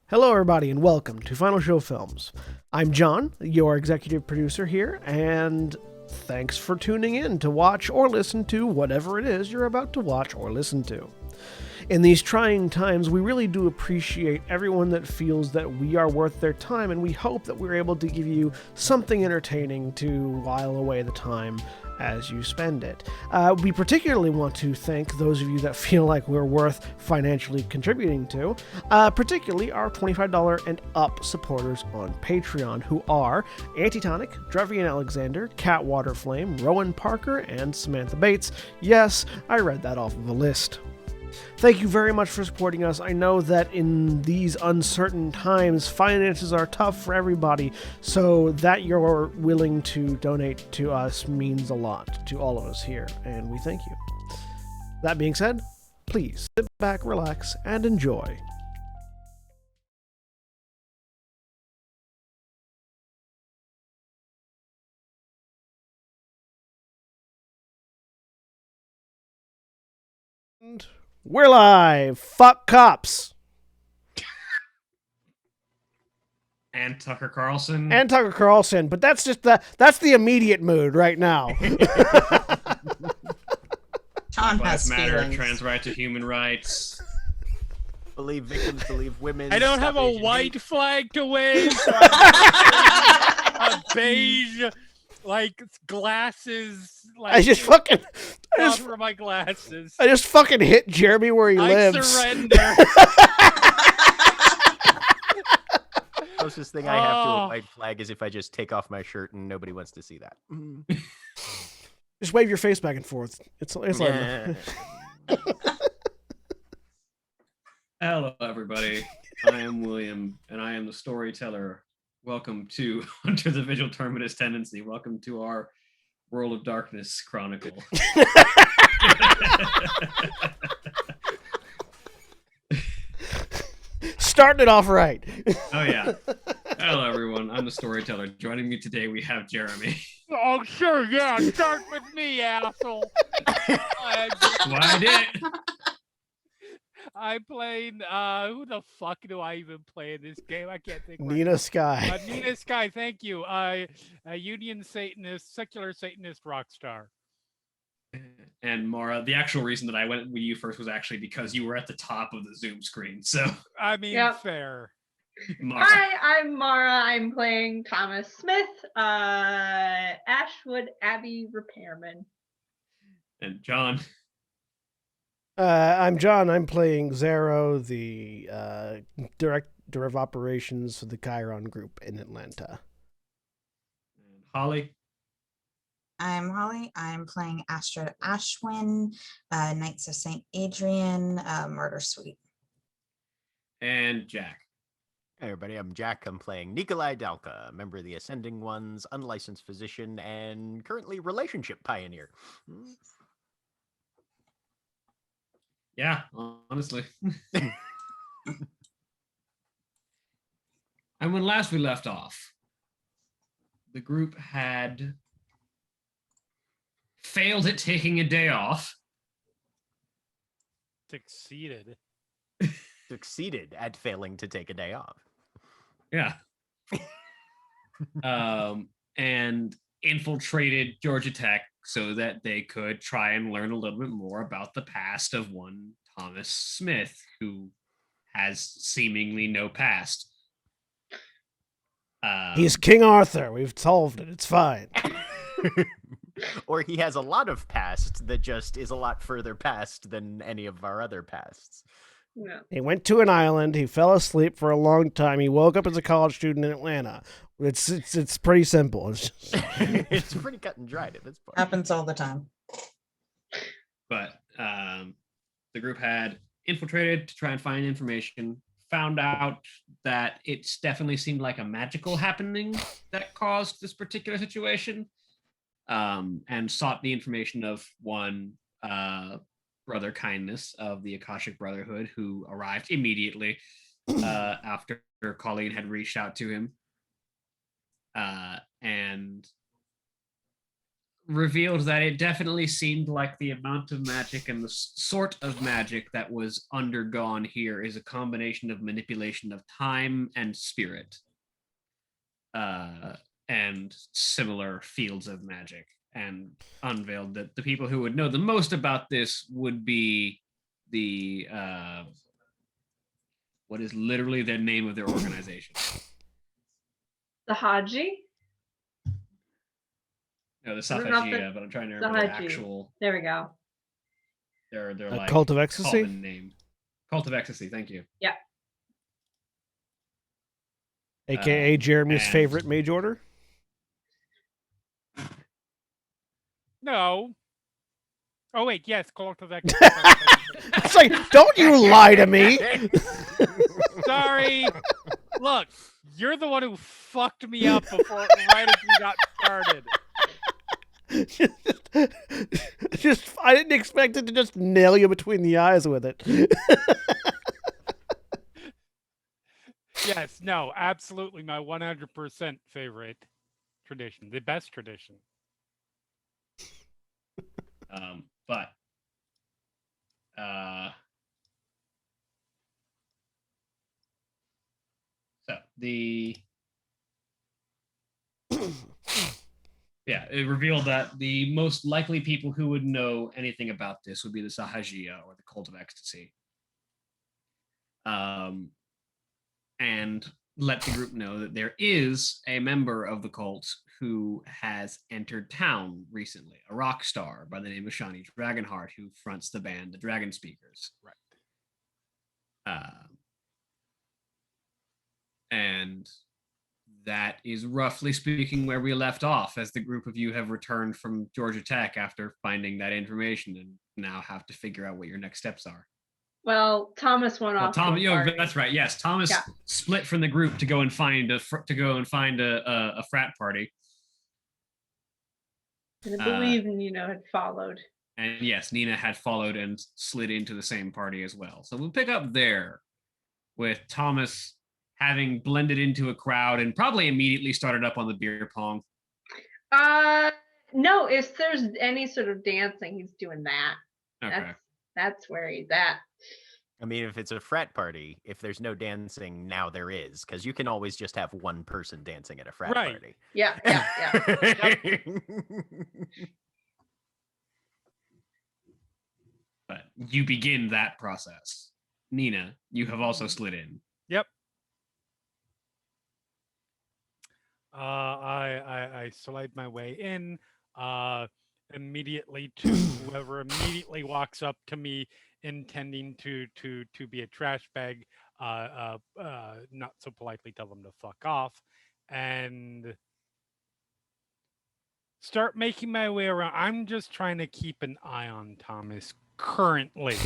Hello, everybody, and welcome to Final Show Films. I'm John, your executive producer here, and thanks for tuning in to watch or listen to whatever it is you're about to watch or listen to. In these trying times, we really do appreciate everyone that feels that we are worth their time, and we hope that we're able to give you something entertaining to while away the time as you spend it. We particularly want to thank those of you that feel like we're worth financially contributing to, particularly our $25 and up supporters on Patreon, who are Antitonic, Drevian Alexander, Cat Waterflame, Rowan Parker, and Samantha Bates. Yes, I read that off of a list. Thank you very much for supporting us. I know that in these uncertain times, finances are tough for everybody, so that you're willing to donate to us means a lot to all of us here, and we thank you. That being said, please sit back, relax, and enjoy. And we're live! Fuck cops! And Tucker Carlson. And Tucker Carlson, but that's the immediate mood right now. John has Matter, feelings. trans rights to human rights. Believe victims, believe women. I don't have a Asian white hate. flag to wave. So I'm a beige, like glasses. Like, I just for my glasses. I just fucking hit Jeremy where he I lives. surrender. Closest thing I have to a white flag is if I just take off my shirt and nobody wants to see that. Just wave your face back and forth. It's like Yeah. Hello, everybody. I am William, and I am the storyteller. Welcome to Under the Vigil Terminus Tendency. Welcome to our World of Darkness Chronicle. starting it off right. Oh, yeah. Hello, everyone. I'm the storyteller. Joining me today, we have Jeremy. Oh, sure, yeah. Start with me, asshole. Why did it? I played, who the fuck do I even play in this game? I can't think. Nina Sky. Nina Sky, thank you. A Union Satanist, secular Satanist rock star. And Mara, the actual reason that I went with you first was actually because you were at the top of the Zoom screen. So, I mean, Yep. fair. Mara. Hi, I'm Mara. I'm playing Thomas Smith, Ashwood Abbey repairman. And John. I'm John. I'm playing Zero, the director of operations for the Chiron Group in Atlanta. And Holly. I'm Holly. I'm playing Astrid Ashwin, Knights of St. Adrian, Murder Suite. And Jack. Hey everybody, I'm Jack. I'm playing Nikolai Dalka, member of the Ascending Ones, unlicensed physician, and currently relationship pioneer. Yeah, honestly. And when last we left off, the group had failed at taking a day off. Succeeded. Succeeded at failing to take a day off. Yeah. And infiltrated Georgia Tech so that they could try and learn a little bit more about the past of one Thomas Smith, who has seemingly no past. He's King Arthur. We've solved it. It's fine. Or he has a lot of past that just is a lot further past than any of our other pasts. No. He went to an island. He fell asleep for a long time. He woke up as a college student in Atlanta. It's pretty simple. It's just... It's pretty cut and dried at this point. Happens all the time. But the group had infiltrated to try and find information, found out that it definitely seemed like a magical happening that caused this particular situation, and sought the information of one Brother Kindness of the Akashic Brotherhood, who arrived immediately after Colleen had reached out to him, and revealed that it definitely seemed like the amount of magic and the sort of magic that was undergone here is a combination of manipulation of time and spirit, and similar fields of magic, and unveiled that the people who would know the most about this would be the what is literally the name of their organization. The Haji? No, the I don't know if Safagia, but I'm trying to remember the Sahaji. actual. There we go. They're A like Cult of Ecstasy? common name. Cult of Ecstasy. Thank you. Yeah. AKA Jeremy's and- favorite mage order. No. Oh wait, yes, Cult of Ecstasy. It's like, don't you lie to me. Sorry. Look, you're the one who fucked me up before, right as we got started. Just, I didn't expect it to just nail you between the eyes with it. Yes, no, absolutely my 100% favorite tradition, the best tradition. But so the yeah, it revealed that the most likely people who would know anything about this would be the Sahagia, or the Cult of Ecstasy. And let the group know that there is a member of the cult who has entered town recently, a rock star by the name of Shani Dragonheart, who fronts the band, the Dragonspeakers. Right. And that is roughly speaking where we left off, as the group of you have returned from Georgia Tech after finding that information and now have to figure out what your next steps are. Well, Thomas went off. Tom, to a party. that's right. Yes, Thomas Yeah. split from the group to go and find a frat party. And I believe Nina had followed. And yes, Nina had followed and slid into the same party as well. So we'll pick up there with Thomas having blended into a crowd and probably immediately started up on the beer pong. No, if there's any sort of dancing, he's doing that. Okay. That's where he's at. I mean, if it's a frat party, if there's no dancing, now there is, because you can always just have one person dancing at a frat Right. party. Yeah. But you begin that process. Nina, you have also slid in. Yep. I slide my way in immediately to whoever immediately walks up to me, intending to be a trash bag. Not so politely tell them to fuck off, and start making my way around. I'm just trying to keep an eye on Thomas currently.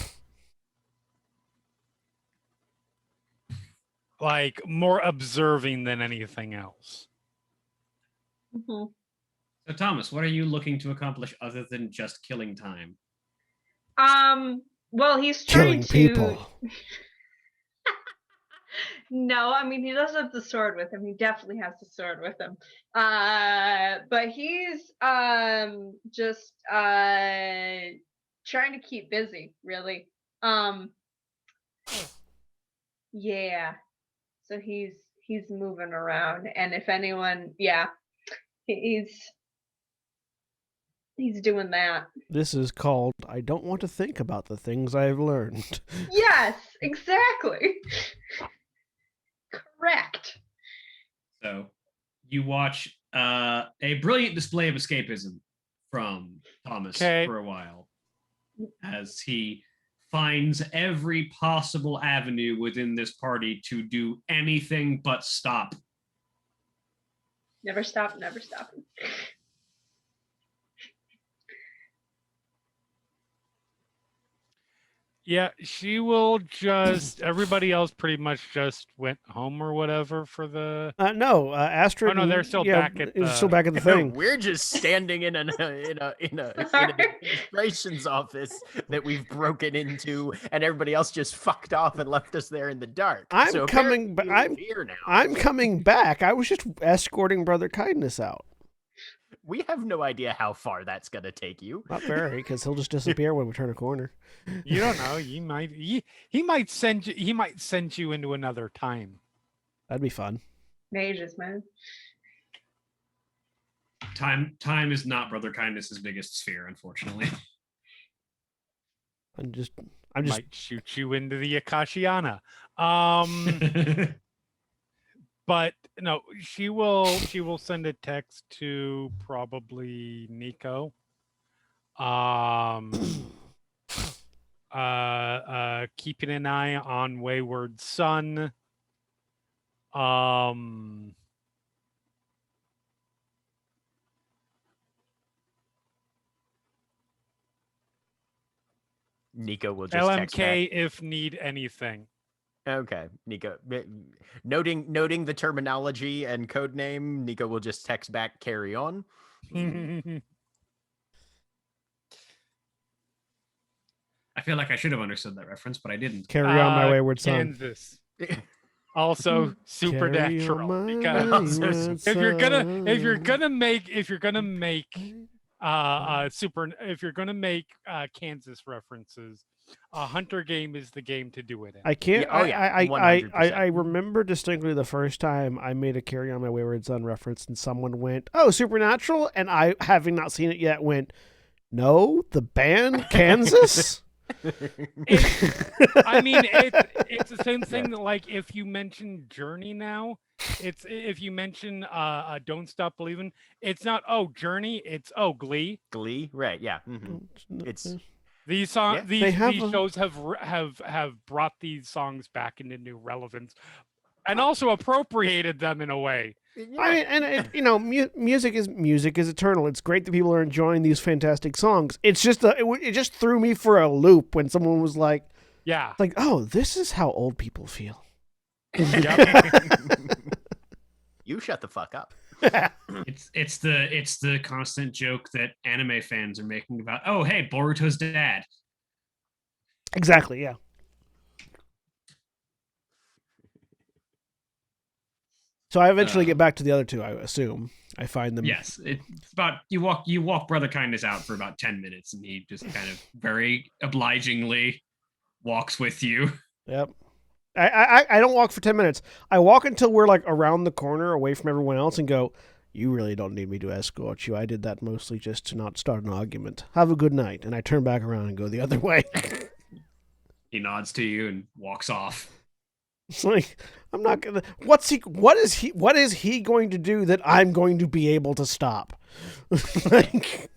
Like, more observing than anything else. Mhm. So Thomas, what are you looking to accomplish other than just killing time? Well, he's trying Killing to. people. No, I mean, he does have the sword with him. He definitely has the sword with him. But he's just trying to keep busy, really. Yeah. So he's moving around, and if anyone, yeah, he's doing that. This is called I don't want to think about the things I've learned. Yes, exactly. Correct. So you watch a brilliant display of escapism from Thomas for a while, as he finds every possible avenue within this party to do anything but stop. Never stop, never stop. Yeah, she will just. Everybody else pretty much just went home or whatever for the. No, Astrid. Oh, no, they're still back at still back at the thing. We're just standing in an administration's office that we've broken into, and everybody else just fucked off and left us there in the dark. I'm coming. I'm here now. I'm coming back. I was just escorting Brother Kindness out. We have no idea how far that's gonna take you. Not very, because he'll just disappear when we turn a corner. You don't know. He might send you into another time. That'd be fun. Mages, man. Time is not Brother Kindness's biggest sphere, unfortunately. I'm just Might shoot you into the Akashiana. But no, she will send a text to probably Nico. Keeping an eye on Wayward Son. Nico will just text back. LMK if need anything. Okay, Nico. Noting the terminology and code name, Nico will just text back, carry on. I feel like I should have understood that reference, but I didn't. carry on, my wayward son. Kansas. Also supernatural. Carry on, my Because wayward if you're gonna son. make Kansas references, Hunter game is the game to do it in. I can't. Yeah, oh yeah, I 100%. remember distinctly the first time I made a Carry On My Wayward Son reference, and someone went, "Oh, Supernatural," and I, having not seen it yet, went, "No, the band Kansas." I mean, it's the same thing that, like, if you mention Journey now, it's if you mention Don't Stop Believing, it's not Journey, it's Glee. Glee, right? Yeah. It's These songs, Yeah. these shows have brought these songs back into new relevance, and also appropriated them in a way. I mean, and music is eternal. It's great that people are enjoying these fantastic songs. It's just it just threw me for a loop when someone was like, Yeah. like, oh, this is how old people feel. You shut the fuck up. It's the constant joke that anime fans are making about, oh hey, Boruto's dad. Exactly. Yeah. So I eventually get back to the other two. I assume I find them. Yes, it's about you walk Brother Kindness out for about 10 minutes, and he just kind of very obligingly walks with you. Yep. I don't walk for 10 minutes. I walk until we're like around the corner away from everyone else and go, you really don't need me to escort you. I did that mostly just to not start an argument. Have a good night. And I turn back around and go the other way. He nods to you and walks off. It's like, I'm not gonna. What is he going to do that I'm going to be able to stop? Like,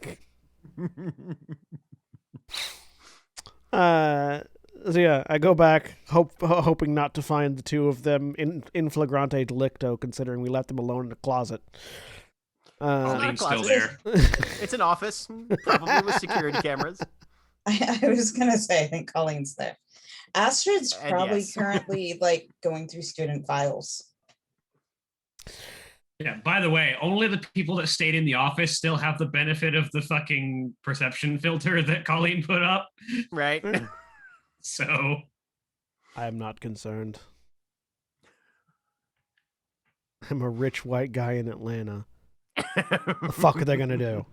so yeah, I go back, hoping not to find the two of them in flagrante delicto, considering we left them alone in the closet. Colleen's still closet. there. It's an office, probably with security cameras. I was gonna say, I think Colleen's there. Astrid's And probably yes. currently like going through student files. Yeah, by the way, only the people that stayed in the office still have the benefit of the fucking perception filter that Colleen put up. Right. So I am not concerned. I'm a rich white guy in Atlanta. The fuck are they gonna do?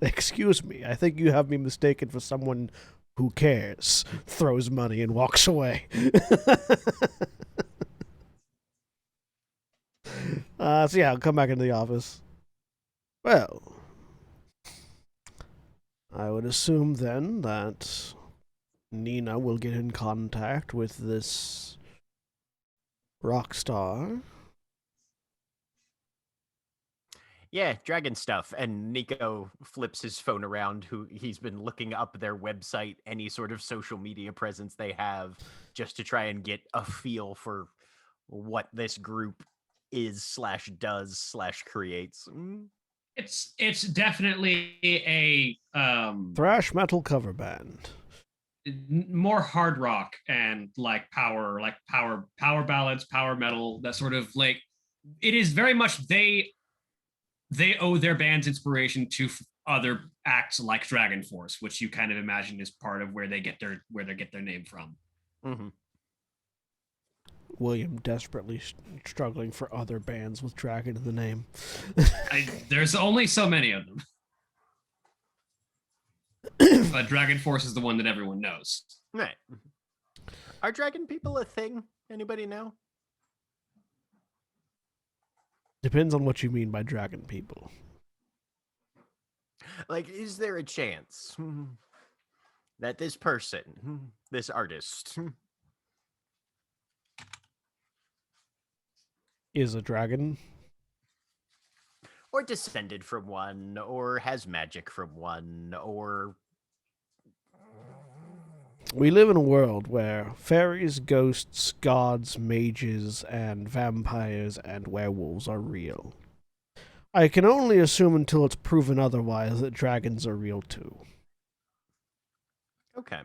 Excuse me, I think you have me mistaken for someone who cares, throws money, and walks away. So yeah, I'll come back into the office. Well, I would assume then that Nina will get in contact with this rock star. Yeah, dragon stuff. And Nico flips his phone around, who he's been looking up their website, any sort of social media presence they have, just to try and get a feel for what this group is / does / creates. it's definitely a Thrash metal cover band. more hard rock and like power ballads, power metal, that sort of like, it is very much they owe their band's inspiration to other acts like Dragon Force, which you kind of imagine is part of where they get their name from. Mm-hmm. William desperately struggling for other bands with dragon in the name. There's only so many of them. But Dragon Force is the one that everyone knows. Right. Are dragon people a thing? Anybody know? Depends on what you mean by dragon people. Like, is there a chance that this person, this artist, Is a dragon? or descended from one, or has magic from one, or... We live in a world where fairies, ghosts, gods, mages, and vampires and werewolves are real. I can only assume until it's proven otherwise that dragons are real too. Okay.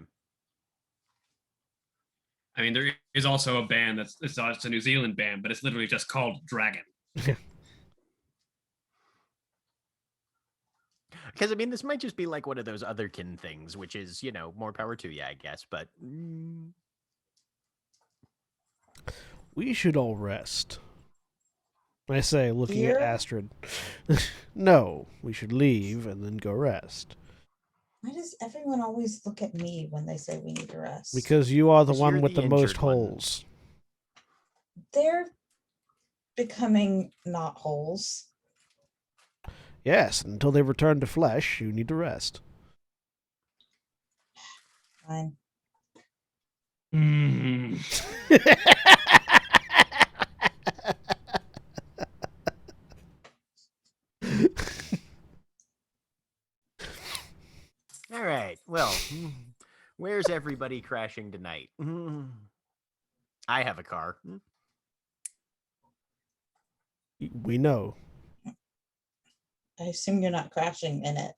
I mean, there is also a band it's a New Zealand band, but it's literally just called Dragon. Because, I mean, this might just be like one of those otherkin things, which is, more power to you, I guess, but... We should all rest. I say, looking Here? at Astrid. No, we should leave and then go rest. Why does everyone always look at me when they say we need to rest? Because you are the Because one you're with the the most injured one. holes. They're becoming not holes. Yes, until they return to flesh, you need to rest. Fine. Mm. All right, well, where's everybody crashing tonight? I have a car. We know. I assume you're not crashing in it.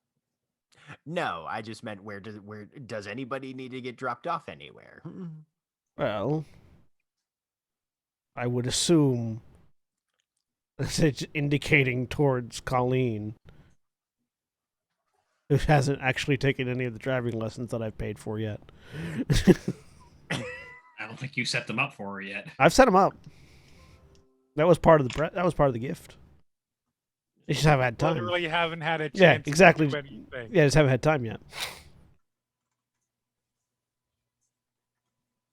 No, I just meant where does anybody need to get dropped off anywhere? Well, I would assume it's indicating towards Colleen, who hasn't actually taken any of the driving lessons that I've paid for yet. I don't think you set them up for her yet. I've set them up. That was part of the gift. They just haven't had time. Literally haven't had a chance. Yeah, exactly. To do anything. Yeah, just haven't had time yet.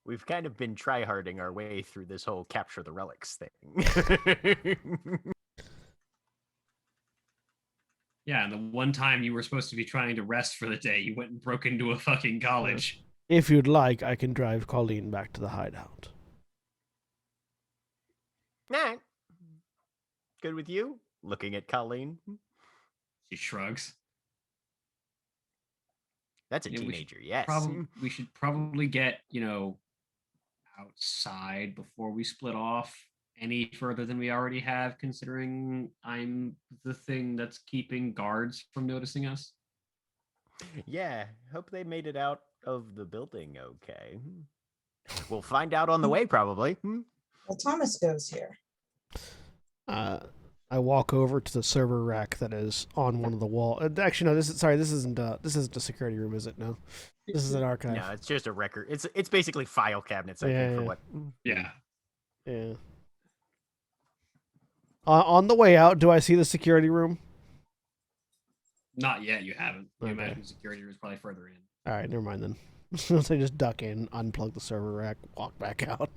We've kind of been tryharding our way through this whole capture the relics thing. Yeah, and the one time you were supposed to be trying to rest for the day, you went and broke into a fucking college. If you'd like, I can drive Colleen back to the hideout. Nah. Good with you? Looking at Colleen. She shrugs. That's a Yeah, we should teenager, yes. We should probably get, outside before we split off any further than we already have, considering I'm the thing that's keeping guards from noticing us. Yeah, hope they made it out of the building okay. We'll find out on the way, probably. Well, Thomas goes here. I walk over to the server rack that is on one of the walls. Actually, no. This isn't a security room, is it? No, this is an archive. No, it's just a record. It's basically file cabinets, I think, for what. Yeah. Yeah. On the way out, do I see the security room? Not yet, you haven't. You Okay. imagine security is probably further in. All right, never mind then. So I just duck in, unplug the server rack, walk back out.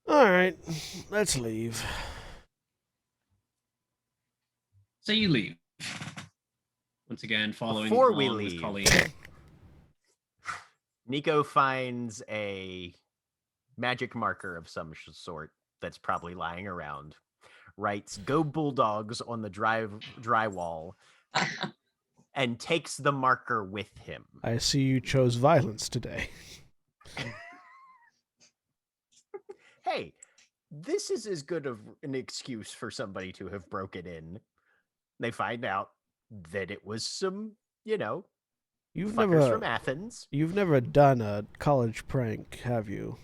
All right, let's leave. So you leave. Once again, following Before we along with leave. Colleen. Nico finds a magic marker of some sort that's probably lying around. Writes "Go Bulldogs" on the drywall, and takes the marker with him. I see you chose violence today. Hey, this is as good of an excuse for somebody to have broken in. They find out that it was some, You've fuckers from Athens. You've never done a college prank, have you?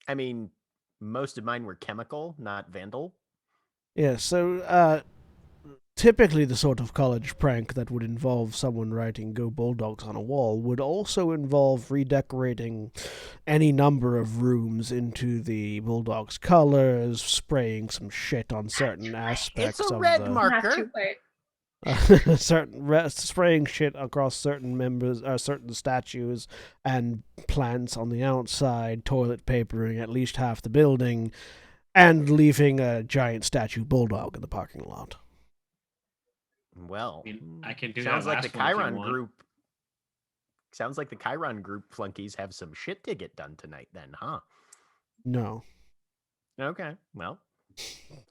I mean, most of mine were chemical, not vandal. Yeah. So, typically the sort of college prank that would involve someone writing "Go Bulldogs" on a wall would also involve redecorating any number of rooms into the Bulldogs' colors, spraying some shit on certain aspects It's a of red the marker. Not too late. spraying shit across certain certain statues and plants on the outside, toilet papering at least half the building, and leaving a giant statue bulldog in the parking lot. Well, I mean, I can do sounds that like the last one if you Chiron want. group. Sounds like the Chiron group flunkies have some shit to get done tonight, then, huh? No. Okay, well,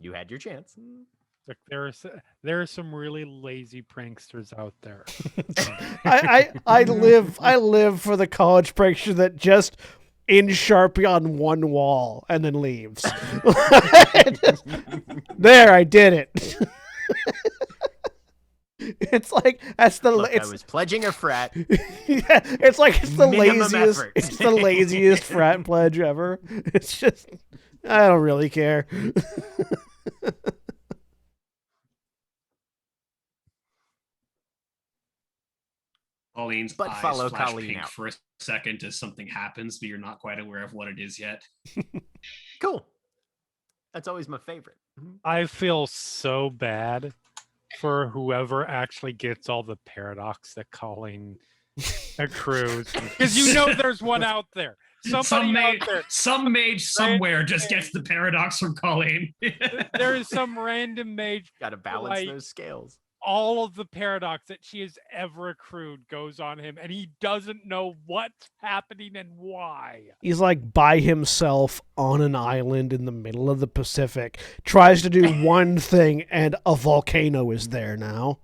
you had your chance. Look, there are some really lazy pranksters out there. I live for the college prankster that just in Sharpie on one wall and then leaves. There, I did it. It's like that's the Look, I was pledging a frat. yeah, it's like it's the Minimum laziest effort. it's the laziest frat pledge ever. It's just I don't really care. Colleen's But eyes follow flash Colleen pink out. for a second as something happens, but you're not quite aware of what it is yet. Cool. That's always my favorite. I feel so bad for whoever actually gets all the paradox that Colleen accrues, because you know there's one out there. Somebody out there. Some mage somewhere just gets the paradox from Colleen. There is some random mage. Got to balance Like- those scales. All of the paradox that she has ever accrued goes on him, and he doesn't know what's happening and why. He's like by himself on an island in the middle of the Pacific, tries to do one thing, and a volcano is there now.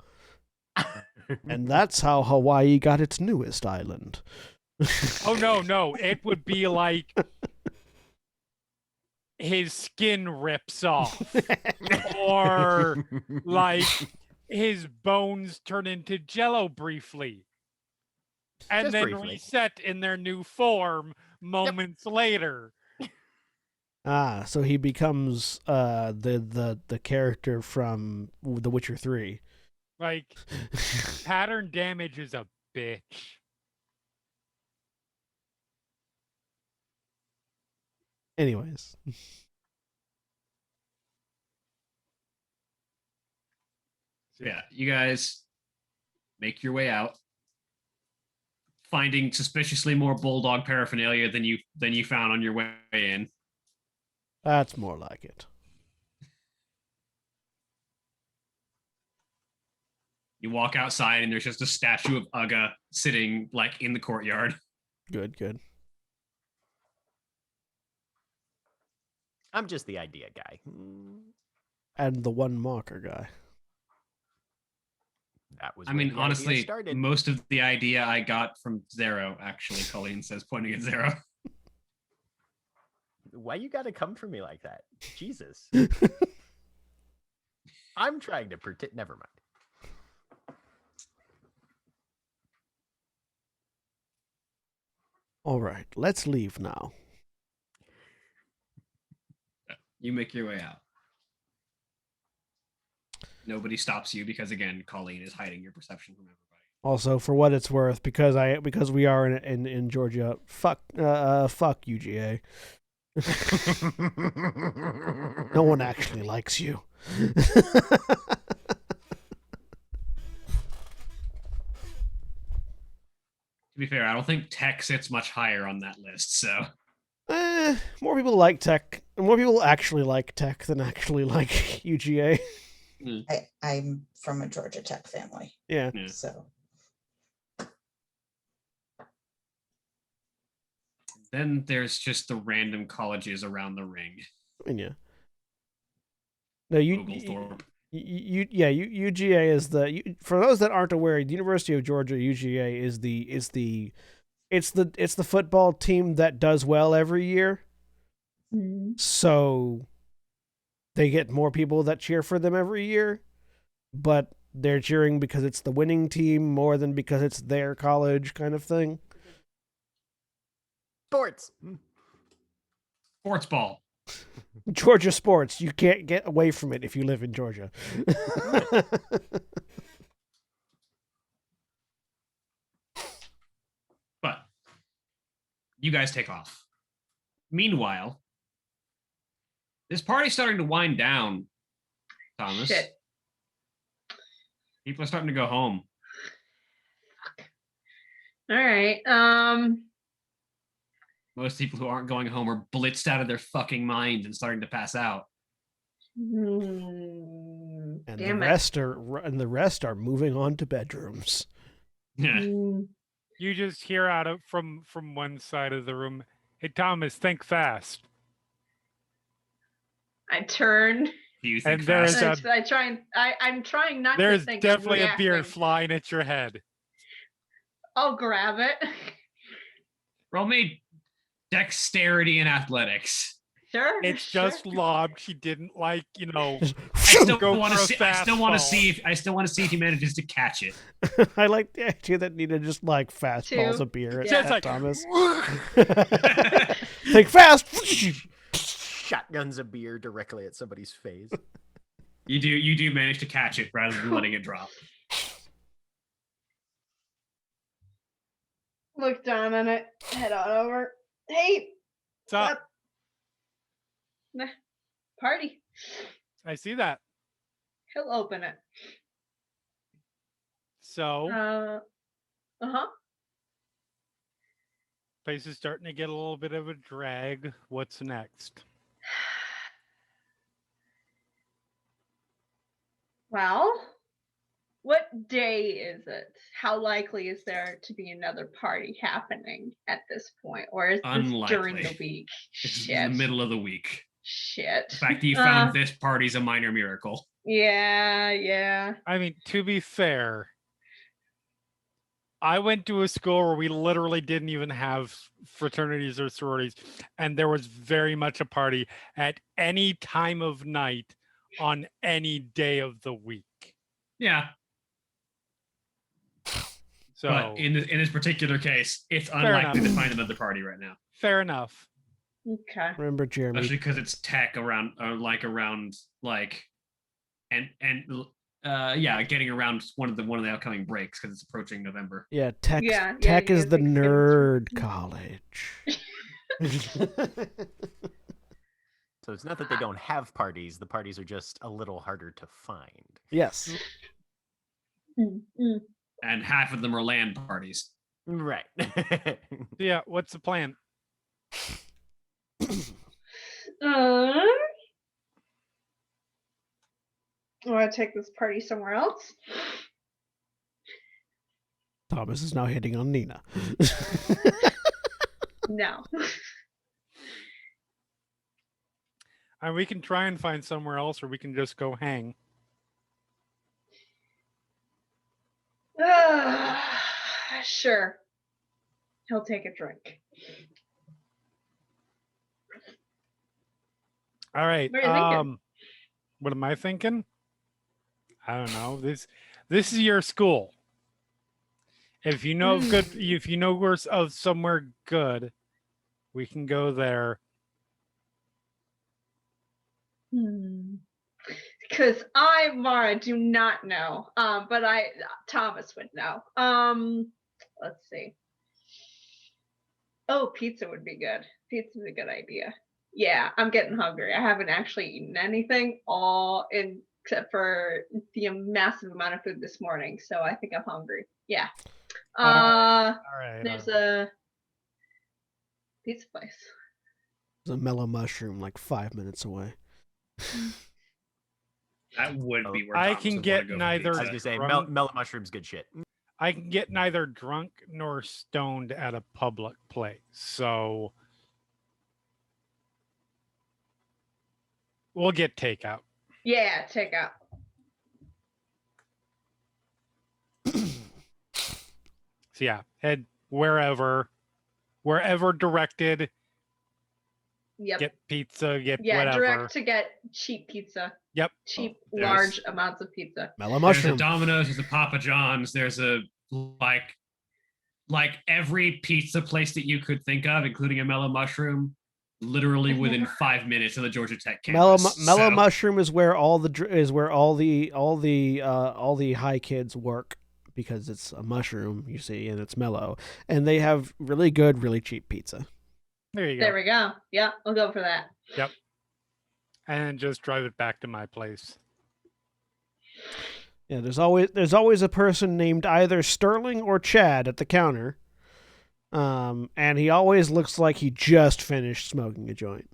And that's how Hawaii got its newest island. Oh no, it would be like his skin rips off, or like his bones turn into jello briefly, and Just then briefly. reset in their new form moments later. Ah, so he becomes the character from The Witcher 3. Like, pattern damage is a bitch. Anyways. Yeah, you guys make your way out, finding suspiciously more bulldog paraphernalia than you found on your way in. That's more like it. You walk outside and there's just a statue of Uga sitting like in the courtyard. Good, good. I'm just the idea guy. And the one marker guy. That was I where mean, the idea honestly, started. most of the idea I got from Zero, actually, Colleen says, pointing at Zero. Why you gotta come for me like that? Jesus. I'm trying to protect. Never mind. All right, let's leave now. You make your way out. Nobody stops you because, again, Colleen is hiding your perception from everybody. Also, for what it's worth, because we are in Georgia, fuck UGA. No one actually likes you. To be fair, I don't think tech sits much higher on that list, so. More people like tech. More people actually like tech than actually like UGA. I'm from a Georgia Tech family, Yeah. so Then there's just the random colleges around the ring. I mean, yeah. No, Oglethorpe. UGA is for those that aren't aware, the University of Georgia UGA is the football team that does well every year. So they get more people that cheer for them every year, but they're cheering because it's the winning team more than because it's their college kind of thing. Sports. Sports ball. Georgia sports. You can't get away from it if you live in Georgia. But you guys take off. Meanwhile, this party's starting to wind down, Thomas. Shit. People are starting to go home. All right. Most people who aren't going home are blitzed out of their fucking minds and starting to pass out. And the Damn it. rest are moving on to bedrooms. Yeah. You just hear out of from one side of the room, "Hey Thomas, think fast." I turn. Do you think And there is fast? a- I try and I'm trying not There's to think. I'm definitely a beard reacting. flying at your head. I'll grab it. Roll me dexterity and athletics. Sure. It's sure. just lobbed. She didn't like, Just- I still Go want to for a see. I still want to fastball. see if he manages to catch it. I like the idea that Nina just like fastballs Two. a beer at, Yeah. Just like Thomas. Think fast. Shotguns a beer directly at somebody's face. You do manage to catch it rather than letting it drop. Look down on it. Head on over. Hey. What's up? up? Nah, party. I see that. He'll open it. So, Uh-huh. place is starting to get a little bit of a drag. What's next? Well, what day is it? How likely is there to be another party happening at this point? Or is this during the Unlikely. week? It's Shit. in the middle of the week. Shit. The fact that you found this party's a minor miracle. Yeah. I mean, to be fair, I went to a school where we literally didn't even have fraternities or sororities, and there was very much a party at any time of night on any day of the week. Yeah, So, but in this particular case, it's Fair unlikely to enough. find another party right now, fair enough. Okay. Remember, Jeremy. especially because it's tech around, getting around one of the upcoming breaks because it's approaching November. Yeah, tech. Yeah, Tech you is guys the think it's- nerd college. So it's not that they don't have parties. The parties are just a little harder to find. Yes. Mm. And half of them are LAN parties. Right. Yeah, what's the plan? Want to take this party somewhere else? Thomas is now hitting on Nina. No. And we can try and find somewhere else, or we can just go hang. Sure. He'll take a drink. All right. What are you thinking? What am I thinking? I don't know. This is your school. If you know of good, if you know where of somewhere good, we can go there. Because I, Mara, do not know. But Thomas would know. Let's see. Oh, pizza would be good. Pizza's a good idea. Yeah, I'm getting hungry. I haven't actually eaten anything except for the massive amount of food this morning. So I think I'm hungry. Yeah. All right. There's a pizza place. There's a mellow mushroom like 5 minutes away. That would be where I Thomas can would get wanna go for neither- I was pizza. gonna say Drunk. mellow mushroom's good shit. I can get neither drunk nor stoned at a public place. So we'll get takeout. Yeah, takeout. So yeah, head wherever directed. Yep. Get pizza. Get Yeah, whatever. direct to get cheap pizza. Yep. Cheap, there's- large amounts of pizza. Mellow There's mushroom. a Domino's, there's a Papa John's, there's a like every pizza place that you could think of, including a mellow mushroom, literally within 5 minutes of the Georgia Tech campus. Mellow Mushroom is where all the high kids work, because it's a mushroom, you see, and it's mellow, and they have really good, really cheap pizza. There you go. There we go. Yeah, I'll go for that. Yep. And just drive it back to my place. Yeah, there's always a person named either Sterling or Chad at the counter. And he always looks like he just finished smoking a joint.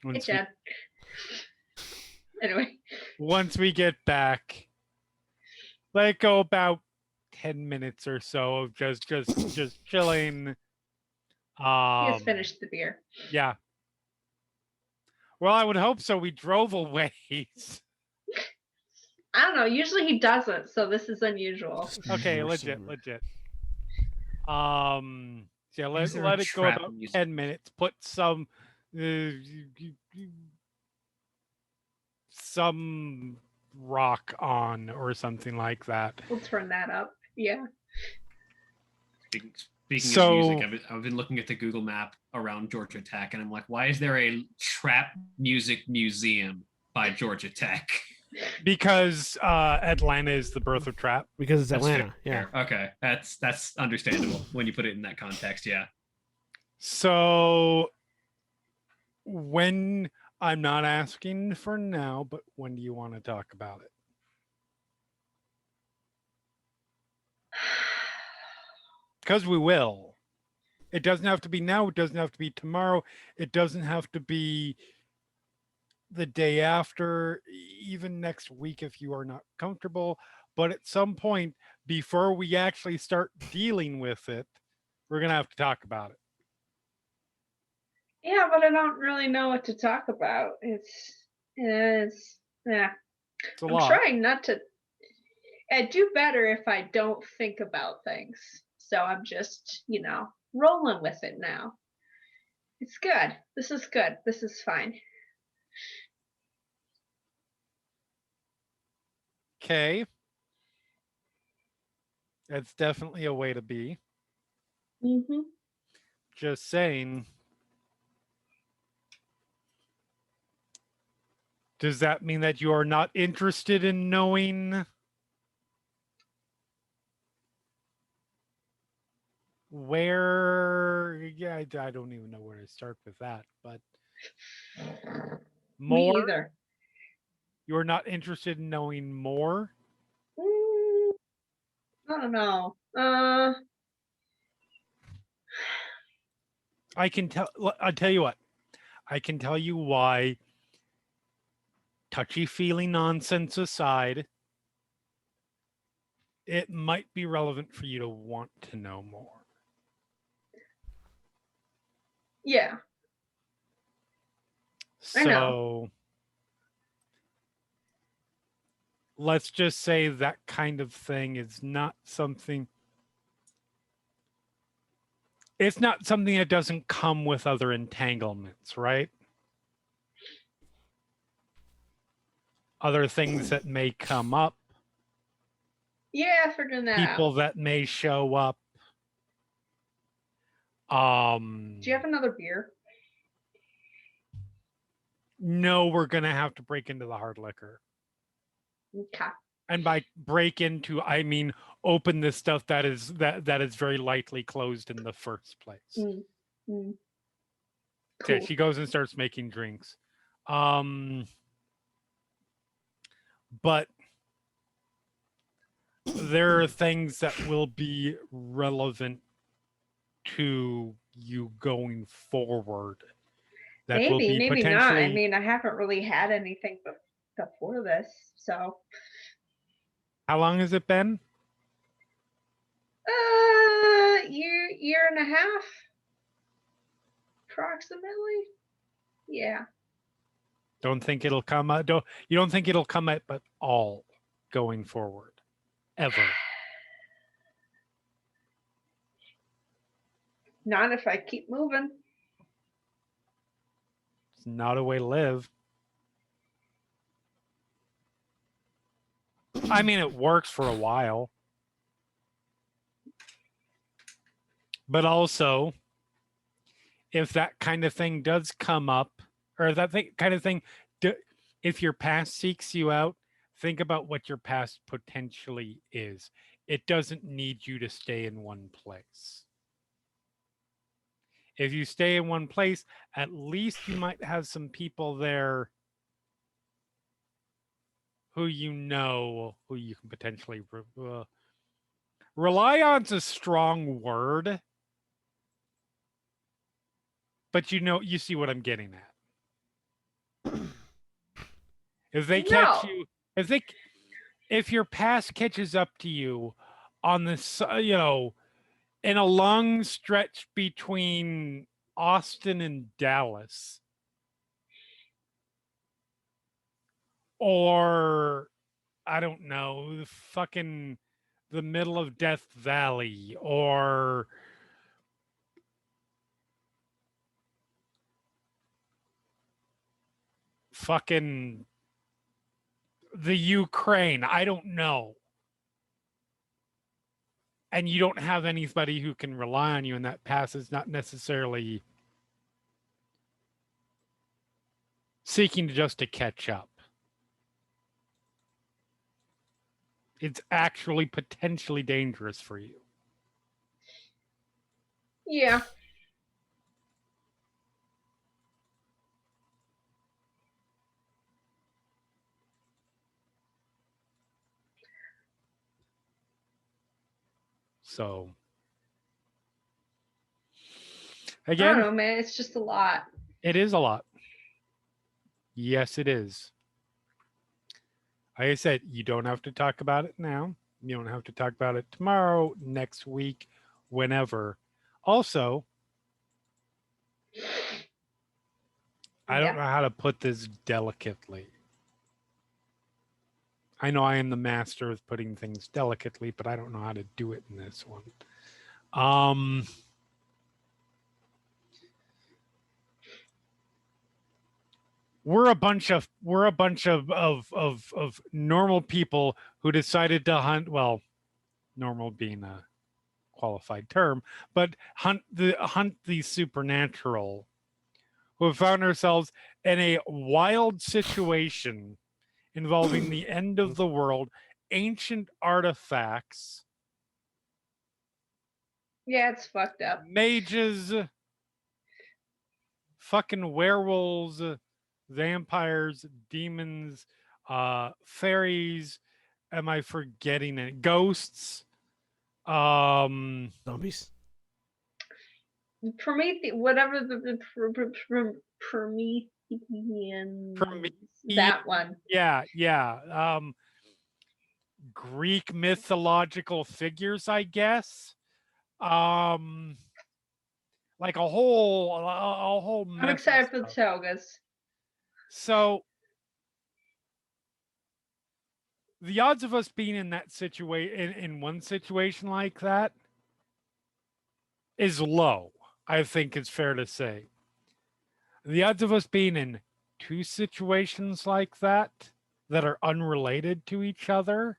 Hey, Chad. Anyway. Once we get back, let go about 10 minutes or so of just chilling. He has finished the beer. Yeah. Well, I would hope so. We drove a ways. I don't know. Usually he doesn't, so this is unusual. Okay, legit. Yeah, let it go about 10 minutes. Put some rock on or something like that. We'll turn that up. Yeah. Speaking of music, I've been looking at the Google map around Georgia Tech, and I'm like, why is there a trap music museum by Georgia Tech? Because Atlanta is the birth of trap. Because it's Atlanta. Yeah. Okay, that's understandable when you put it in that context. Yeah. So when I'm not asking for now, but when do you want to talk about it? Because we will. It doesn't have to be now. It doesn't have to be tomorrow. It doesn't have to be the day after, even next week if you are not comfortable. But at some point, before we actually start dealing with it, we're going to have to talk about it. Yeah, but I don't really know what to talk about. It's yeah. I'm trying not to. I do better if I don't think about things. So I'm just, rolling with it now. It's good. This is good. This is fine. Okay. That's definitely a way to be. Mm-hmm. Just saying. Does that mean that you are not interested in knowing where? Yeah, I don't even know where to start with that, but more? Me either. You're not interested in knowing more? I don't know. I'll tell you what. I can tell you why, touchy-feely nonsense aside, it might be relevant for you to want to know more. Yeah. I know. Let's just say that kind of thing is not something. It's not something that doesn't come with other entanglements, right? Other things that may come up. Yeah, figuring that out. People that may show up. Do you have another beer? No, we're gonna have to break into the hard liquor. Okay. And by break into, I mean open this stuff that is very lightly closed in the first place. Cool. Okay, she goes and starts making drinks. But there are things that will be relevant to you going forward. That will be maybe potentially... not. I mean, I haven't really had anything before this, so. How long has it been? Year and a half, approximately. Yeah. Don't think it'll come out. You don't think it'll come at all going forward, ever? Not if I keep moving. It's not a way to live. I mean, it works for a while. But also, if that kind of thing does come up, or kind of thing, if your past seeks you out, think about what your past potentially is. It doesn't need you to stay in one place. If you stay in one place, at least you might have some people there who you can potentially rely on's a strong word, but you see what I'm getting at. If they catch you, if your past catches up to you on this, in a long stretch between Austin and Dallas, or I don't know, the middle of Death Valley, or fucking the Ukraine, I don't know. And you don't have anybody who can rely on you, and that past is not necessarily seeking just to catch up. It's actually potentially dangerous for you. Yeah. So I again, don't know, man. It's just a lot. it is a lot. Yes, it is. Like I said, you don't have to talk about it now. You don't have to talk about it tomorrow, next week, whenever. Also, I don't know how to put this delicately. I know I am the master of putting things delicately, but I don't know how to do it in this one. We're a bunch of normal people who decided to hunt. Well, normal being a qualified term, but hunt the supernatural. Who have found ourselves in a wild situation involving the end of the world, ancient artifacts. Yeah, it's fucked up. Mages, fucking werewolves, vampires, demons, fairies. Am I forgetting it? Ghosts. Zombies. Prometheus, whatever the Promethean. That one. Yeah. Greek mythological figures, I guess. Like a whole. I'm excited for the togas. So the odds of us being in that situation, in one situation like that, is low. I think it's fair to say. The odds of us being in two situations like that are unrelated to each other,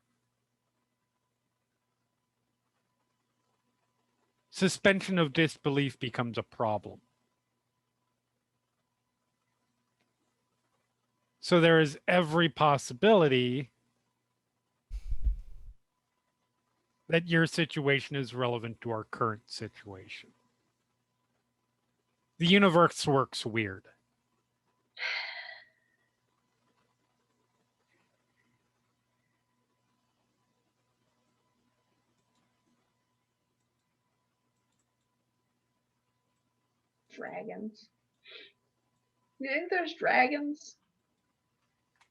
suspension of disbelief becomes a problem. So there is every possibility that your situation is relevant to our current situation. The universe works weird. Dragons. You think there's dragons?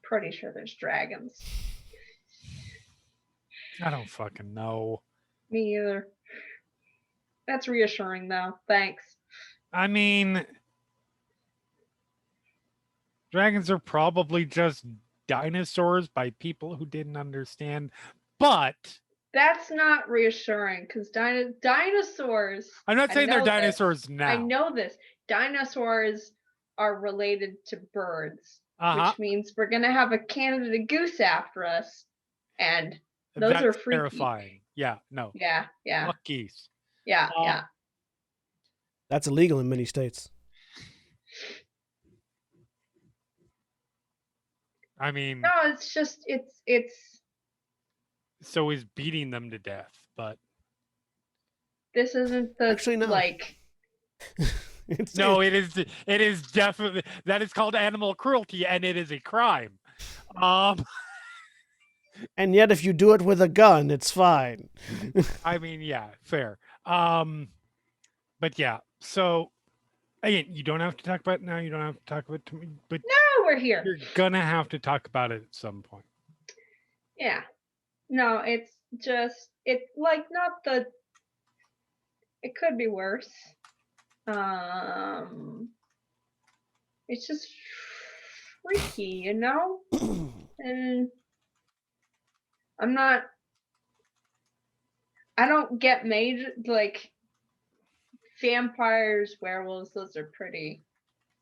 Pretty sure there's dragons. I don't fucking know. Me either. That's reassuring though. Thanks. I mean, dragons are probably just dinosaurs by people who didn't understand, but that's not reassuring because dinosaurs. I'm not saying they're dinosaurs now. I know this. Dinosaurs are related to birds, which means we're gonna have a Canada goose after us, and those are freaky. Terrifying. Yeah, no. Yeah. Fuck geese. Yeah. That's illegal in many states. I mean, No, it's just it's so is beating them to death, but this isn't the Actually, no. like It's, no, it is definitely, that is called animal cruelty, and it is a crime. and yet, if you do it with a gun, it's fine. I mean, yeah, fair. But yeah, so again, you don't have to talk about it now. You don't have to talk about it to me, but no, we're here. you're gonna have to talk about it at some point. Yeah. No, it's just like not the it could be worse. It's just freaky, you know? And I don't get major like vampires, werewolves, those are pretty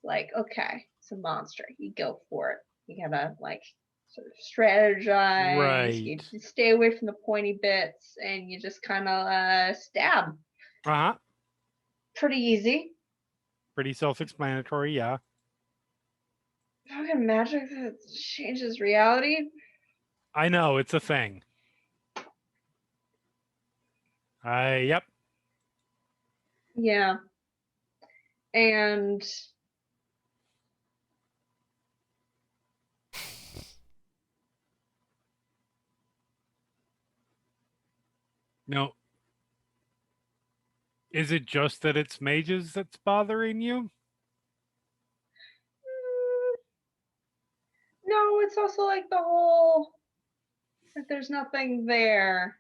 like, okay, it's a monster. You go for it. You gotta like sort of strategize. Right. You stay away from the pointy bits and you just kind of stab. Uh-huh. Pretty easy. Pretty self-explanatory, yeah. Fucking magic that changes reality. I know, it's a thing. Yep. Yeah. And No. Is it just that it's mages that's bothering you? no, it's also like the whole that there's nothing there.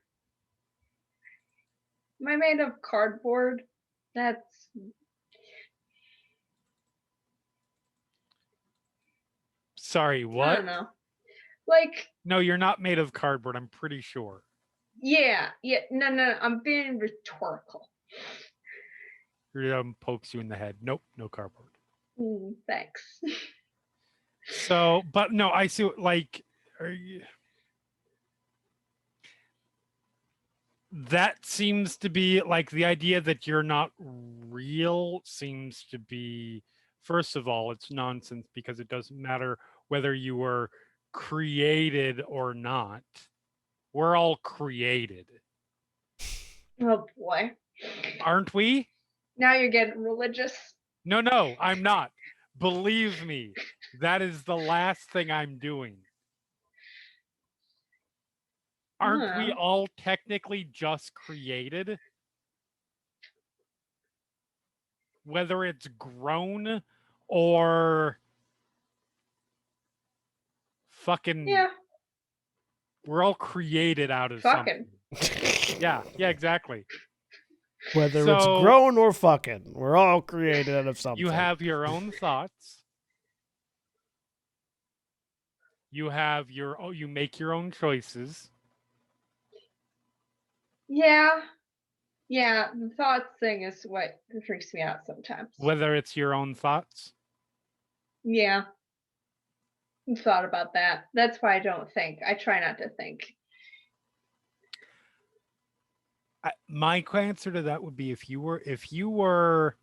Am I made of cardboard? That's Sorry, I what? don't know. Like, No, you're not made of cardboard, I'm pretty sure. yeah, no, I'm being rhetorical. Pokes you in the head. Nope, no cardboard. Thanks. So, but no, I see. Like, are you... that seems to be like the idea that you're not real seems to be. First of all, it's nonsense because it doesn't matter whether you were created or not. We're all created, Oh boy. aren't we? Now you're getting religious. No, I'm not. Believe me, that is the last thing I'm doing. Aren't we all technically just created? Whether it's grown or fucking... Yeah. We're all created out of Fucking. something. Yeah, exactly. Whether it's grown or fucking, we're all created out of something. You have your own thoughts. You make your own choices. Yeah. Yeah, the thoughts thing is what freaks me out sometimes. Whether it's your own thoughts. Yeah. I've thought about that. That's why I don't think. I try not to think. My answer to that would be if you were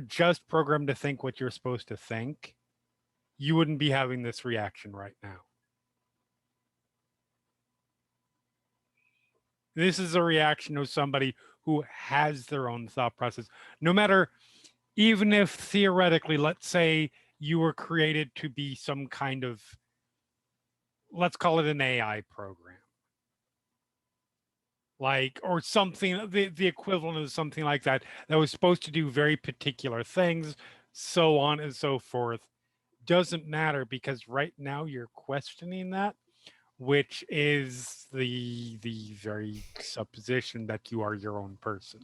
just programmed to think what you're supposed to think, you wouldn't be having this reaction right now. This is a reaction of somebody who has their own thought process. No matter, even if theoretically, let's say you were created to be some kind of, let's call it an AI program. Like, or something, the equivalent of something like that was supposed to do very particular things, so on and so forth. Doesn't matter because right now you're questioning that, which is the very supposition that you are your own person.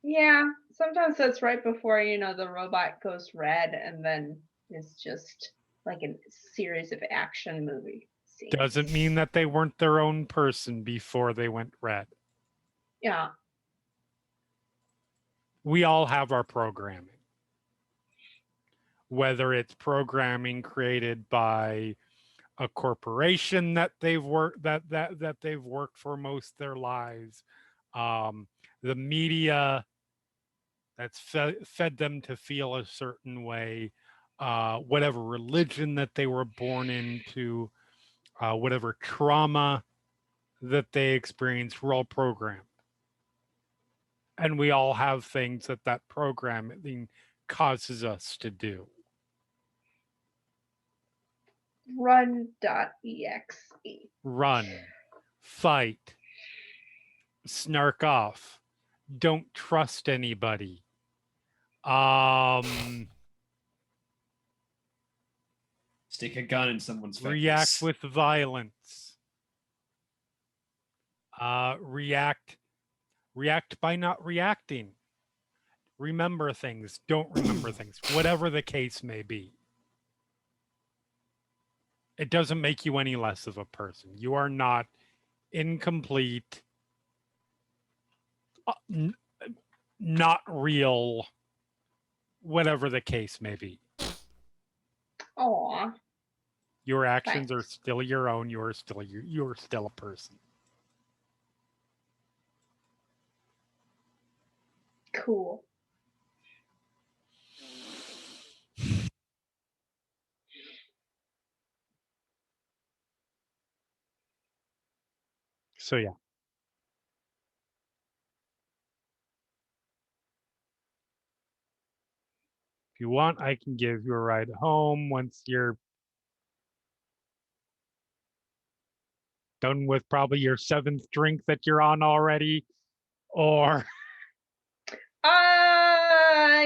Yeah, sometimes that's right before, the robot goes red and then it's just like a series of action movie scenes. Doesn't mean that they weren't their own person before they went red. Yeah. We all have our programming. Whether it's programming created by a corporation that they've worked they've worked for most of their lives, the media, that's fed them to feel a certain way, whatever religion that they were born into, whatever trauma that they experienced, we're all programmed. And we all have things that programming causes us to do. Run.exe. Run, fight, snark off, don't trust anybody. Stick a gun in someone's face. React with violence. React by not reacting. Remember things, don't remember things, whatever the case may be. It doesn't make you any less of a person. You are not incomplete, not real, whatever the case may be. Aw. Your actions Thanks. are still your own. You're still a person. Cool. So yeah. If you want, I can give you a ride home once you're done with probably your 7th drink that you're on already, or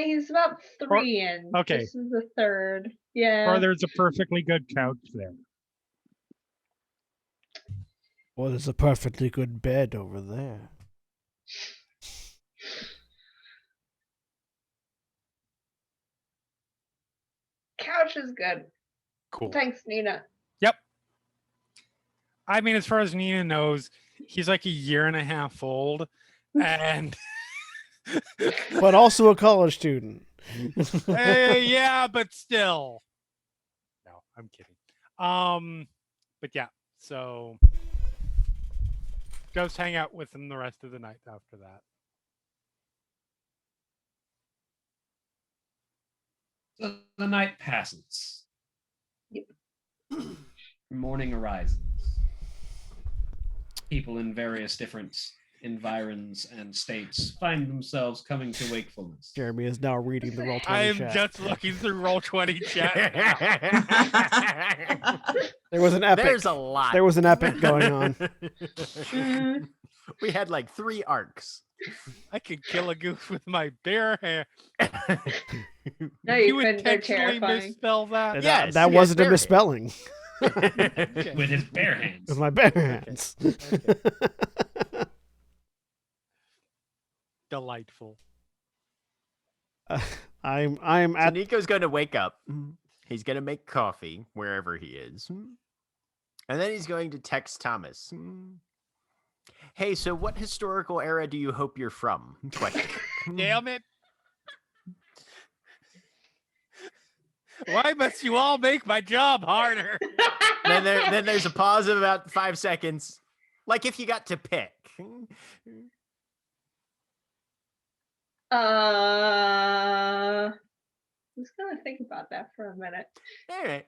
He's about 3 in. okay. This is the 3rd. Yeah. or there's a perfectly good couch there. Well, there's a perfectly good bed over there. Couch is good. Cool. Thanks, Nina. Yep. I mean, as far as Nina knows, he's like a year and a half old, and But also a college student. yeah, but still. No, I'm kidding. But yeah, so just hang out with him the rest of the night after that. So the night passes. Yep. Morning arises. People in various different environs and states find themselves coming to wakefulness. Jeremy is now reading the Roll 20 I am chat. just looking through Roll20 chat. There was an epic. There's a lot. There was an epic going on. We had like 3 arcs. I could kill a goose with my bare hand. No, Did you you couldn't. They're intentionally terrifying. misspell that? That- Yes, that yes, wasn't a very. misspelling. With his bare hands. With my bare hands. Delightful. I'm So at Nico's going to wake up. He's going to make coffee wherever he is. And then he's going to text Thomas. Hey, so what historical era do you hope you're from? Question. Damn it. Why must you all make my job harder? then there's a pause of about 5 seconds. Like if you got to pick. I'm just gonna think about that for a minute. All right.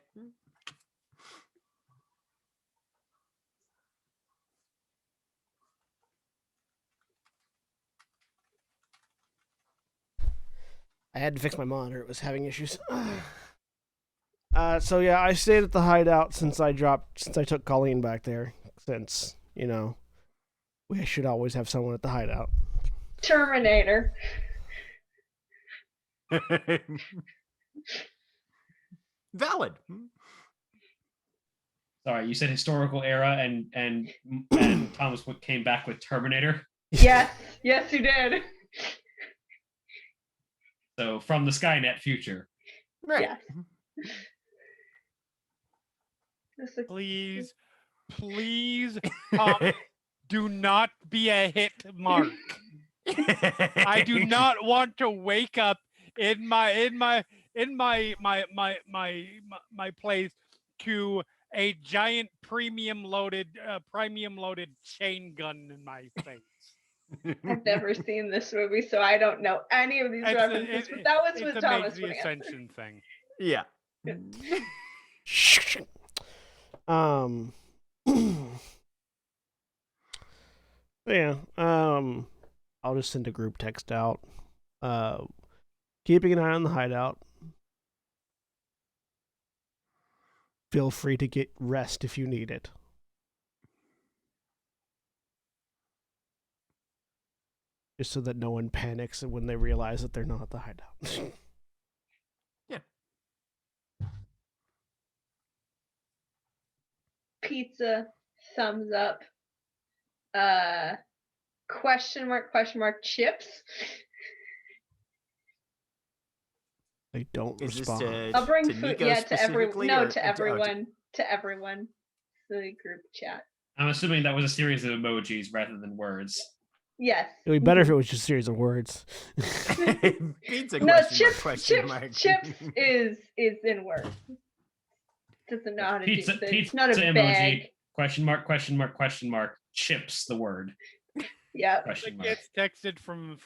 I had to fix my monitor. It was having issues. So yeah, I stayed at the hideout since I took Colleen back there. Since, we should always have someone at the hideout. Terminator. Valid. Sorry, you said historical era and Thomas came back with Terminator. Yes, yes, you did. So from the Skynet future. Right. Yes. Please, do not be a hit mark. I do not want to wake up in my place to a giant premium loaded chain gun in my face. I've never seen this movie, so I don't know any of these references. But that was it's what a Thomas make the would answer. ascension thing. Yeah. Yeah. I'll just send a group text out. Keeping an eye on the hideout. Feel free to get rest if you need it. Just so that no one panics when they realize that they're not at the hideout. Yeah. Pizza, thumbs up. Question mark, chips. They don't Is this respond. I'll bring to food. Nico Yeah, to everyone. specifically, No, or to everyone. To everyone. The group chat. I'm assuming that was a series of emojis rather than words. Yes. It would be better if it was just a series of words. Pizza No, question mark. chips is in words. Doesn't know how to Pizza, do this. pizza It's not a emoji. bag. Question mark. Chips, the word. Yep. Question It mark. gets texted from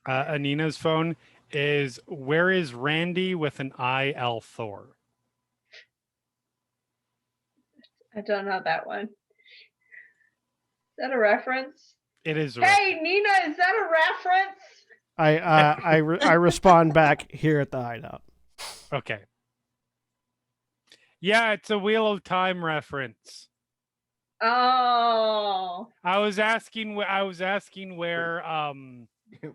Anina's phone is, where is Randy with an IL Thor? I don't know that one. Is that a reference? It is a Hey, Nina, is that a reference? I respond back here at the hideout. okay. Yeah, it's a Wheel of Time reference. Oh. I was asking where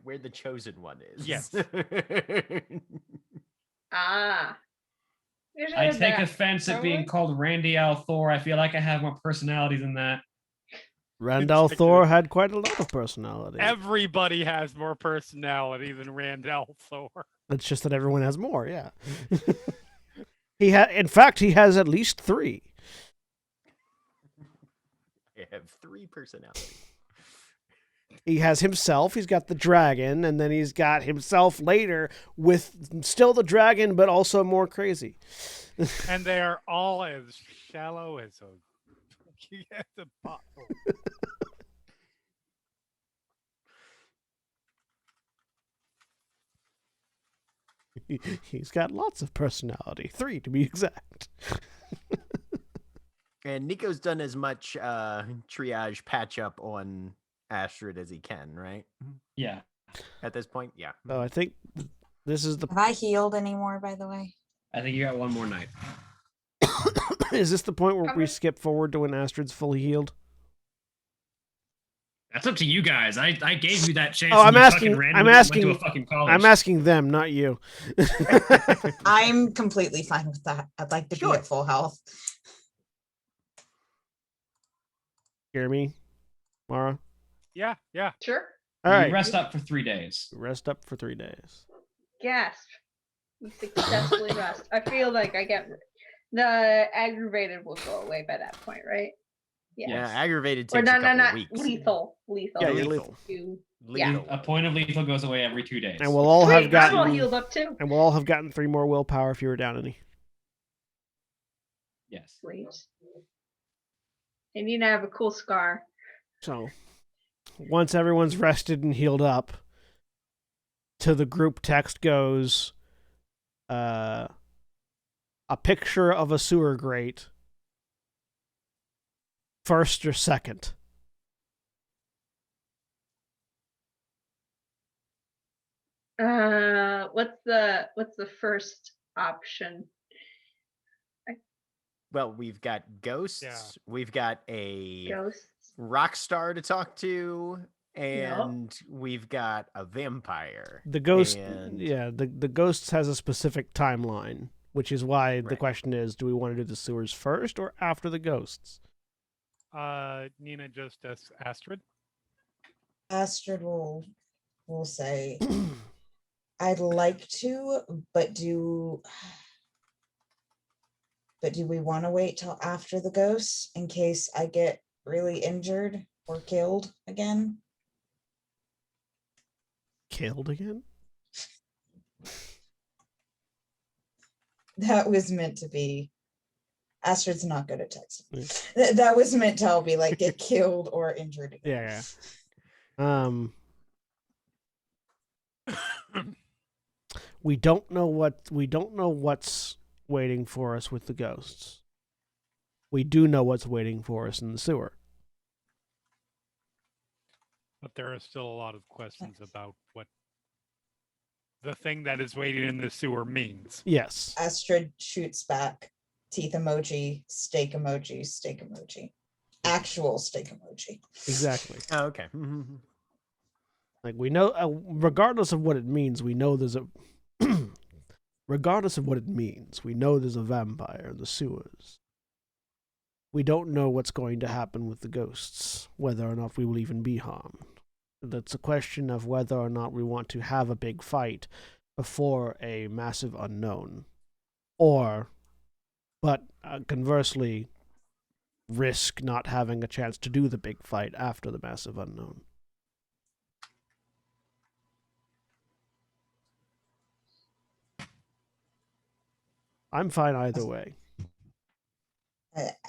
Where the chosen one is. Yes. Ah. I take offense at being called Randy Al Thor. I feel like I have more personality than that. Randall Thor had quite a lot of personality. Everybody has more personality than Randall Thor. It's just that everyone has more, yeah. In fact, he has at least 3. I have 3 personalities. He has himself, he's got the dragon, and then he's got himself later with still the dragon, but also more crazy. And they are all as shallow as a bottle. He's got lots of personality, 3 to be exact. And Nico's done as much triage patch up on Astrid as he can, right? Yeah. At this point, yeah. So I think this is the. Have I healed anymore, by the way? I think you got one more night. Is this the point where we skip forward to when Astrid's fully healed? That's up to you guys. I gave you that chance. Oh, I'm and you asking. fucking I'm randomly asking. Went to a fucking college. I'm asking them, not you. I'm completely fine with that. I'd like to be at full health. Jeremy, Mara. Yeah. Sure. All right. You rest up for 3 days. Rest up for 3 days. Gasp. You successfully rest. I feel like I get the aggravated will go away by that point, right? Yeah, Yes. aggravated Or takes a couple not of weeks. lethal. Yeah, you're lethal. Yeah. A point of lethal goes away every 2 days. And we'll all Sweet, have gotten. I'm all healed up too. And we'll all have gotten 3 more willpower if you were down any. Yes. Sweet. And you now have a cool scar. So, once everyone's rested and healed up, to the group text goes a picture of a sewer grate. First or second? What's the first option? Well, we've got ghosts. Yeah. We've got a Ghosts. rock star to talk to, and we've got a vampire. The ghost, and... the ghosts has a specific timeline, which is why the Right. question is: do we want to do the sewers first or after the ghosts? Nina just Astrid. Astrid will say, I'd like to, but do we want to wait till after the ghosts in case I get really injured or killed again? Killed again? That was meant to be Astrid's not good at texting. Yeah. That was meant to all be like get killed or injured. Again. Yeah. We don't know what's waiting for us with the ghosts. We do know what's waiting for us in the sewer. But there are still a lot of questions about what the thing that is waiting in the sewer means. Yes. Astrid shoots back. Teeth emoji, steak emoji, steak emoji. Actual steak emoji. Exactly. Oh, okay. Like we know, regardless of what it means, we know there's a. Regardless of what it means, we know there's a vampire in the sewers. We don't know what's going to happen with the ghosts, whether or not we will even be harmed. That's a question of whether or not we want to have a big fight before a massive unknown. But conversely, risk not having a chance to do the big fight after the massive unknown. I'm fine either way.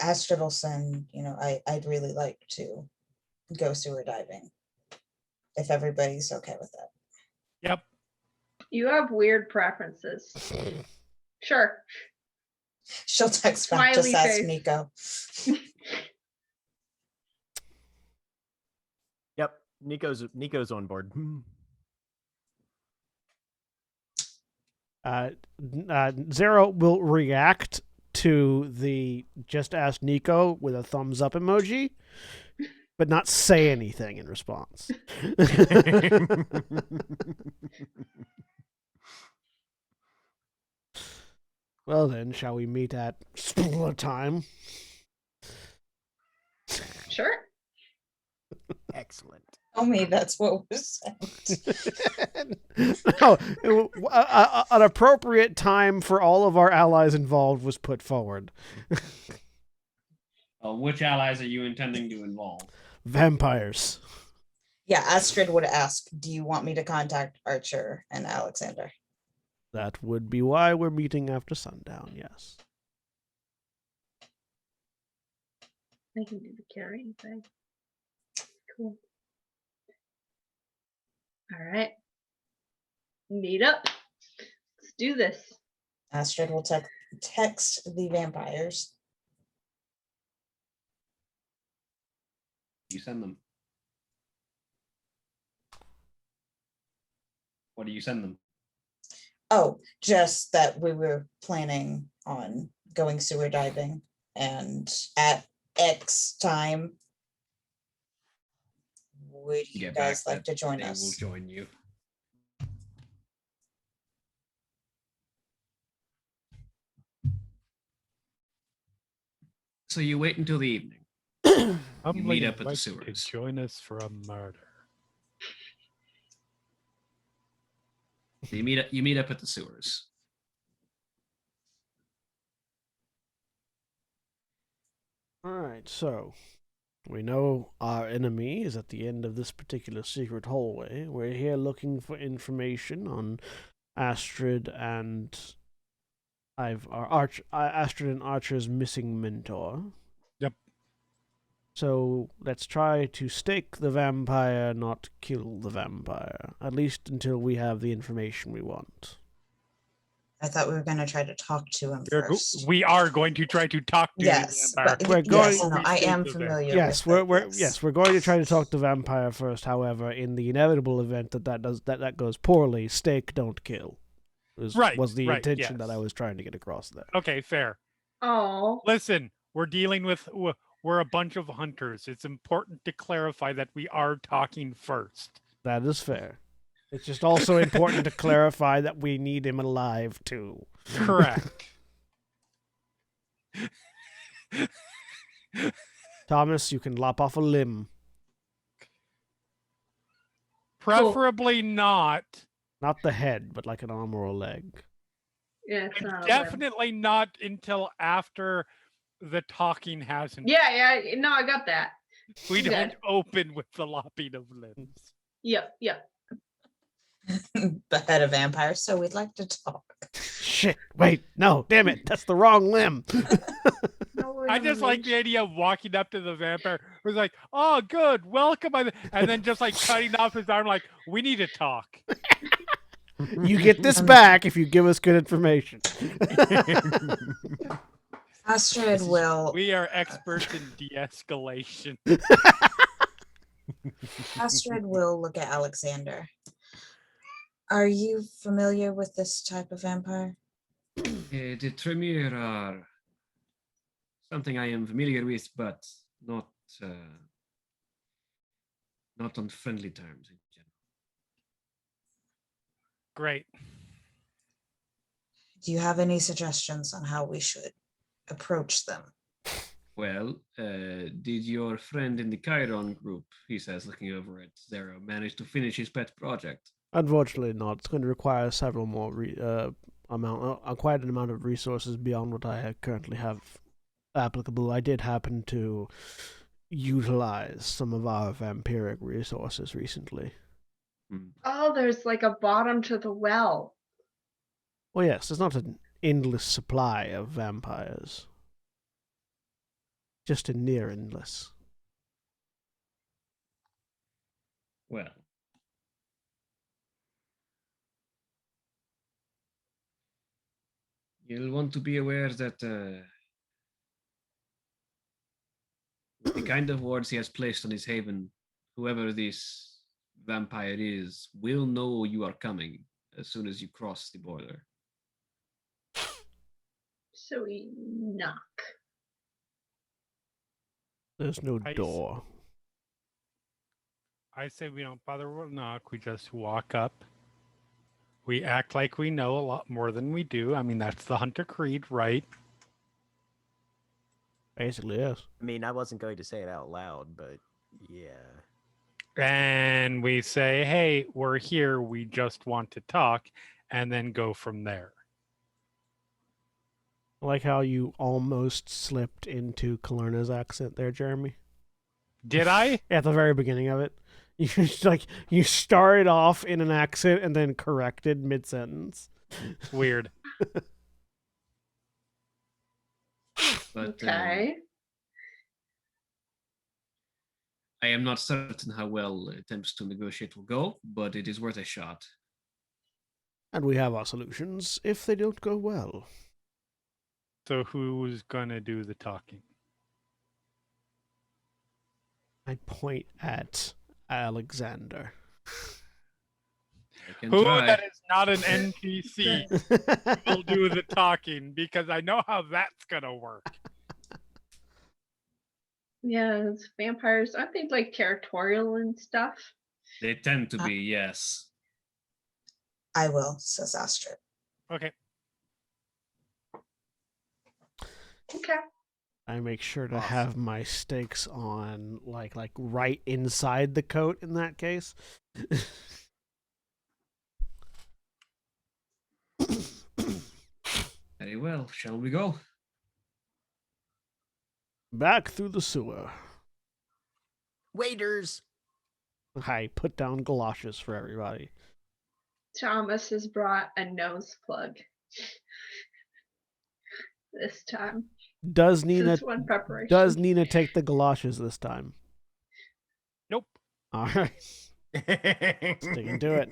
Astrid will send, I'd really like to go sewer diving. If everybody's okay with that. Yep. You have weird preferences. Sure. She'll text back, just Smiley ask face. Nico. Yep. Nico's on board. Zero will react to the just ask Nico with a thumbs up emoji, but not say anything in response. Well then, shall we meet at spoiler time? Sure. Excellent. Tell me that's what was said. No, an appropriate time for all of our allies involved was put forward. Which allies are you intending to involve? Vampires. Yeah, Astrid would ask, do you want me to contact Archer and Alexander? That would be why we're meeting after sundown, yes. I can do the carrying thing. Cool. All right. Meet up. Let's do this. Astrid will text the vampires. You send them. What do you send them? Oh, just that we were planning on going sewer diving, and at X time, would you Get guys back like to join They us? will join you. So you wait until the evening. Humbly meet up at the invite sewers. To join us for a murder. So you meet up at the sewers. All right, so we know our enemy is at the end of this particular secret hallway. We're here looking for information on Astrid and Astrid and Archer's missing mentor. Yep. So let's try to stake the vampire, not kill the vampire. At least until we have the information we want. I thought we were going to try to talk to him first. We are going to try to talk to Yes, the vampire. but We're yes, going- no, I am familiar. Yes, with we're going to try to talk to vampire first. However, in the inevitable event that goes poorly, stake don't kill. Was the intention that I was trying to get across there. Okay, fair. Oh. Listen, we're a bunch of hunters. It's important to clarify that we are talking first. That is fair. It's just also important to clarify that we need him alive too. Correct. Thomas, you can lop off a limb. Preferably not. Not the head, but like an arm or a leg. Yeah, it's not a limb. Definitely not until after the talking hasn't. Yeah, no, I got that. We Good. don't open with the lopping of limbs. Yep. the head of vampire, so we'd like to talk. Shit, wait, no, damn it, that's the wrong limb. I just like the idea of walking up to the vampire who's like, "Oh, good, welcome," and then just like cutting off his arm, like, "We need to talk." You get this back if you give us good information. Astrid will We are experts in de-escalation. look at Alexander. Are you familiar with this type of vampire? The Tremere are something I am familiar with, but not on friendly terms in general. Great. Do you have any suggestions on how we should approach them? Well, did your friend in the Chiron group, he says, looking over at Zero, manage to finish his pet project? Unfortunately, not. It's going to require several more quite an amount of resources beyond what I currently have applicable. I did happen to utilize some of our vampiric resources recently. Oh, there's like a bottom to the well. Well, yes, there's not an endless supply of vampires. Just a near endless. Well, you'll want to be aware that with the kind of wards he has placed on his haven, whoever this vampire is will know you are coming as soon as you cross the border. So we knock. There's no I see. door. I say we don't bother with knock. We just walk up. We act like we know a lot more than we do. I mean, that's the Hunter Creed, right? Basically, yes. I mean, I wasn't going to say it out loud, but yeah. And we say, "Hey, we're here. We just want to talk," and then go from there. I like how you almost slipped into Kalerna's accent there, Jeremy. Did I? At the very beginning of it. You just, you started off in an accent and then corrected mid-sentence. Weird. But Okay. I am not certain how well attempts to negotiate will go, but it is worth a shot. And we have our solutions if they don't go well. So who's gonna do the talking? I point at Alexander. I can Who try. that is not an NPC will do the talking, because I know how that's gonna work. Yeah, vampires, aren't they like territorial and stuff? They tend to be, yes. I will, says Astrid. Okay. Okay. I make sure to Awesome. have my stakes on like right inside the coat in that case. Very well. Shall we go? Back through the sewer. Waiters! I put down galoshes for everybody. Thomas has brought a nose plug. This time. Does Nina This one preparation. does Nina take the galoshes this time? Nope. All right. Sticking to it.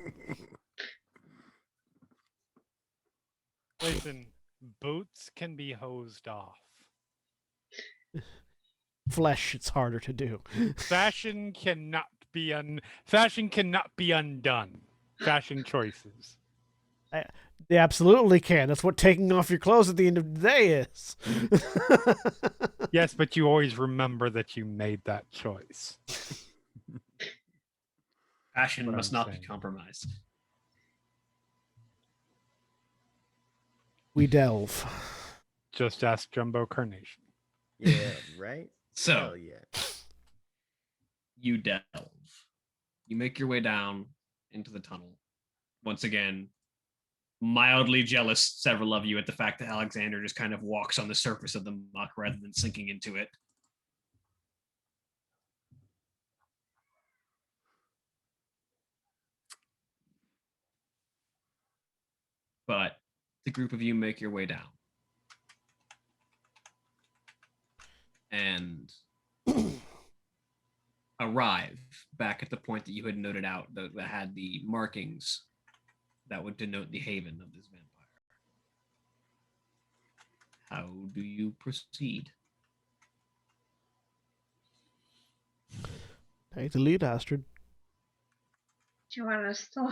Listen, boots can be hosed off. Flesh, it's harder to do. Fashion cannot be undone. Fashion choices. They absolutely can. That's what taking off your clothes at the end of the day is. Yes, but you always remember that you made that choice. Passion What must I'm not be saying. compromised. We delve. Just ask Jumbo Carnation. Yeah, right? So, Hell yeah. you delve. You make your way down into the tunnel. Once again, mildly jealous, several of you, at the fact that Alexander just kind of walks on the surface of the muck rather than sinking into it. But the group of you make your way down. and arrive back at the point that you had noted out that had the markings that would denote the haven of this vampire. How do you proceed? Take the lead, Astrid. Do you want us to?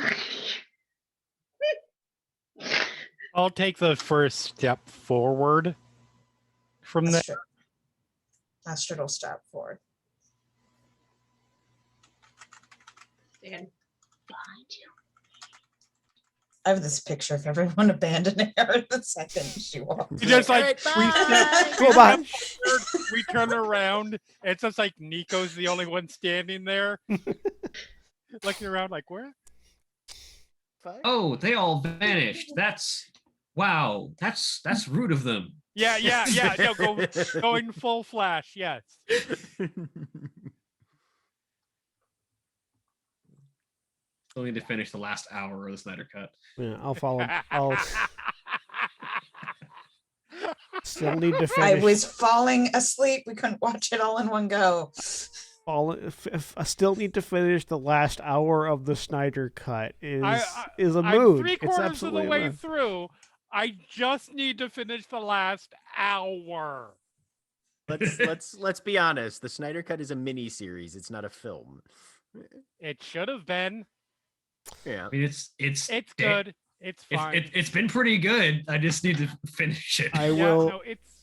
I'll take the first step forward from there. Astrid will step forward. Stand behind you. I have this picture of everyone abandoning her the second she walks. We just like Alright, Go bye. we turn around. It's just like Nico's the only one standing there, looking around like where? Oh, they all vanished. Wow. That's rude of them. Yeah. No, going full flash. Yes. Still need to finish the last hour of the Snyder Cut. Yeah, I'll follow. I'll still need to I finish. was falling asleep. We couldn't watch it all in one go. If I still need to finish the last hour of the Snyder Cut. Is a I'm mood. It's 3/4 of absolutely the a way mood. through. I just need to finish the last hour. Let's be honest. The Snyder Cut is a mini series. It's not a film. It should have been. Yeah. I mean, it's Good. It's fine. It's been pretty good. I just need to finish it. I Yeah, will. no, it's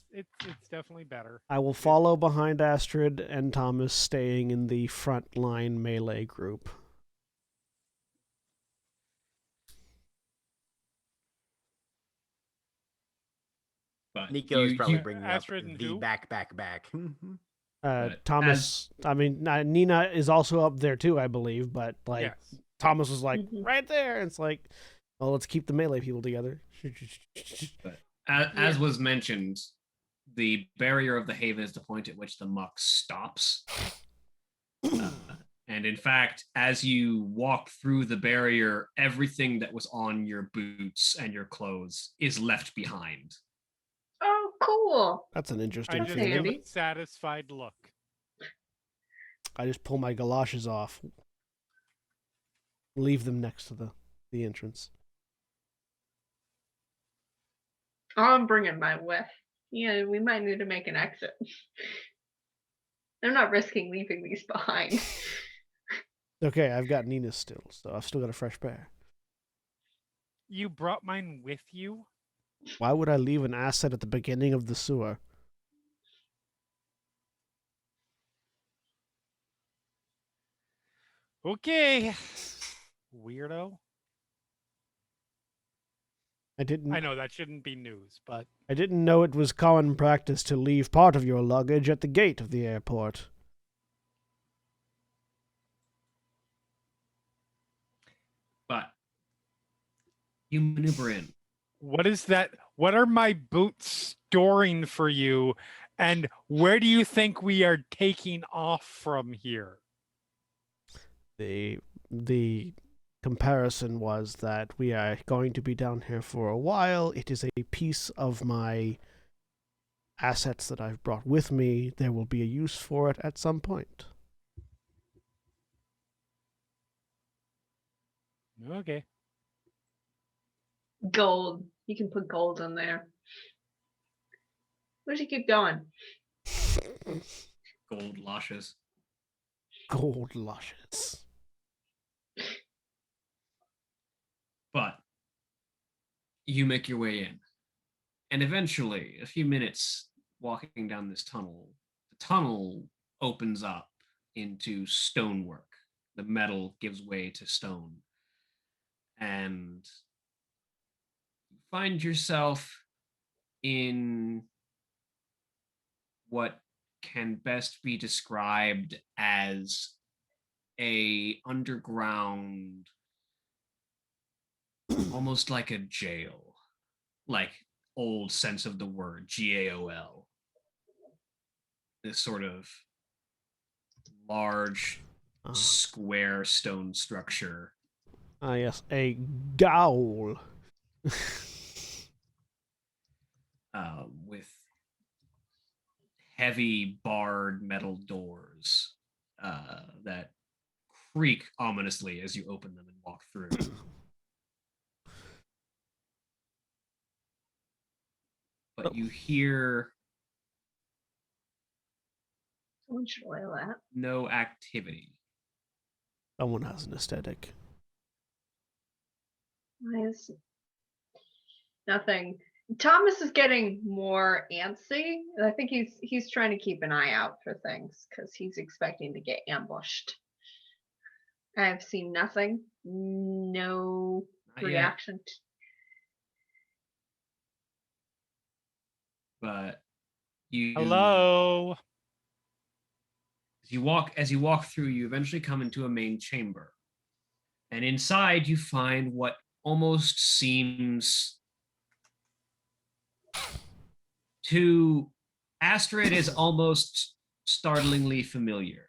definitely better. I will follow behind Astrid and Thomas, staying in the front line melee group. But Nico is probably you- bringing up Astrid and the who? back. But Thomas, I mean, Nina is also up there too, I believe. But like, Yes. Thomas was like Mhm. right there. And it's like, well, let's keep the melee people together. As was mentioned, the barrier of the haven is the point at which the muck stops. And in fact, as you walk through the barrier, everything that was on your boots and your clothes is left behind. Oh, cool. That's an I interesting That's just give feeling. handy. a satisfied look. I just pull my galoshes off, leave them next to the entrance. I'm bringing my with. Yeah, we might need to make an exit. I'm not risking leaving these behind. Okay, I've got Nina's still, so I've still got a fresh pair. You brought mine with you? Why would I leave an asset at the beginning of the sewer? Okay. Weirdo. I didn't. I know that shouldn't be news, but I didn't know it was common practice to leave part of your luggage at the gate of the airport. But you maneuver in. what is that? What are my boots storing for you? And where do you think we are taking off from here? The comparison was that we are going to be down here for a while. It is a piece of my assets that I've brought with me. There will be a use for it at some point. Okay. Gold. You can put gold in there. We should keep going. Gold lashes. Gold luscious. But you make your way in. And eventually, a few minutes walking down this tunnel, the tunnel opens up into stonework. The metal gives way to stone. And you find yourself in what can best be described as a underground, almost like a jail, like old sense of the word, GAOL. This sort of large square stone structure. Ah, yes, a gaol. With heavy barred metal doors that creak ominously as you open them and walk through. But you hear Someone should oil that. no activity. Someone has an aesthetic. Why is nothing? Thomas is getting more antsy. And I think he's trying to keep an eye out for things because he's expecting to get ambushed. I've seen nothing. No Not yet. reaction. But you Hello. as you walk through, you eventually come into a main chamber. And inside you find what almost seems to Astrid is almost startlingly familiar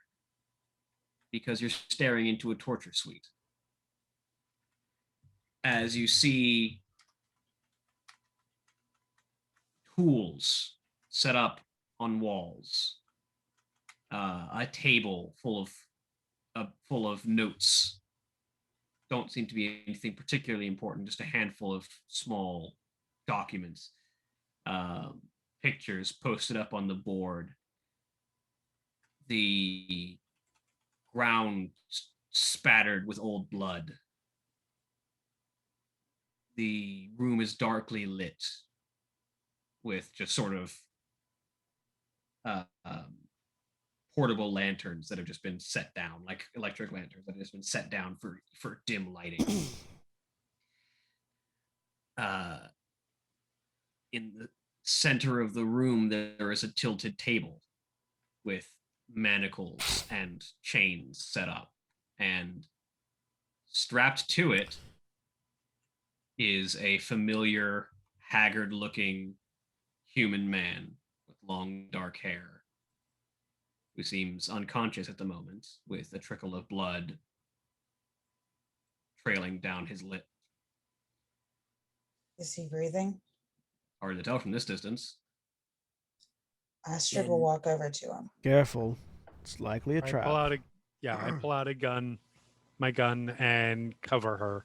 because you're staring into a torture suite. As you see tools set up on walls, a table full of notes. Don't seem to be anything particularly important, just a handful of small documents. Pictures posted up on the board. The ground spattered with old blood. The room is darkly lit with just sort of portable lanterns that have just been set down, like electric lanterns that have just been set down for dim lighting. In the center of the room, there is a tilted table with manacles and chains set up, and strapped to it is a familiar, haggard-looking human man with long, dark hair, who seems unconscious at the moment, with a trickle of blood trailing down his lip. Is he breathing? Hard to tell from this distance. Astrid will walk over to him. Careful. It's likely a I trap. pull out a gun, my gun, and cover her.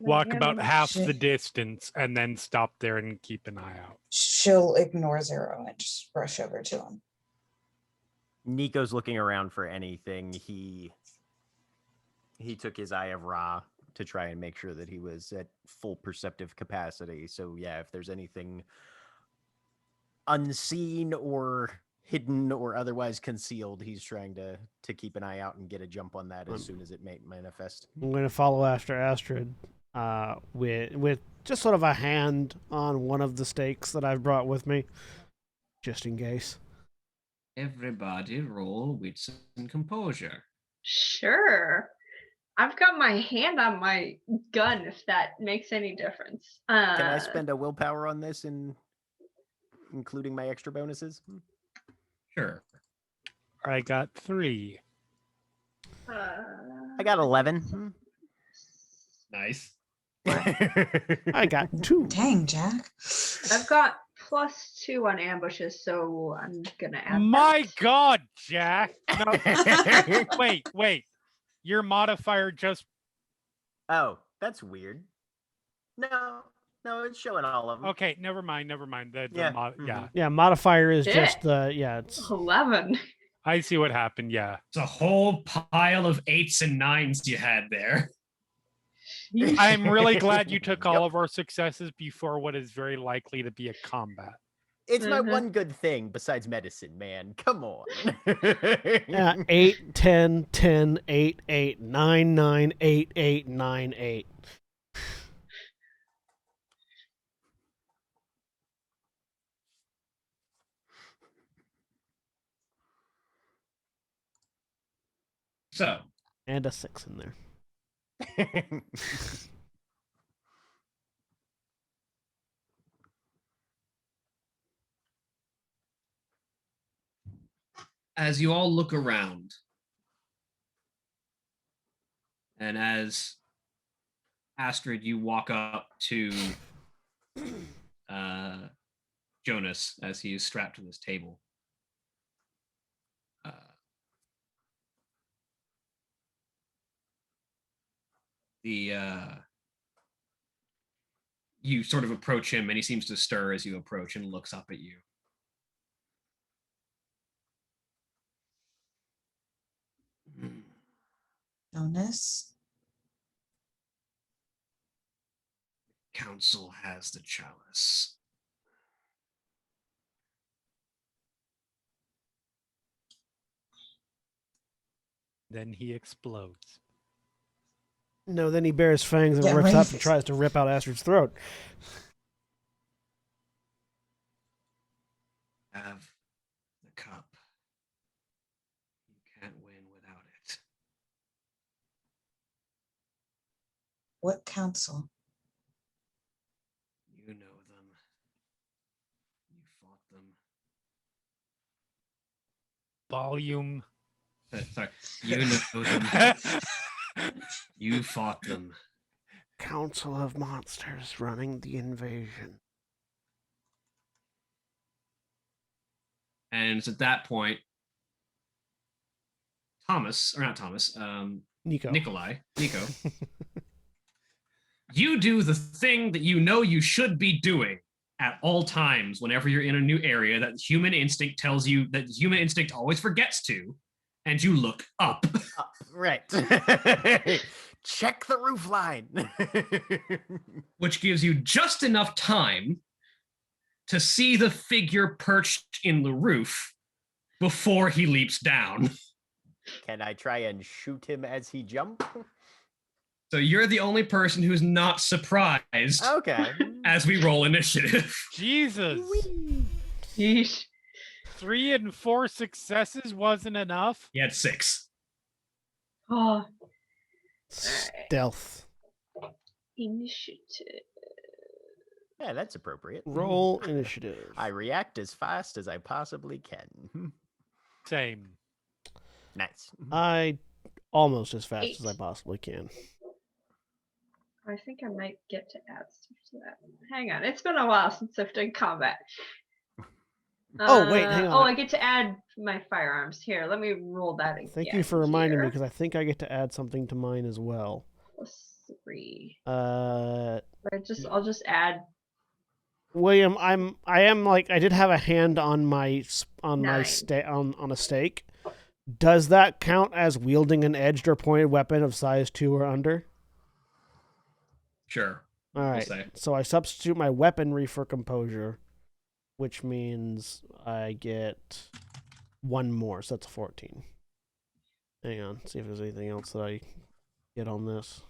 Walk about half the distance and then stop there and keep an eye out. She'll ignore Zero and just rush over to him. Nico's looking around for anything. He took his Eye of Ra to try and make sure that he was at full perceptive capacity. So yeah, if there's anything unseen or hidden or otherwise concealed, he's trying to keep an eye out and get a jump on that as soon as it may manifest. I'm going to follow after Astrid with just sort of a hand on one of the stakes that I've brought with me, just in case. Everybody roll wits and composure. Sure. I've got my hand on my gun if that makes any difference. Can I spend a willpower on this, including my extra bonuses? Sure. I got 3. I got 11. Nice. I got 2. Dang, Jack. I've got +2 on ambushes, so I'm gonna add My that. God, Jack! No, wait. Your modifier just... Oh, that's weird. No, it's showing all of them. Okay, never mind. Yeah. Yeah, modifier is Shit. just it's 11. I see what happened, yeah. It's a whole pile of 8s and 9s you had there. I'm really glad you took all of our successes before what is very likely to be a combat. It's my one good thing besides medicine, man. Come on. yeah, 8, 10, 10, 8, 8, 9, 9, 8, 8, 9, 8. So, And a 6 in there. as you all look around, and as Astrid, you walk up to Jonas as he is strapped to this table. You sort of approach him, and he seems to stir as you approach and looks up at you. Jonas? Council has the chalice. Then he explodes. No, then he bares fangs and Yeah, rips right. up and tries to rip out Astrid's throat. Have the cup. You can't win without it. What council? You know them. You fought them. Volume. Sorry. You know them. You fought them. Council of Monsters running the invasion. And it's at that point, Nico, you do the thing that you know you should be doing at all times whenever you're in a new area that human instinct tells you that human instinct always forgets to, and you look up. Right. Check the roof line. Which gives you just enough time to see the figure perched in the roof before he leaps down. Can I try and shoot him as he jumps? So you're the only person who's not surprised Okay. as we roll initiative. Jesus. Yeesh. 3 and 4 successes wasn't enough. He had 6. Oh, Stealth. initiative. Yeah, that's appropriate. Roll initiative. I react as fast as I possibly can. Same. Nice. I almost as fast 8. as I possibly can. I think I might get to add stuff to that. Hang on, it's been a while since I've done combat. Oh, wait, hang Oh, on. I get to add my firearms. Here, let me roll that again. Thank you for reminding me, here. because I think I get to add something to mine as well. +3. Uh, I'll just add William, I did have a hand on my on 9. on a stake. Does that count as wielding an edged or pointed weapon of size 2 or under? Sure. All we'll right. say. So I substitute my weaponry for composure, which means I get 1 more. So that's a 14. Hang on. See if there's anything else that I get on this.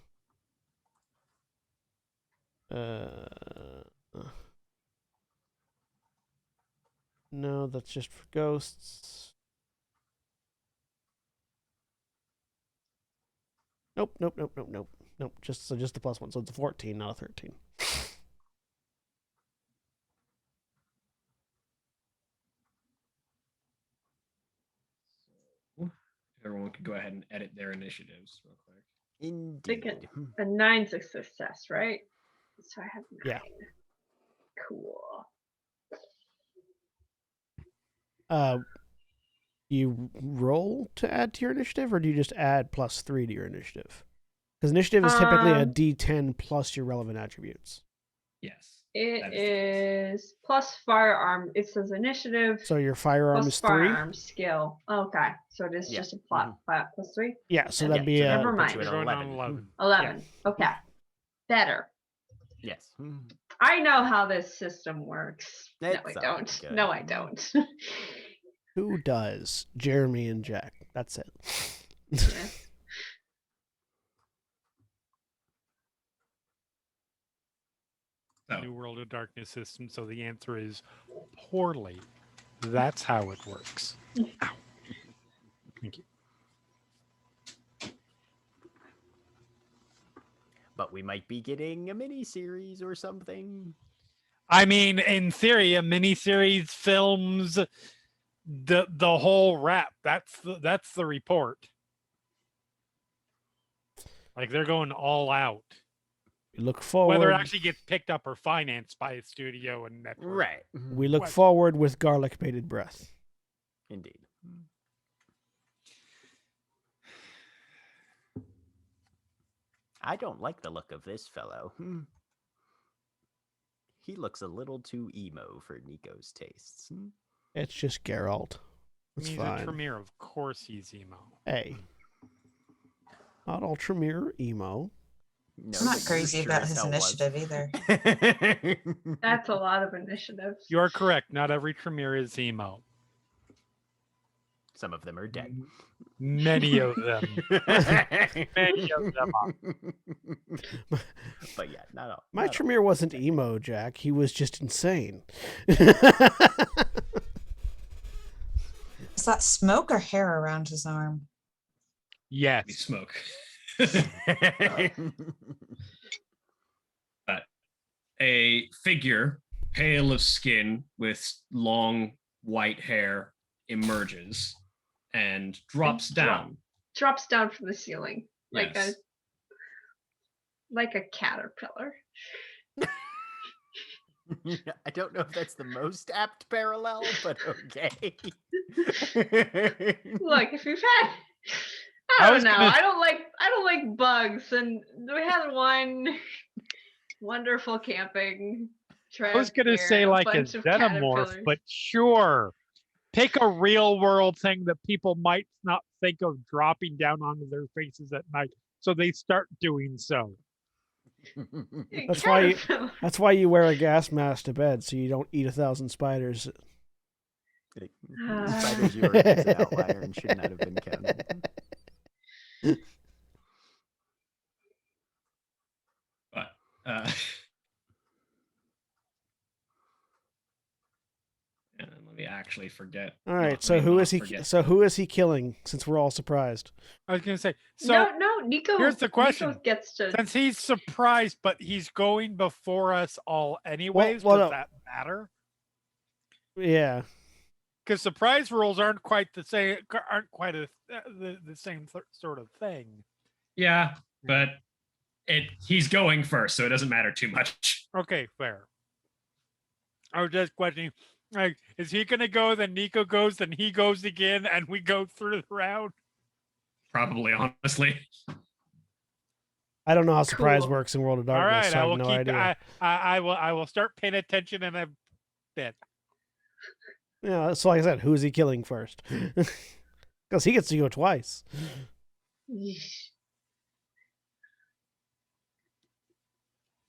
No, that's just for ghosts. Nope. Just the +1. So it's a 14, not a 13. Everyone could go ahead and edit their initiatives real quick. Indeed. A 9's a success, right? So I have 9. Yeah. Cool. You roll to add to your initiative, or do you just add +3 to your initiative? Because initiative is typically a D10 plus your relevant attributes. Yes. It that is is plus firearm. It says initiative So your firearm plus is 3. firearm skill. Okay, so it is Yeah. just a plot +3. Yeah, so Yeah, that'd be so Never that puts mind. you at Going on 11. 11. 11. Okay, better. Yes. I know how this system works. No, I It's all don't. good. No, I don't. Who does? Jeremy and Jack. That's it. Yeah. So, New World of Darkness system. So the answer is poorly. That's how it works. Ow. Thank you. But we might be getting a mini series or something. I mean, in theory, a miniseries films the whole wrap. That's the report. Like they're going all out. We look forward. Whether it actually gets picked up or financed by a studio and network. Right. We look What? forward with garlic bated breath. Indeed. I don't like the look of this fellow. He looks a little too emo for Nico's tastes. It's just Geralt. It's He's fine. a Tremere, of course he's emo. Hey. Not all Tremere are emo. No, I'm not but crazy sure about as his hell was. initiative either. That's a lot of initiative. You are correct. Not every Tremere is emo. Some of them are dead. Many of them. Many of them are. But yeah, not all. My not all. Tremere wasn't emo, Jack. He was just insane. Is that smoke or hair around his arm? Yes. We smoke. But a figure, pale of skin with long white hair, emerges and drops down. Drops down from the ceiling like Yes. a caterpillar. I don't know if that's the most apt parallel, but okay. Look, if you've had I I was don't know. gonna- I don't like bugs, and we had one wonderful camping trip. I was going to where say like a bunch of xenomorph, caterpillars- but sure. Pick a real world thing that people might not think of dropping down onto their faces at night. So they start doing so. a That's why you- caterpillar. That's why you wear a gas mask to bed, so you don't eat 1,000 spiders. Spiders, you are an outlier and should not have been counted. But and let me actually forget. All right, not- so let me who not is he? forget. So who is he killing? Since we're all surprised. I was going to say, so no, Nico. here's the question. Nico gets to. since he's surprised, but he's going before us all anyways, well, does no. that matter? Yeah. Because surprise rules aren't quite the same. Aren't quite the same sort of thing. Yeah, but he's going first, so it doesn't matter too much. Okay, fair. I was just questioning, like, is he gonna go? Then Nico goes, then he goes again, and we go through the round. Probably, honestly. I don't know how surprise Cool. works in World of All Darkness. right, so I I have will no keep. idea. I will start paying attention in a bit. Yeah, so like I said, who is he killing first? Because he gets to go twice.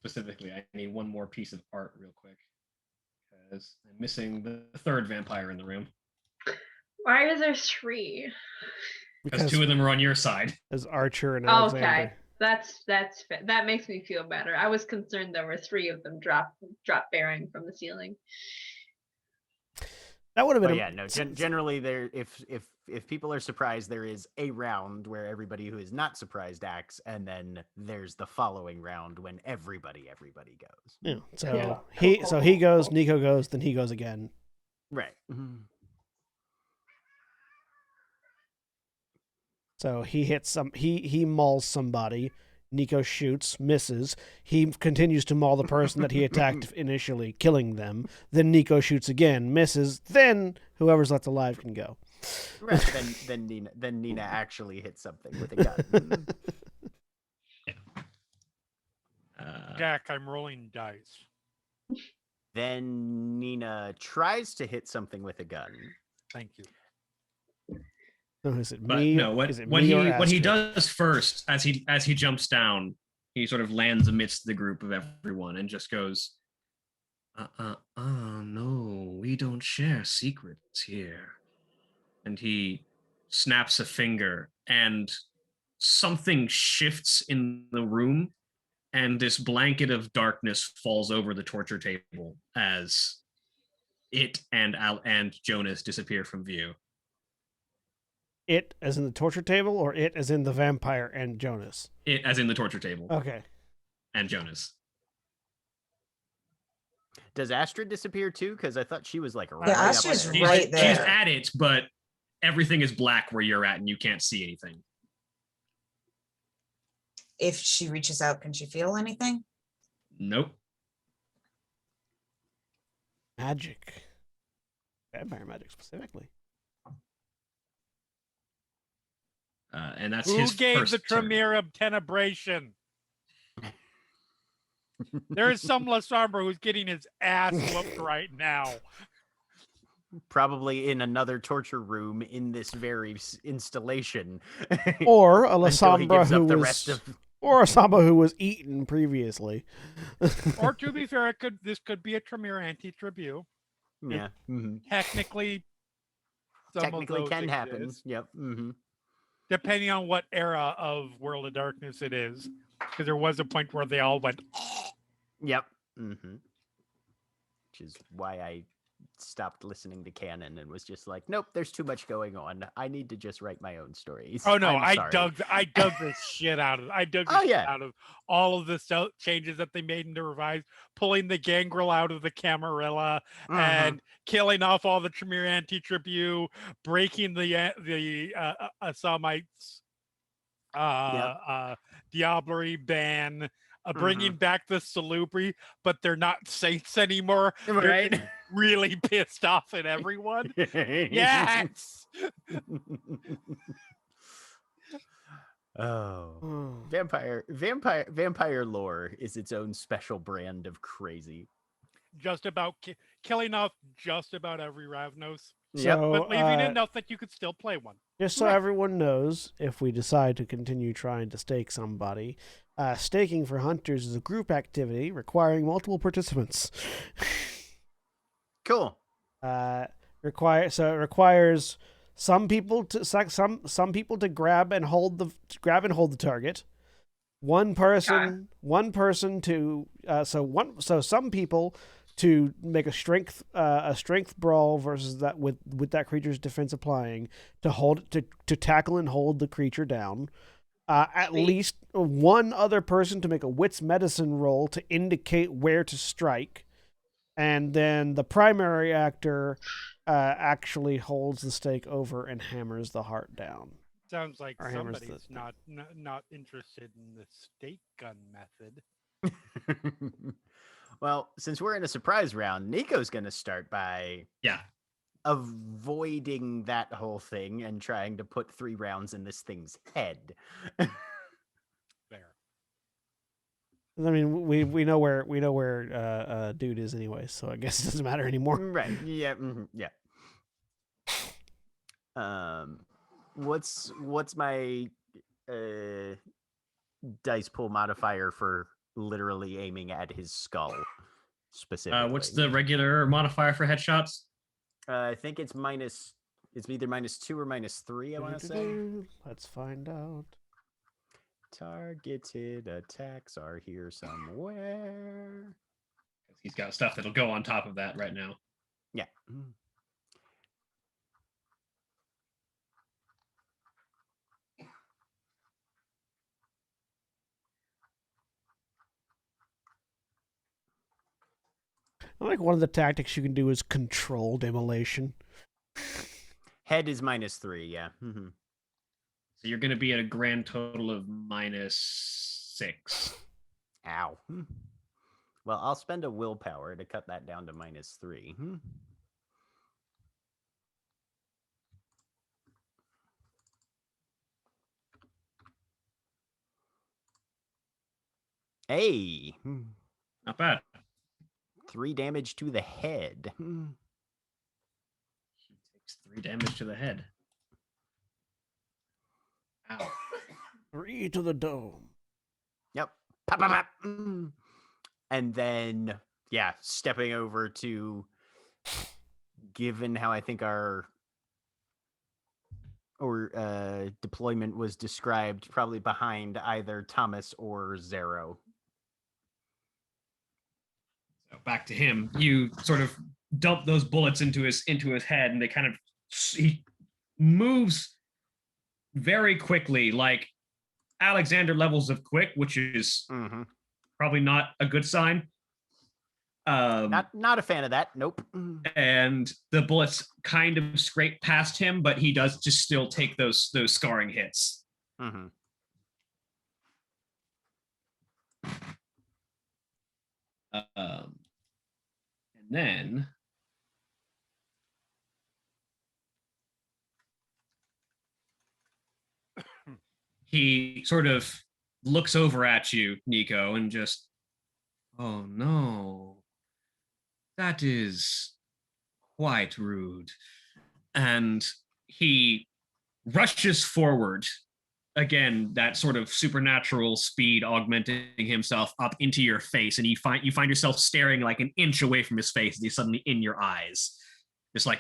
Specifically, I need one more piece of art real quick because I'm missing the third vampire in the room Why is there three? because two of them are on your side. as Archer and Okay, Alexander. that makes me feel better. I was concerned there were three of them drop bearing from the ceiling. That would have been. But yeah, no. Generally, there, if people are surprised, there is a round where everybody who is not surprised acts, and then there's the following round when everybody goes. Yeah, so Yeah. he goes, Nico goes, then he goes again. Right. So he hits he mauls somebody. Nico shoots, misses. He continues to maul the person that he attacked initially, killing them. Then Nico shoots again, misses. Then whoever's left alive can go. Right. Then Nina actually hits something with a gun. Jack, I'm rolling dice. Then Nina tries to hit something with a gun. Thank you. No, is it But me? no, Is it what me he or what he Astrid? does first, as he jumps down, he sort of lands amidst the group of everyone and just goes, no, we don't share secrets here. And he snaps a finger, and something shifts in the room, and this blanket of darkness falls over the torture table as it and Jonas disappear from view. It as in the torture table, or it as in the vampire and Jonas? It as in the torture table Okay. and Jonas. Does Astrid disappear too? Because I thought she was like right Yeah, up Astrid's there. She's, right she's there. at it, but everything is black where you're at and you can't see anything. If she reaches out, can she feel anything? Nope. Magic. Vampire magic specifically. And that's Who his gave first the turn. Tremere of Tenebration? There is some Lassombra who's getting his ass whooped right now. Probably in another torture room in this very installation. Or a Until he Lasombra gives who up the was, rest of. or a Samba who was eaten previously. Or to be fair, this could be a Tremere anti-tribute. Yeah. Mhm. Technically, some of Technically those can happen. exist, Yep. Hmm. depending on what era of World of Darkness it is. Because there was a point where they all went. Yep. Hmm. Which is why I stopped listening to canon and was just like, nope, there's too much going on. I need to just write my own stories. Oh no, I'm sorry. I dug the shit out of. I dug the Oh, shit yeah. out of all of the changes that they made into Revise, pulling the Gangrel out of the Camarilla Mhm. and killing off all the Tremere anti-tribute, breaking the Assamites Diablerie ban, bringing back the Salubri, but they're not saints anymore. They're Right. just really pissed off at everyone. Yes. Oh, vampire lore is its own special brand of crazy. Just about killing off just about every Ravnos, Yep. but leaving enough that you could still play one. Just so Right. everyone knows, if we decide to continue trying to stake somebody, staking for hunters is a group activity requiring multiple participants. Cool. It requires some people to some people to grab and hold the target. One person to some people to make a strength brawl versus that with that creature's defense applying to tackle and hold the creature down. At least one other person to make a wits medicine roll to indicate where to strike, and then the primary actor actually holds the stake over and hammers the heart down. Sounds like Or hammers somebody's not interested in the stake gun method. Well, since we're in a surprise round, Nico's going to start by avoiding that whole thing and trying to put 3 rounds in this thing's head. There. I mean, we know where dude is anyway, so I guess it doesn't matter anymore. Right. Yeah. Yeah. What's my dice pool modifier for literally aiming at his skull specifically? What's the regular modifier for headshots? I think it's either -2 or -3, I want to say. Let's find out. Targeted attacks are here somewhere. He's got stuff that'll go on top of that right now. Yeah. I like one of the tactics you can do is controlled immolation. Head is -3, yeah. Mm-hmm. So you're going to be at a grand total of -6. Ow. Well, I'll spend a willpower to cut that down to -3. Hey. Not bad. 3 damage to the head. He takes 3 damage to the head. Ow. 3 to the dome. Yep. Pop, pop, pop. And then, stepping over to, given how I think our deployment was described, probably behind either Thomas or Zero. So back to him. You sort of dump those bullets into his head, and he moves very quickly, like Alexander levels of quick, which is probably not a good sign. Not a fan of that. Nope. And the bullets kind of scrape past him, but he does just still take those scarring hits. And then he sort of looks over at you, Nico, and just, oh no, that is quite rude. And he rushes forward, again, that sort of supernatural speed augmenting himself up into your face, and you find yourself staring like an inch away from his face as he's suddenly in your eyes, just like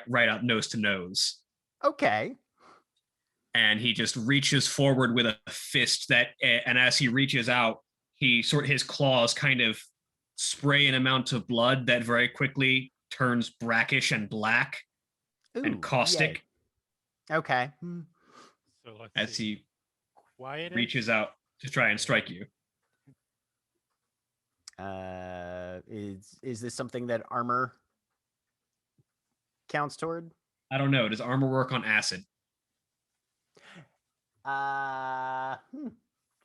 right up nose to nose. Okay. And he just reaches forward with a fist and as he reaches out, his claws kind of spray an amount of blood that very quickly turns brackish and black and caustic. Yay. Okay. So let's as see. he Quiet reaches out to try and strike you. Is this something that armor counts toward? I don't know. Does armor work on acid? It's a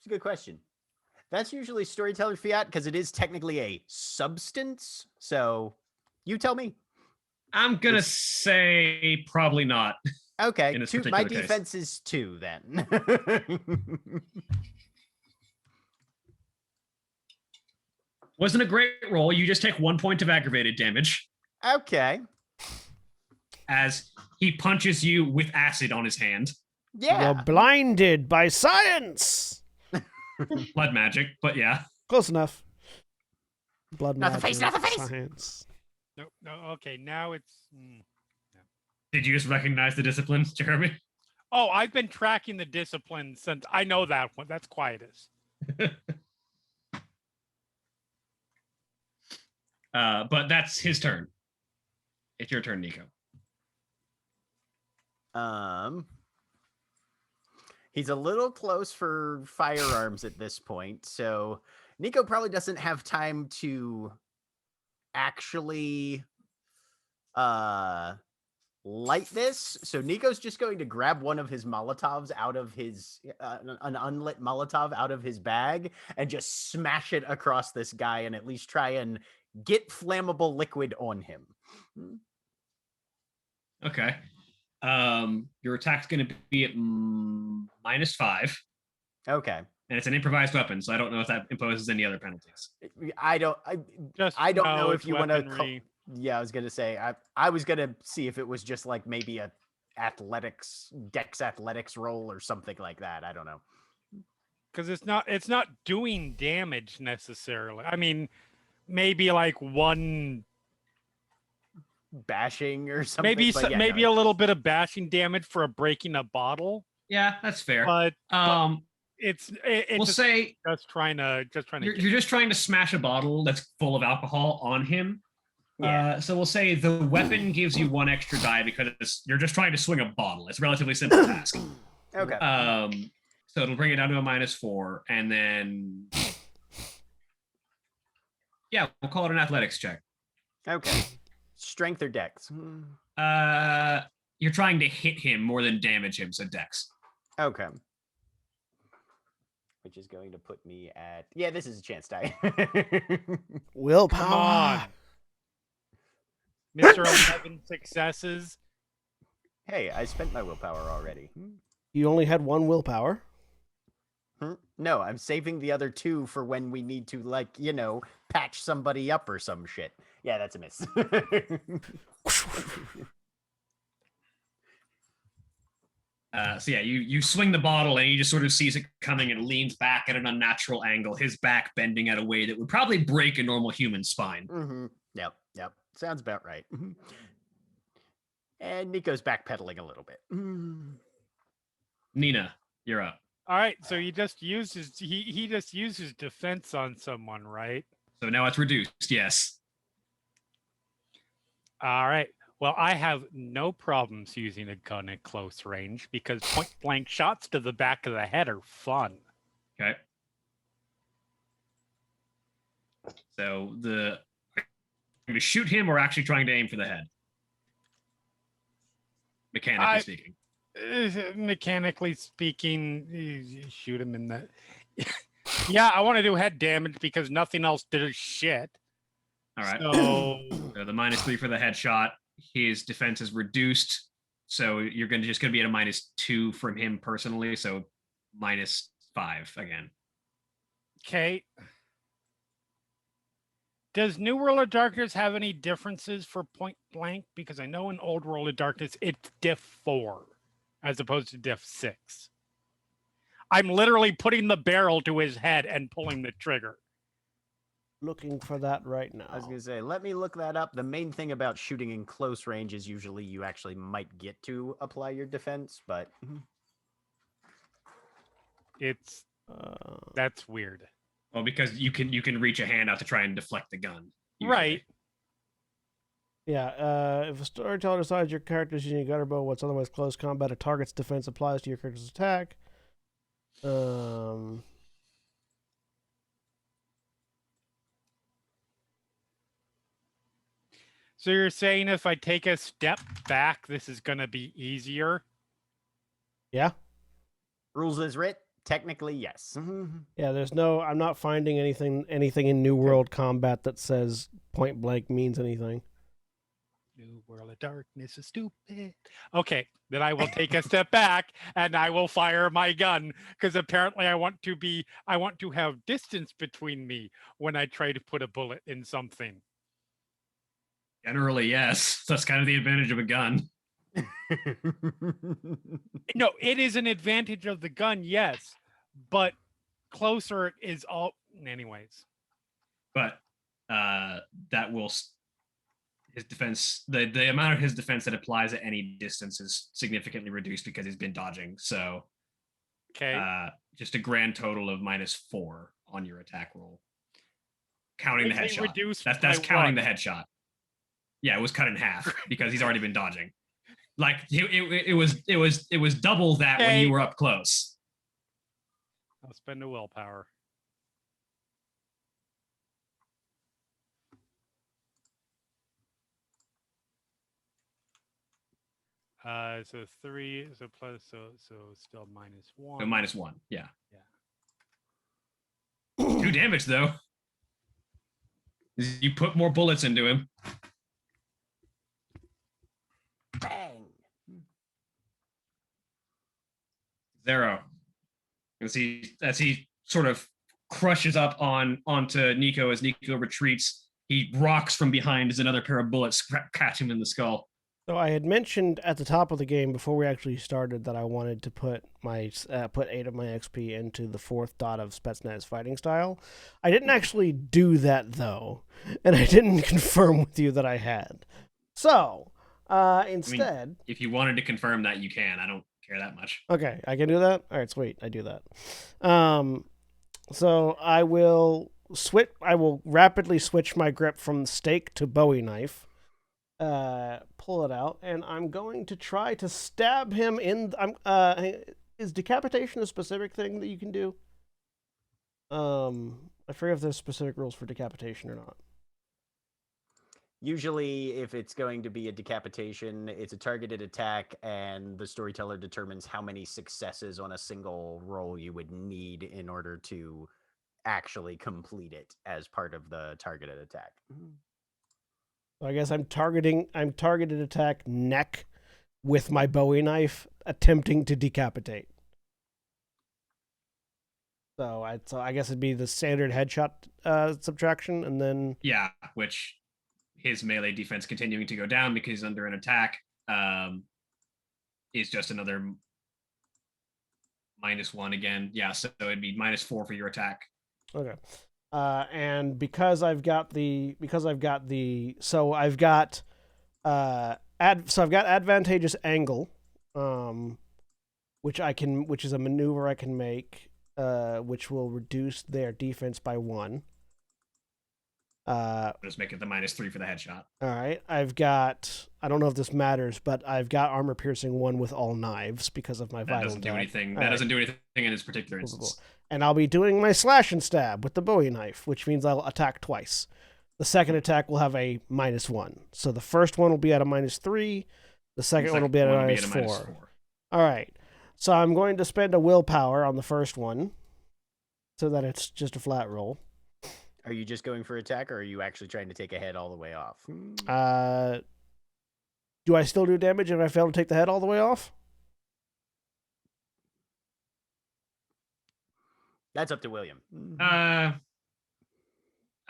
good question. That's usually storyteller fiat because it is technically a substance. So you tell me. I'm gonna say probably not. Okay, In this my particular case. defense is 2 then. Wasn't a great roll. You just take 1 point of aggravated damage Okay. as he punches you with acid on his hand. Yeah. You're blinded by science. Blood magic, but yeah. Close enough. Blood Not the magic, face, not the face! science. No, okay, now it's. Did you just recognize the discipline, Jeremy? Oh, I've been tracking the discipline since I know that one. That's quietus. But that's his turn. It's your turn, Nico. He's a little close for firearms at this point, so Nico probably doesn't have time to actually light this. So Nico's just going to grab one of his Molotovs out of his an unlit Molotov out of his bag and just smash it across this guy and at least try and get flammable liquid on him. Okay. Your attack's going to be at -5, Okay. and it's an improvised weapon, so I don't know if that imposes any other penalties. I don't know if it's you want to weaponry. Yeah, I was gonna say I was gonna see if it was just like maybe a dex athletics roll or something like that. I don't know. Because it's not doing damage necessarily. I mean, maybe like one, Bashing or something. maybe but yeah, maybe no. a little bit of bashing damage for breaking a bottle, Yeah, that's fair. but it's We'll just, say just trying to you're just trying to smash a bottle that's full of alcohol on him. Yeah. So we'll say the weapon gives you 1 extra die because you're just trying to swing a bottle. It's a relatively simple task. Okay. So it'll bring it down to a -4, and then yeah, we'll call it an athletics check. Okay. Strength or dex? You're trying to hit him more than damage him, so dex. Okay. Which is going to put me at this is a chance die. Willpower. Come on. Mr. 11 successes. Hey, I spent my willpower already. You only had 1 willpower. No, I'm saving the other 2 for when we need to, like, patch somebody up or some shit. Yeah, that's a miss. So yeah, you swing the bottle and he just sort of sees it coming and leans back at an unnatural angle, his back bending at a way that would probably break a normal human spine. Mm-hmm. Yep. Sounds about right. And Nico's backpedaling a little bit. Nina, you're up. All right, so he just uses he just uses defense on someone, right? So now it's reduced, yes. All right. Well, I have no problems using a gun at close range because point blank shots to the back of the head are fun. Okay. So are you going to shoot him or actually trying to aim for the head? Mechanically speaking. Mechanically speaking, you shoot him in the. Yeah, I want to do head damage because nothing else did a shit. All right. So So the -3 for the headshot. His defense is reduced, so you're just gonna be at a -2 from him personally. So -5 again. okay. Does New World of Darkness have any differences for point blank? Because I know in Old World of Darkness it's diff 4 as opposed to diff 6. I'm literally putting the barrel to his head and pulling the trigger. Looking for that right now. I was gonna say, let me look that up. The main thing about shooting in close range is usually you actually might get to apply your defense, but It's that's weird. Well, because you can reach a hand out to try and deflect the gun. usually. Right. Yeah, if a storyteller decides your character is using a gun or bow, what's otherwise close combat, a target's defense applies to your character's attack. So you're saying if I take a step back, this is going to be easier? Yeah. rules is writ. Technically, yes. Yeah, I'm not finding anything in New World combat that says point blank means anything. New World of Darkness is stupid. Okay, then I will take a step back and I will fire my gun because apparently I want to have distance between me when I try to put a bullet in something. Generally, yes. That's kind of the advantage of a gun. No, it is an advantage of the gun, yes, but closer is all. Anyways, But that will his defense. The amount of his defense that applies at any distance is significantly reduced because he's been dodging. So, okay. Just a grand total of -4 on your attack roll, counting the Greatly headshot. reduced That's by counting what? the headshot. Yeah, it was cut in half because he's already been dodging. Like it was double that when Okay. you were up close. I'll spend a willpower. So 3, so plus, so still -1. So -1, yeah. Yeah. 2 damage though. You put more bullets into him. Bang. 0. As he sort of crushes up onto Nico as Nico retreats, he rocks from behind as another pair of bullets catch him in the skull. So I had mentioned at the top of the game before we actually started that I wanted to put 8 of my XP into the 4th dot of Spetsnaz fighting style. I didn't actually do that though, and I didn't confirm with you that I had. So instead, if you wanted to confirm that, you can. I don't care that much. Okay, I can do that. All right, sweet. I do that. So I will rapidly switch my grip from stake to Bowie knife. Pull it out, and I'm going to try to stab him in. Is decapitation a specific thing that you can do? I forget if there's specific rules for decapitation or not. Usually, if it's going to be a decapitation, it's a targeted attack, and the storyteller determines how many successes on a single roll you would need in order to actually complete it as part of the targeted attack. So I guess I'm targeted attack neck with my Bowie knife, attempting to decapitate. So I guess it'd be the standard headshot subtraction, and then Yeah, which his melee defense continuing to go down because he's under an attack is just another -1 again. Yeah, so it'd be -4 for your attack. okay. And because I've got advantageous angle, which is a maneuver I can make, which will reduce their defense by 1. Just make it the -3 for the headshot. All right, I don't know if this matters, but I've got armor piercing 1 with all knives because of my That vital doesn't do attack. anything. All That right. doesn't do anything in this particular instance. And I'll be doing my slash and stab with the Bowie knife, which means I'll attack twice. The second attack will have a -1. So the first one will be at a -3. The second one will be at a -4. All right. So I'm going to spend a willpower on the first one so that it's just a flat roll. Are you just going for attack, or are you actually trying to take a head all the way off? Do I still do damage if I fail to take the head all the way off? Mm-hmm. That's up to William.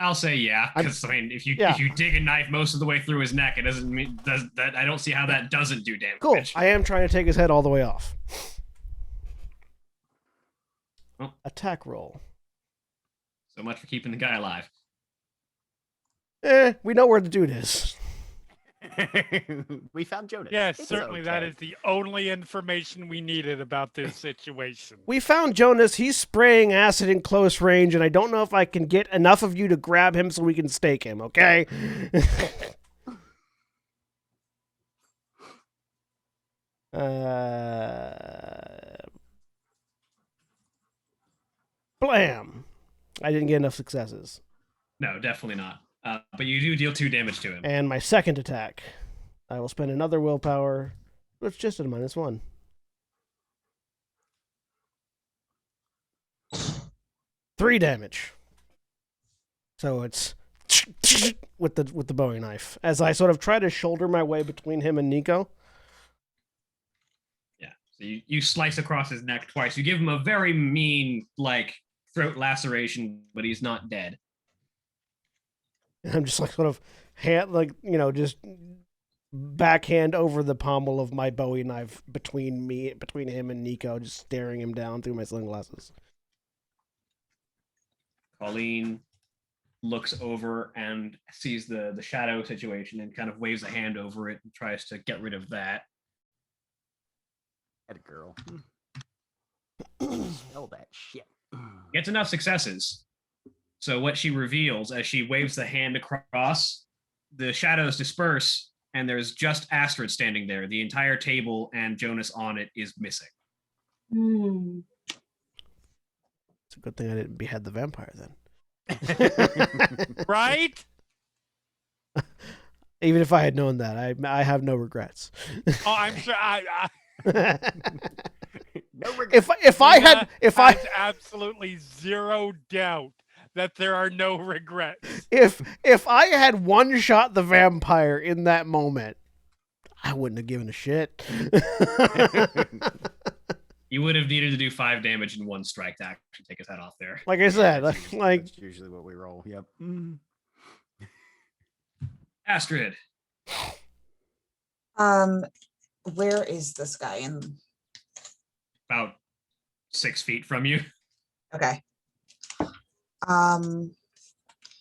I'll say yeah, because I mean, if you dig a knife most of the way through his neck, it doesn't mean that. I don't see how that doesn't do damage. Cool. I am trying to take his head all the way off. Oh. Attack roll. So much for keeping the guy alive. We know where the dude is. We found Jonas. Yes, It's certainly that okay. is the only information we needed about this situation. We found Jonas. He's spraying acid in close range, and I don't know if I can get enough of you to grab him so we can stake him, okay? Blam! I didn't get enough successes. No, definitely not. But you do deal 2 damage to him. And my second attack, I will spend another willpower. It's just at a -1. 3 damage. So it's with the Bowie knife as I sort of try to shoulder my way between him and Nico. Yeah. So you slice across his neck twice. You give him a very mean throat laceration, but he's not dead. And I'm just sort of just backhand over the pommel of my Bowie knife between him and Nico, just staring him down through my sunglasses. Colleen looks over and sees the shadow situation and kind of waves a hand over it and tries to get rid of that. That girl. Smell that shit. Gets enough successes. So what she reveals as she waves the hand across, the shadows disperse, and there's just Astrid standing there. The entire table and Jonas on it is missing. Hmm. It's a good thing I didn't behead the vampire then. Right? Even if I had known that, I have no regrets. Oh, I'm sure. No regrets. If I had absolutely zero doubt that there are no regrets. if I had one shot the vampire in that moment, I wouldn't have given a shit. You would have needed to do 5 damage in 1 strike to actually take his head off there. Like I said, That's usually what we roll. Yep. Astrid. Where is this guy in? About 6 feet from you. Okay.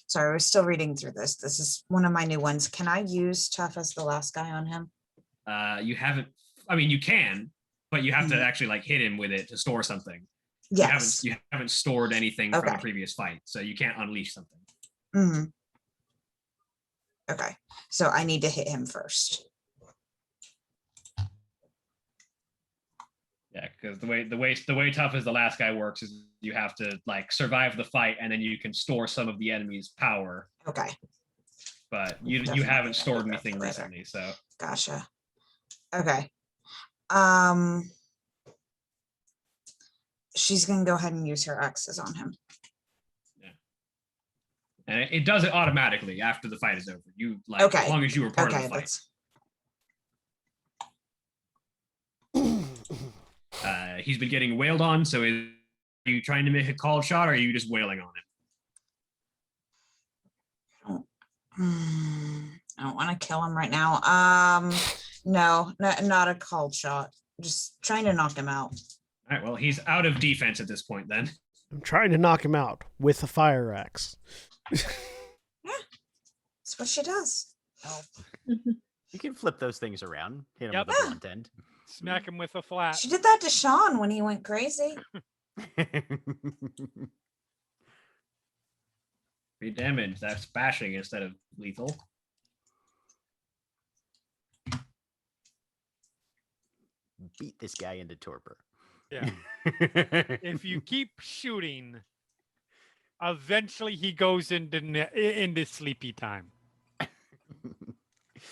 Sorry, we're still reading through this. This is one of my new ones. Can I use tough as the last guy on him? You haven't. I mean, you can, but you have to actually hit him with it to store something. Yes. You haven't stored anything from a previous fight, so you can't unleash something. Mm-hmm. Okay, so I need to hit him first. Yeah, because the way tough as the last guy works is you have to survive the fight, and then you can store some of the enemy's power. Okay. But you haven't stored anything recently, so. Gotcha. Okay. She's gonna go ahead and use her axes on him. Yeah. And it does it automatically after the fight is over. Okay. As long as you were part of the fight. He's been getting wailed on, so are you trying to make a called shot, or are you just wailing on him? I don't want to kill him right now. No, not a called shot. Just trying to knock him out. All right, well, he's out of defense at this point then. I'm trying to knock him out with a fire axe. Yeah, that's what she does. Oh. You can flip those things around. Hit him Yep. with the blunt end. Smack him with a flat. She did that to Sean when he went crazy. 3 damage. That's bashing instead of lethal. Beat this guy into torpor. Yeah. If you keep shooting, eventually he goes into sleepy time.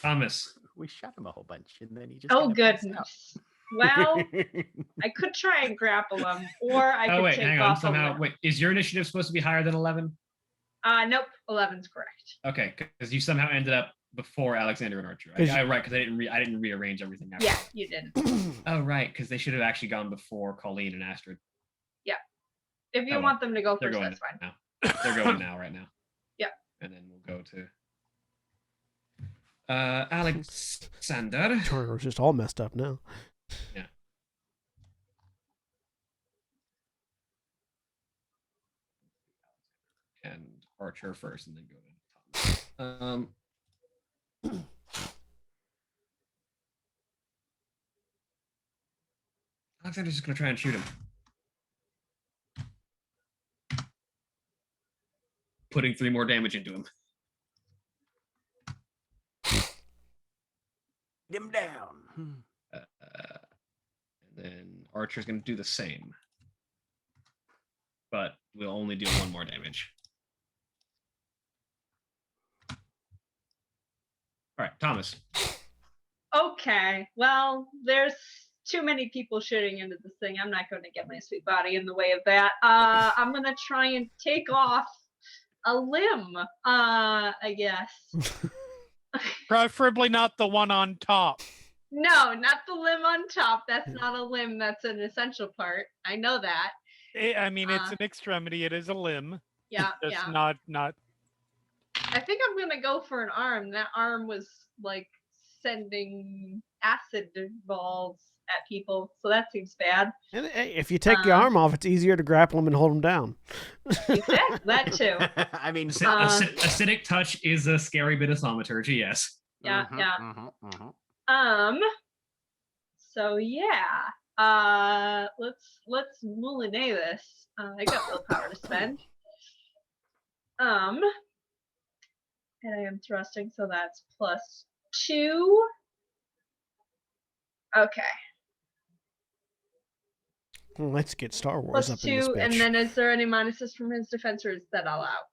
Thomas. We shot him a whole bunch, and then he just. Oh kinda passed out. goodness. Well, I could try and grapple him, or I Oh could wait, take hang on. off a Somehow, limb. wait. Is your initiative supposed to be higher than 11? Nope, 11's correct. Okay, because you somehow ended up before Alexander and Archer. Right, because I didn't rearrange everything. After. Yeah, you didn't. Oh right, because they should have actually gone before Colleen and Astrid. If you Oh, well. want them to go They're first, going that's fine. now. They're going now, right now. Yep. And then we'll go to Alexander. Turner's just all messed up now. Yeah. And Archer first, and then go to Tom. Alexander's just gonna try and shoot him. Putting 3 more damage into him. Him down. And then Archer's gonna do the same. But we'll only deal 1 more damage. All right, Thomas. Okay, well, there's too many people shooting into this thing. I'm not going to get my sweet body in the way of that. I'm going to try and take off a limb, I guess. Preferably not the one on top. No, not the limb on top. That's not a limb. That's an essential part. I know that. I mean, it's an extremity. It is a limb. Yeah, It's yeah. not. I think I'm going to go for an arm. That arm was like sending acid balls at people, so that seems bad. And if you take the arm off, it's easier to grapple him and hold him down. Exactly, that too. I mean, acidic touch is a scary bit of thaumaturgy, yes. Yeah, yeah. So yeah. Let's moulinet this. I got willpower to spend. And I am thrusting, so that's +2. Okay. Well, let's get Star Wars up in this +2, bitch. and then is there any minuses from his defense, or is that all out?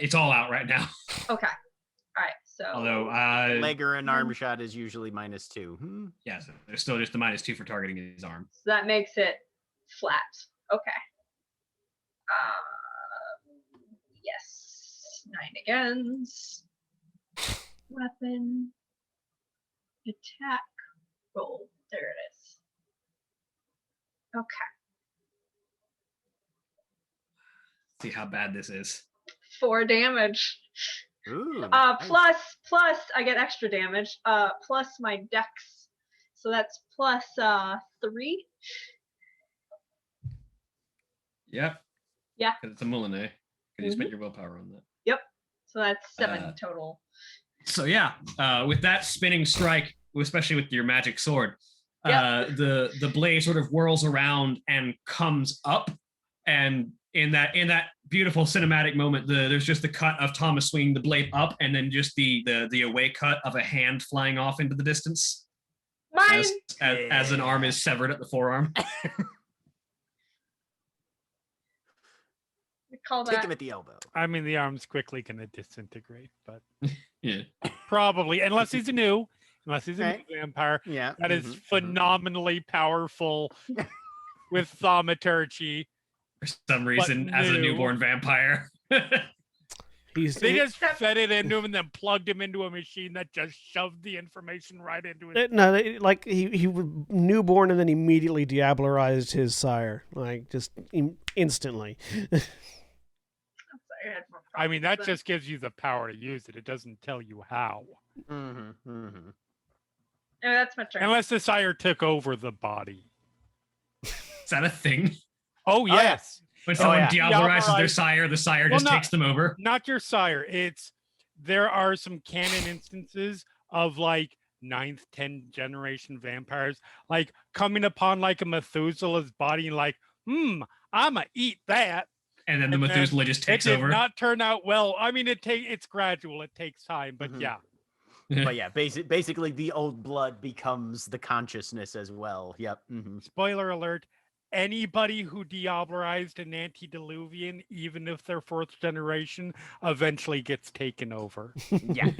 It's all out right now. Okay. All right. So. Although Legger and arm shot is usually -2. Yeah, so there's still just the -2 for targeting his arm. So that makes it flat. Okay. Yes. 9 agains. Weapon. Attack. Roll. There it is. Okay. See how bad this is. 4 damage. Ooh, plus I get extra damage. Plus my dex. So that's +3. Yep. Yeah. Because it's a moulinet. Because you spent your willpower on that. Yep. So that's 7 total. So yeah, with that spinning strike, especially with your magic sword, the blade sort of whirls around and comes up, and in that beautiful cinematic moment, there's just the cut of Thomas swinging the blade up, and then just the away cut of a hand flying off into the distance. Mine. As an arm is severed at the forearm. Call Take that. him at the elbow. I mean, the arm's quickly going to disintegrate, but Yeah. probably, unless he's a new vampire. Yeah. That is phenomenally powerful with thaumaturgy. For some reason, as a new. newborn vampire. They just fed it into him and then plugged him into a machine that just shoved the information right into it. No, like he was newborn and then immediately diablerized his sire, like just instantly. I mean, that just gives you the power to use it. It doesn't tell you how. Oh, that's my turn. Unless the sire took over the body. Is that a thing? Oh, yes. When someone diablerizes their Diablerized- sire, the sire just takes them over. Not your sire. There are some canon instances of like 9th, 10th generation vampires like coming upon like a Methuselah's body and like, I'ma eat that. And then the Methuselah just takes over. It over. did not turn out well. I mean, it's gradual. It takes time, but yeah. But yeah, basically the old blood becomes the consciousness as well. Yep. Spoiler alert. Anybody who diablerized an antediluvian, even if they're 4th generation, eventually gets taken over. Yeah,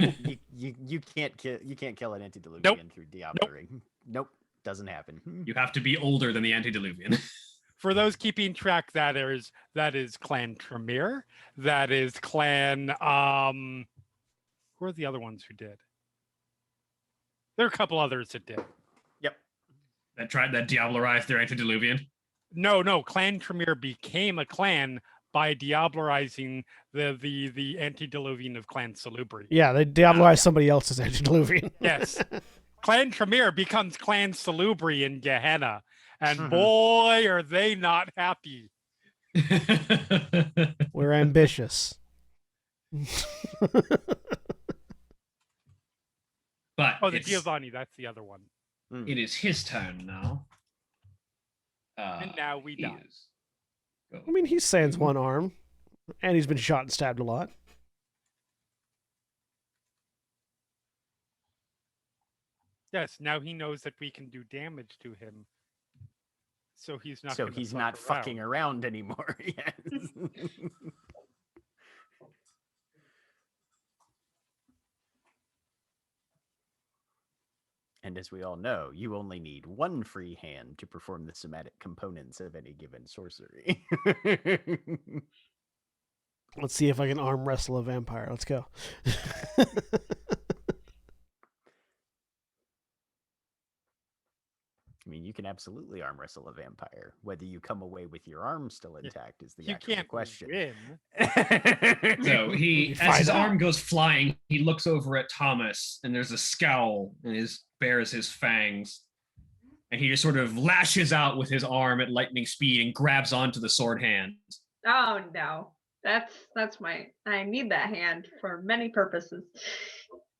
you can't kill an antediluvian through diablerizing. Nope, doesn't happen. You have to be older than the antediluvian. For those keeping track, that is Clan Tremere. That is Clan. Who are the other ones who did? There are a couple others that did. Yep. That diablerized their antediluvian. No. Clan Tremere became a clan by diablerizing the antediluvian of Clan Salubri. Yeah, they diabolize somebody else's antediluvian. Yes. Clan Tremere becomes Clan Salubri in Gehenna. And boy, are they not happy. We're ambitious. But the Giovanni, that's the other one. it is his turn now. And now we die. I mean, he sans one arm, and he's been shot and stabbed a lot. Yes, now he knows that we can do damage to him. So he's not. So he's not fucking around anymore. Yes. And as we all know, you only need one free hand to perform the somatic components of any given sorcery. Let's see if I can arm wrestle a vampire. Let's go. I mean, you can absolutely arm wrestle a vampire. Whether you come away with your arm still intact is the You actual can't question. win. So You as find his out. arm goes flying, he looks over at Thomas, and there's a scowl, and bares his fangs, and he just sort of lashes out with his arm at lightning speed and grabs onto the sword hand. Oh no. That's I need that hand for many purposes.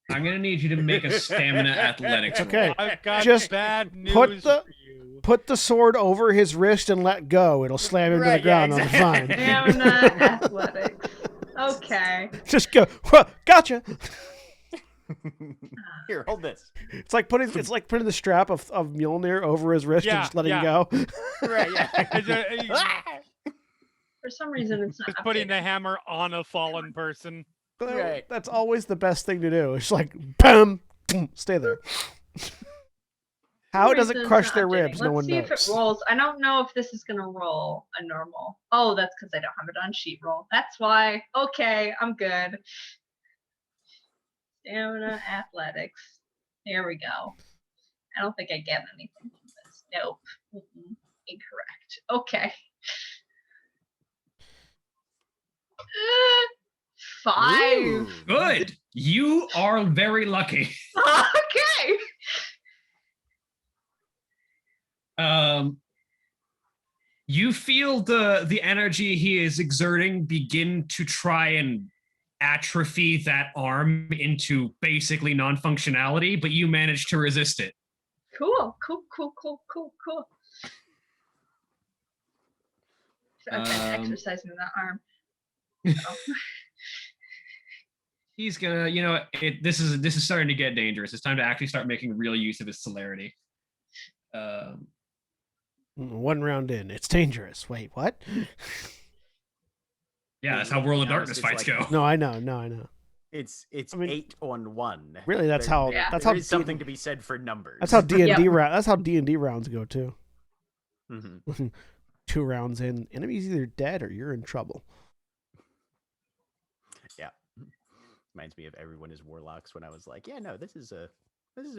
I'm gonna need you to make a stamina athletics. Okay. roll. I've got Just bad news put the- for you. Put the sword over his wrist and let go. It'll slam him to the Right, yeah, ground on the exactly. vine. Stamina athletics. Okay. Just go. "Huh, gotcha. Here, hold this. It's like putting the strap of Mjolnir over his wrist and Yeah, just letting yeah. go. Right, He's yeah. For some reason, it's not just putting updated. the hammer on a fallen person. Right. That's always the best thing to do. It's like, bam, boom, stay there. How For some does reason, it it's crush not their updating. ribs? No Let's one see if it knows. rolls. I don't know if this is gonna roll a normal. Oh, that's because I don't have it on sheet roll. That's why. Okay, I'm good. Stamina athletics. There we go. I don't think I get anything from this. Nope. Incorrect. Okay. 5. Ooh. Good. You are very lucky. Okay. You feel the energy he is exerting begin to try and atrophy that arm into basically non-functionality, but you manage to resist it. Cool. I've been exercising that arm. He's gonna, this is starting to get dangerous. It's time to actually start making real use of his celerity. One round in, it's dangerous. Wait, what? Yeah, that's how World of To be Darkness honest, fights it's like- go. No, I know. It's I mean, 8 on 1. Really, that's how. Yeah. That's There how. is something to be said for numbers. That's how D&D Yep. That's how D&D rounds go too. Mhm. 2 rounds in, enemy's either dead or you're in trouble. Yeah. Reminds me of Everyone is Warlocks when I was like, yeah, no, this is a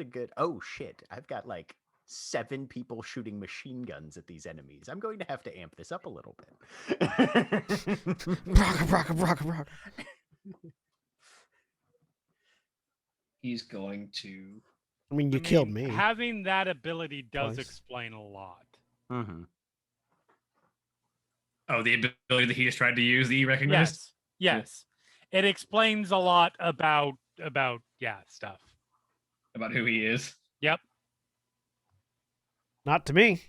good. Oh shit, I've got like 7 people shooting machine guns at these enemies. I'm going to have to amp this up a little bit. Brocka. He's going to. I mean, you I killed mean, me. Having that ability does Twice. explain a lot. Mhm. Oh, the ability that he just tried to use that he recognized? Yes. It explains a lot about stuff. About who he is. Yep. Not to me.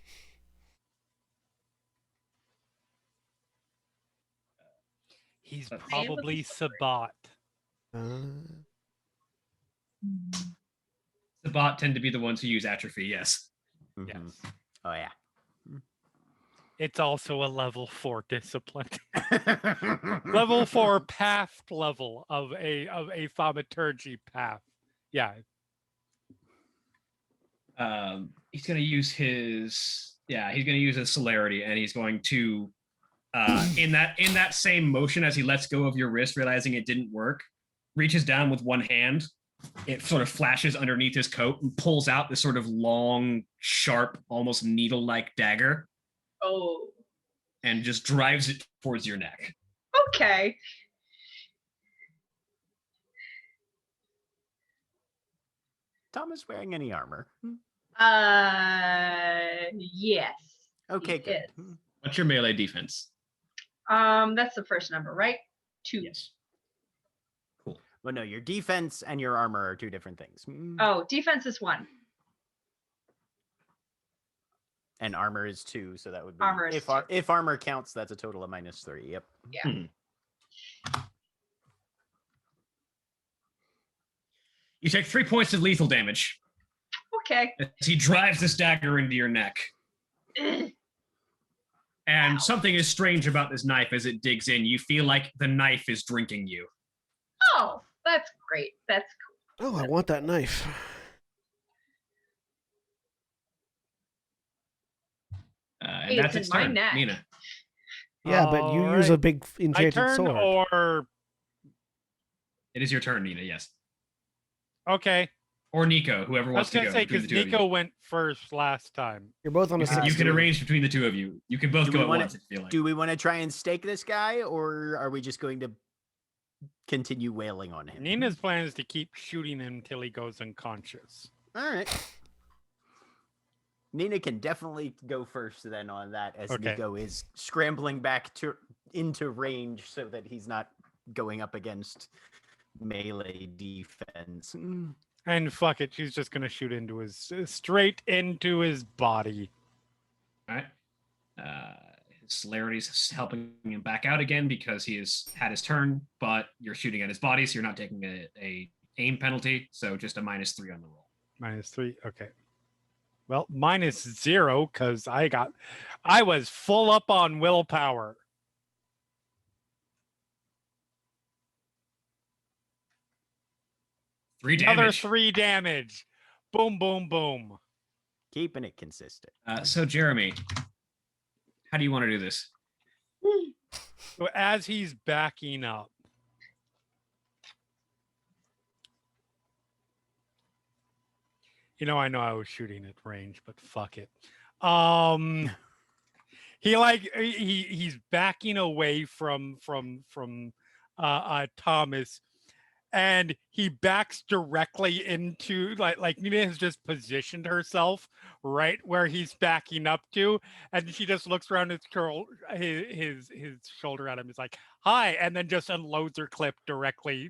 He's Let's see. probably Sabat. The bot tend to be the ones who use atrophy, yes. Mhm. Yes. Oh yeah. It's also a level 4 discipline. Level 4 path level of a thaumaturgy path. Yeah. He's going to use his celerity, and he's going to in that same motion as he lets go of your wrist, realizing it didn't work, reaches down with one hand. It sort of flashes underneath his coat and pulls out this sort of long, sharp, almost needle-like dagger. Oh. And just drives it towards your neck. Okay. Tom is wearing any armor? Yes. Okay, he good. is. What's your melee defense? That's the first number, right? 2. Yes. Cool. Well, no, your defense and your armor are two different things. Oh, defense is 1. And armor is 2, so that would be Armor is 2. if armor counts, that's a total of -3. Yep. Yeah. You take 3 points of lethal damage Okay. as he drives this dagger into your neck. And something is strange about this knife as it digs in. You feel like the knife is drinking you. Oh, that's great. That's cool. Oh, I want that knife. And Hey, that's it's its in my turn. neck. Nina. Yeah, but you use a big My enchanted turn, sword. or It is your turn, Nina, yes. okay. Or Nico, whoever I was wants to gonna go. say between because the two of Nico you. went first last time. You're both on a You can 6. arrange between the two of you. You can both Do go we at wanna- once if you feel like. Do we want to try and stake this guy, or are we just going to continue wailing on him? Nina's plan is to keep shooting him until he goes unconscious. All right. Nina can definitely go first then on that, as Okay. Nico is scrambling back into range so that he's not going up against melee defense. And fuck it, she's just gonna shoot into his straight into his body. All right. His celerity's helping him back out again because he has had his turn, but you're shooting at his body, so you're not taking a aim penalty. So just a -3 on the roll. -3. Okay. Well, -0 because I was full up on willpower. Another Damage. 3 damage. Boom, boom, boom. Keeping it consistent. So Jeremy, how do you want to do this? So as he's backing up, I know I was shooting at range, but fuck it. He's backing away from Thomas, and he backs directly into like Nina has just positioned herself right where he's backing up to, and she just looks around his shoulder at him. He's like, "Hi," and then just unloads her clip directly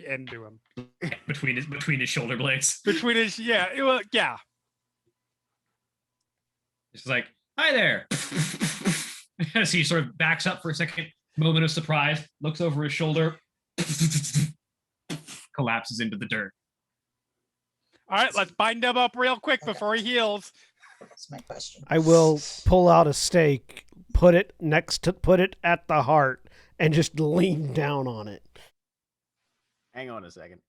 into him. Between his shoulder blades. Between his yeah. It's like, hi there. As he sort of backs up for a second, moment of surprise, looks over his shoulder, collapses into the dirt. All right, let's bind him up real quick before he heals. That's my question. I will pull out a stake, put it at the heart, and just lean down on it. Hang on a second.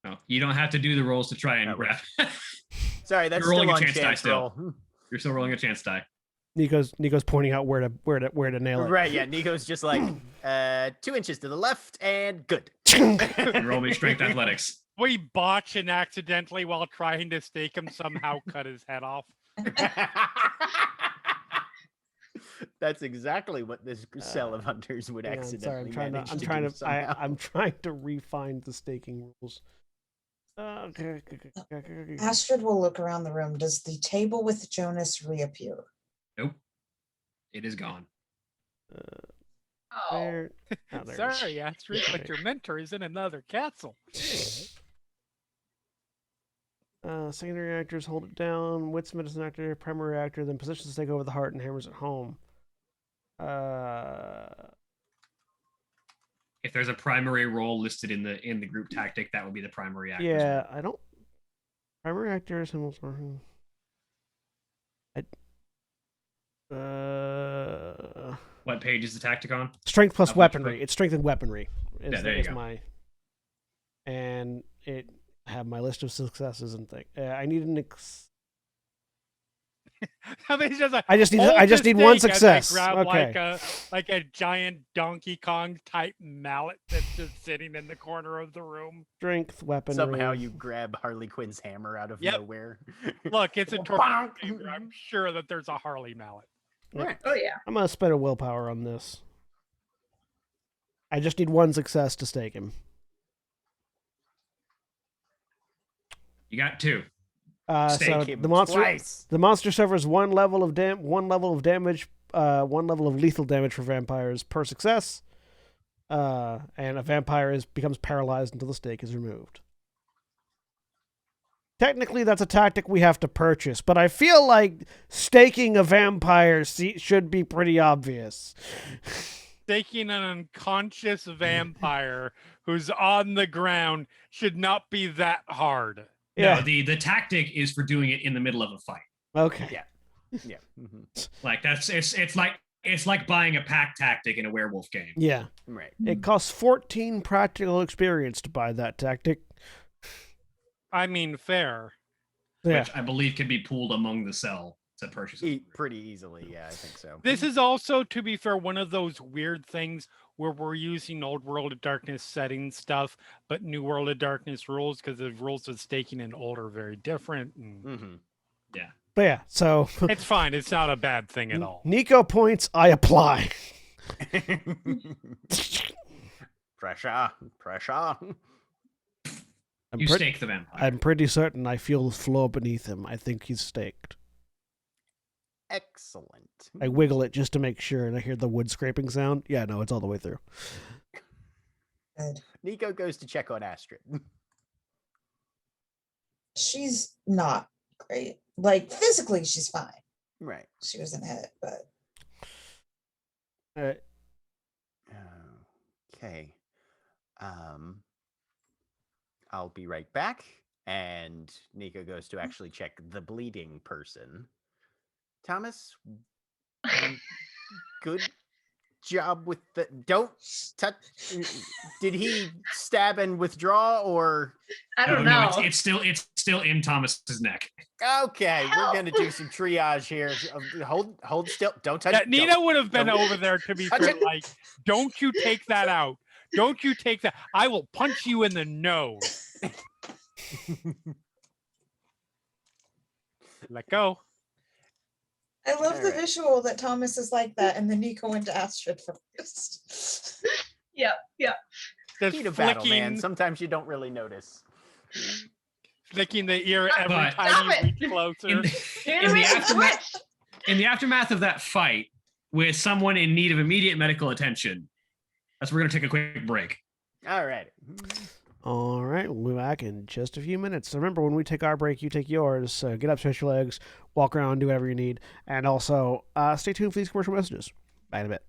No, you don't have to do the rolls to try and Oh, grab. Sorry, that's You're rolling still a on chance die chance still. roll. You're still rolling a chance die. Nico's pointing out where to nail it. Right, yeah. Nico's just like 2 inches to the left and good. And roll me strength athletics. We botch and accidentally, while trying to stake him, somehow cut his head off. That's exactly what this cell of hunters would Hang on, accidentally sorry, manage I'm to trying do to somehow. I'm trying to refine the staking rules. Okay. Astrid will look around the room. Does the table with Jonas reappear? Nope. It is gone. Oh. There it is. Sorry, Astrid, but your mentor is in another castle. Secondary actors hold it down. Wits medicine actor, primary actor, then positions the stake over the heart and hammers it home. If there's a primary role listed in the group tactic, that would be the primary actor. Yeah, I don't. Primary actor symbols. What page is the tactic on? Strength plus Of which weaponry. book? It's strength and weaponry. Yeah, there you go. And I have my list of successes and things. I need an I mean, it's just like, I just need hold I just the need one steak as I success. grab Okay. like a giant Donkey Kong type mallet that's just sitting in the corner of the room. Strength, weaponry. Somehow you grab Harley Quinn's hammer out of Yep. nowhere. Look, it's a tornado chamber. I'm sure that there's a Harley mallet. Right. Oh yeah. I'm gonna spend a willpower on this. I just need one success to stake him. You got 2. So Stake him the monster twice. the monster suffers one level of damage, one level of lethal damage for vampires per success. And a vampire becomes paralyzed until the stake is removed. Technically, that's a tactic we have to purchase, but I feel like staking a vampire should be pretty obvious. Staking an unconscious vampire who's on the ground should not be that hard. Yeah. No, the tactic is for doing it in the middle of a fight. Okay. Yeah. Yeah. Mhm. Like it's like buying a pack tactic in a werewolf game. Yeah. Right. It costs 14 practical experience to buy that tactic. I mean, fair. Yeah. Which I believe can be pooled among the cell to purchase it. Pretty easily, yeah, I think so. This is also, to be fair, one of those weird things where we're using Old World of Darkness setting stuff, but New World of Darkness rules, because the rules of staking and old are very different. And Mm-hmm. Yeah. But yeah, so it's fine. It's not a bad thing at all. Nico points, I apply. Pressure. You stake the vampire. I'm pretty certain I feel the floor beneath him. I think he's staked. Excellent. I wiggle it just to make sure, and I hear the wood scraping sound. Yeah, no, it's all the way through. Good. Nico goes to check on Astrid. She's not great. Like physically, she's fine. Right. She wasn't hit, but Okay. I'll be right back. And Nico goes to actually check the bleeding person. Thomas, good job with the. Don't touch. Did he stab and withdraw, or? I don't No, know. it's still in Thomas's neck. Okay, we're gonna do some triage here. Hold still. Don't touch. Yeah, Nina would have been don't- over there to be touch fair, it. like, don't you take that out. Don't you take that. I will punch you in the nose. Let go. I love the Alright. visual that Thomas is like that, and then Nico went to Astrid first. Yep. Just Heat of battle, man. flicking, Sometimes you don't really notice. flicking the ear every But- time Stop you it. reach closer. In, You're in gonna the make a aftermath, switch. in the aftermath of that fight with someone in need of immediate medical attention, that's we're gonna take a quick break. All right. All right, we'll be back in just a few minutes. Remember, when we take our break, you take yours. Get up, stretch your legs, walk around, do whatever you need. And also, stay tuned for these commercial messages. Back in a bit.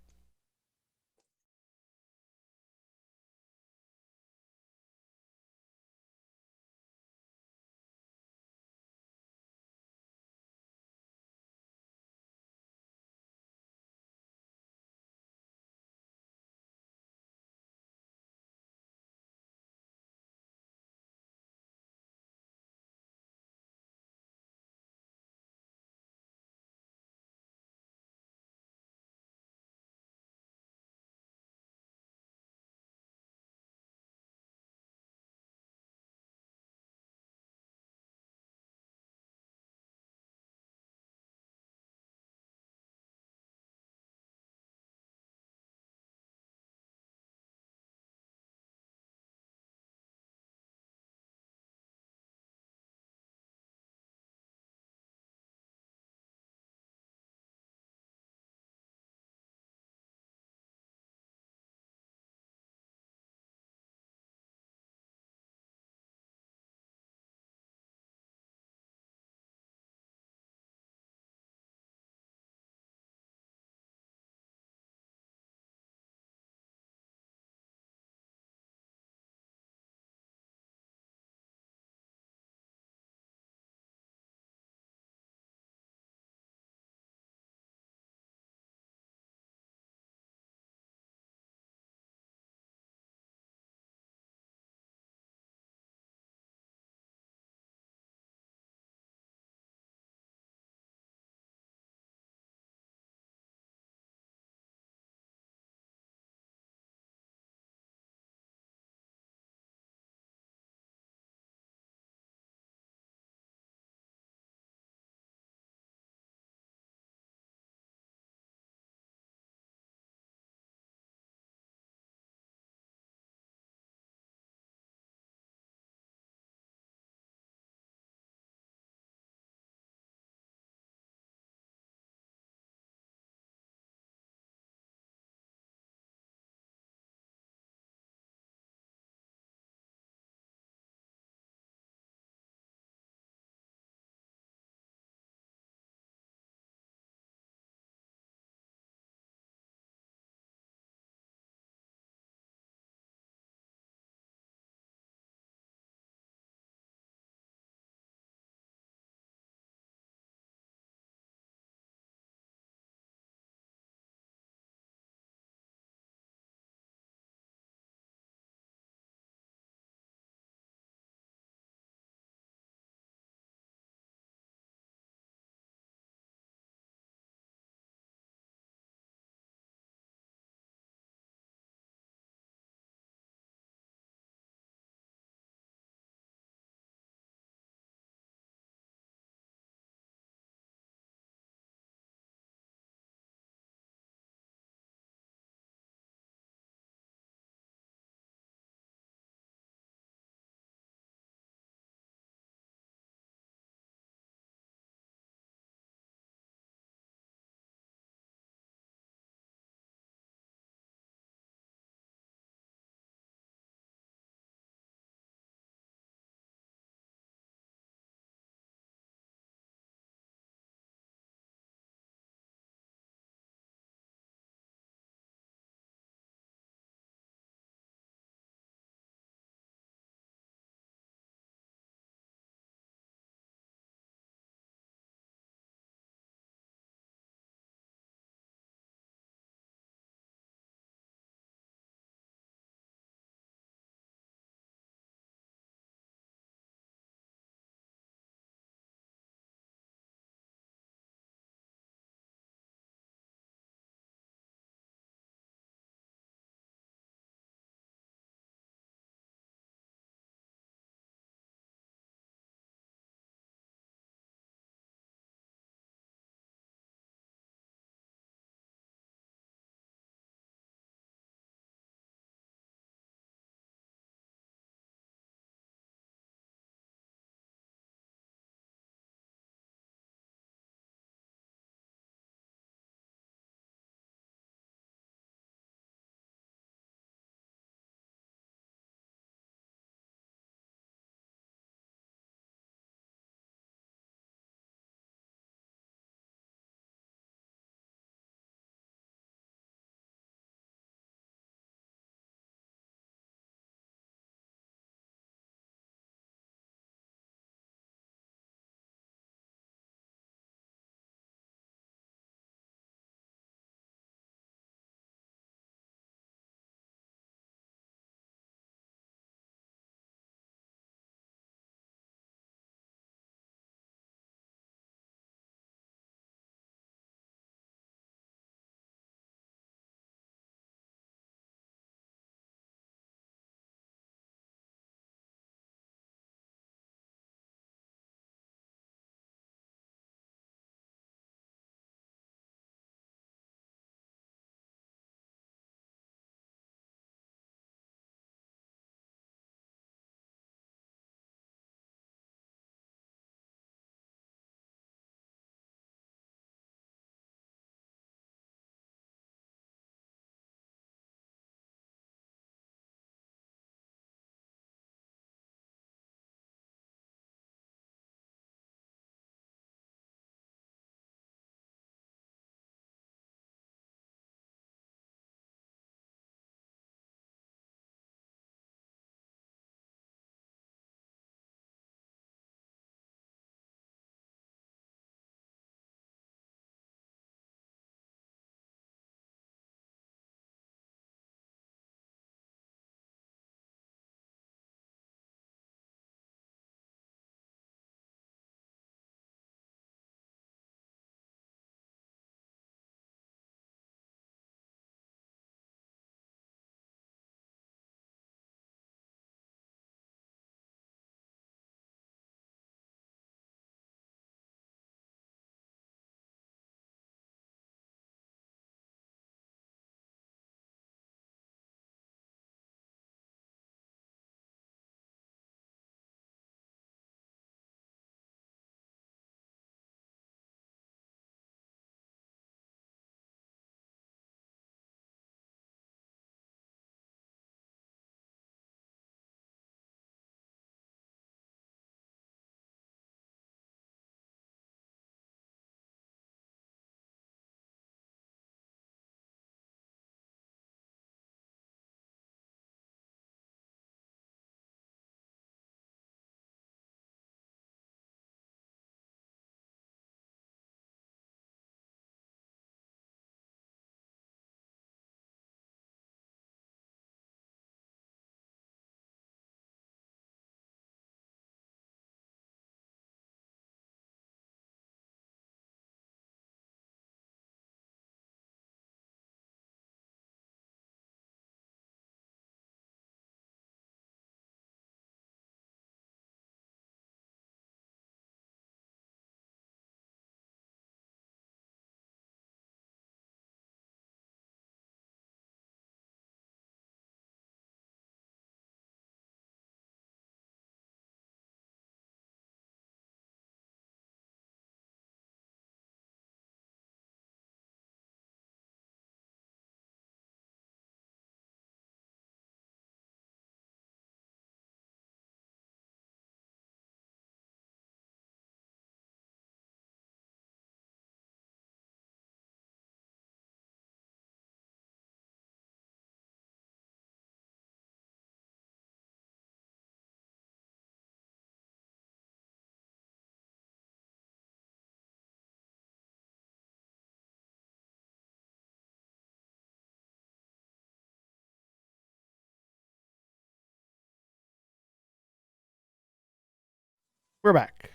We're back.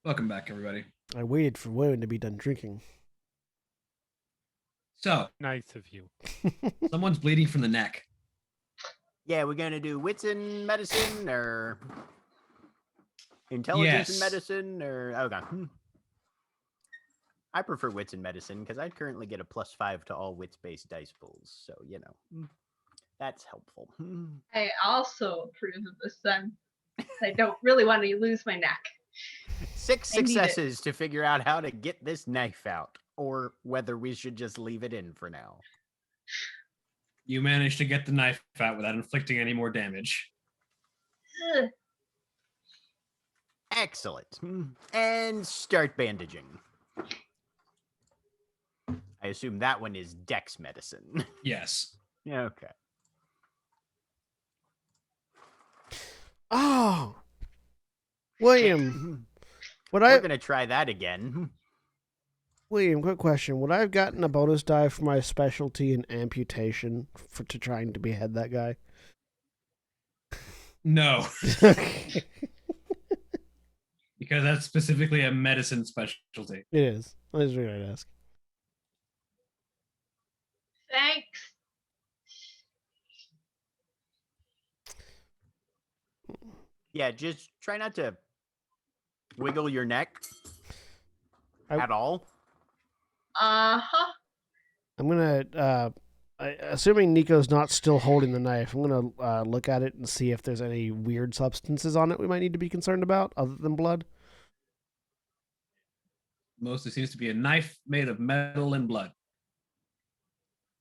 Welcome back, everybody. I waited for Women to be done drinking. So, Nice of you. someone's bleeding from the neck. Yeah, we're gonna do wits in medicine or intelligence in Yes. medicine or okay. I prefer wits in medicine because I currently get a +5 to all wits-based dice pulls, so that's helpful. I also approve of this then. I don't really want to lose my neck. 6 I need it. successes to figure out how to get this knife out, or whether we should just leave it in for now. You managed to get the knife out without inflicting any more damage. Ugh. Excellent. And start bandaging. I assume that one is Dex medicine. Yes. Yeah, okay. Oh, William, would We're I? gonna try that again. William, quick question: would I have gotten a bonus die for my specialty in amputation to trying to behead that guy? No, because that's specifically a medicine specialty. It is. I was really gonna ask. Thanks. Yeah, just try not to wiggle your neck I- at all. Uh-huh. I'm gonna, assuming Nico's not still holding the knife, I'm gonna look at it and see if there's any weird substances on it we might need to be concerned about, other than blood. Mostly seems to be a knife made of metal and blood.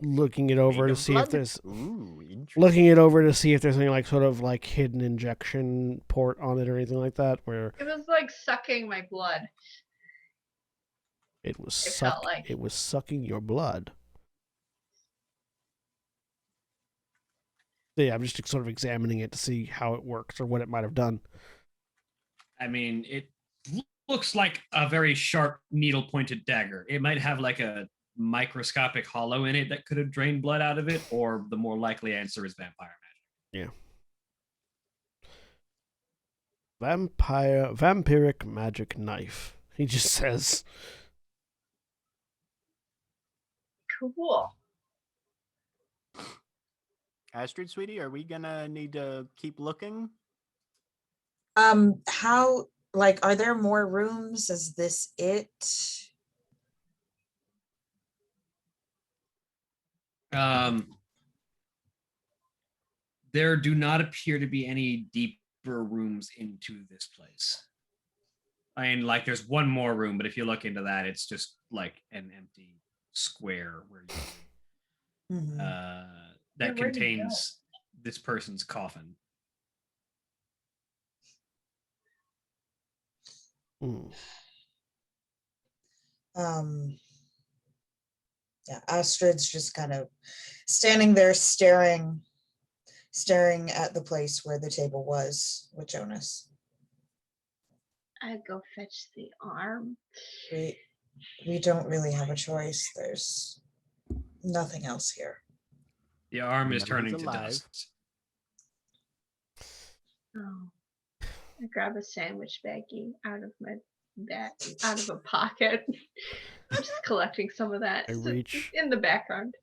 Looking it over Made to of see blood? if there's Ooh, interesting. looking it over to see if there's any like sort of like hidden injection port on it or anything like that, where It was like sucking my blood. it was It felt like. it was sucking your blood. So yeah, I'm just sort of examining it to see how it works or what it might have done. I mean, it looks like a very sharp needle-pointed dagger. It might have like a microscopic hollow in it that could have drained blood out of it, or the more likely answer is vampire magic. Vampiric magic knife. He just says. Cool. Astrid, sweetie, are we gonna need to keep looking? How, like, are there more rooms? Is this it? There do not appear to be any deeper rooms into this place. I mean, like, there's one more room, but if you look into that, it's just like an empty square where you, Mhm. that Where'd he go? contains this person's coffin. Hmm. Yeah, Astrid's just kind of standing there staring at the place where the table was with Jonas. I'd go fetch the arm. We don't really have a choice. There's nothing else here. The arm is Remember, turning he's to alive. dust. Oh. I grab a sandwich baggie out of my out of a pocket. I'm just collecting some of that. I It's reach- in the background.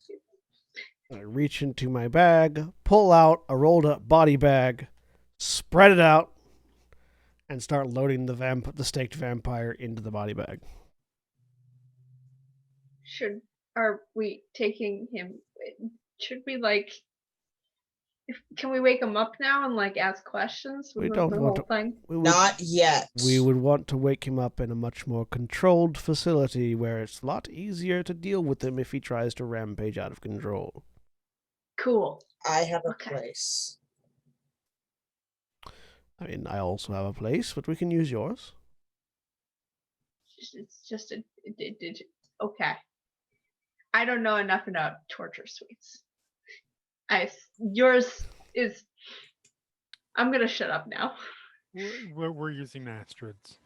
I reach into my bag, pull out a rolled up body bag, spread it out, and start loading the staked vampire into the body bag. Are we taking him? Should we like? Can we wake him up now and like ask questions? We with don't the want whole thing. Not yet. We would want to wake him up in a much more controlled facility where it's a lot easier to deal with him if he tries to rampage out of control. Cool. I have a Okay. place. I mean, I also have a place, but we can use yours. It's just okay. I don't know enough about torture suites. Yours is. I'm gonna shut up now. We're using Astrids.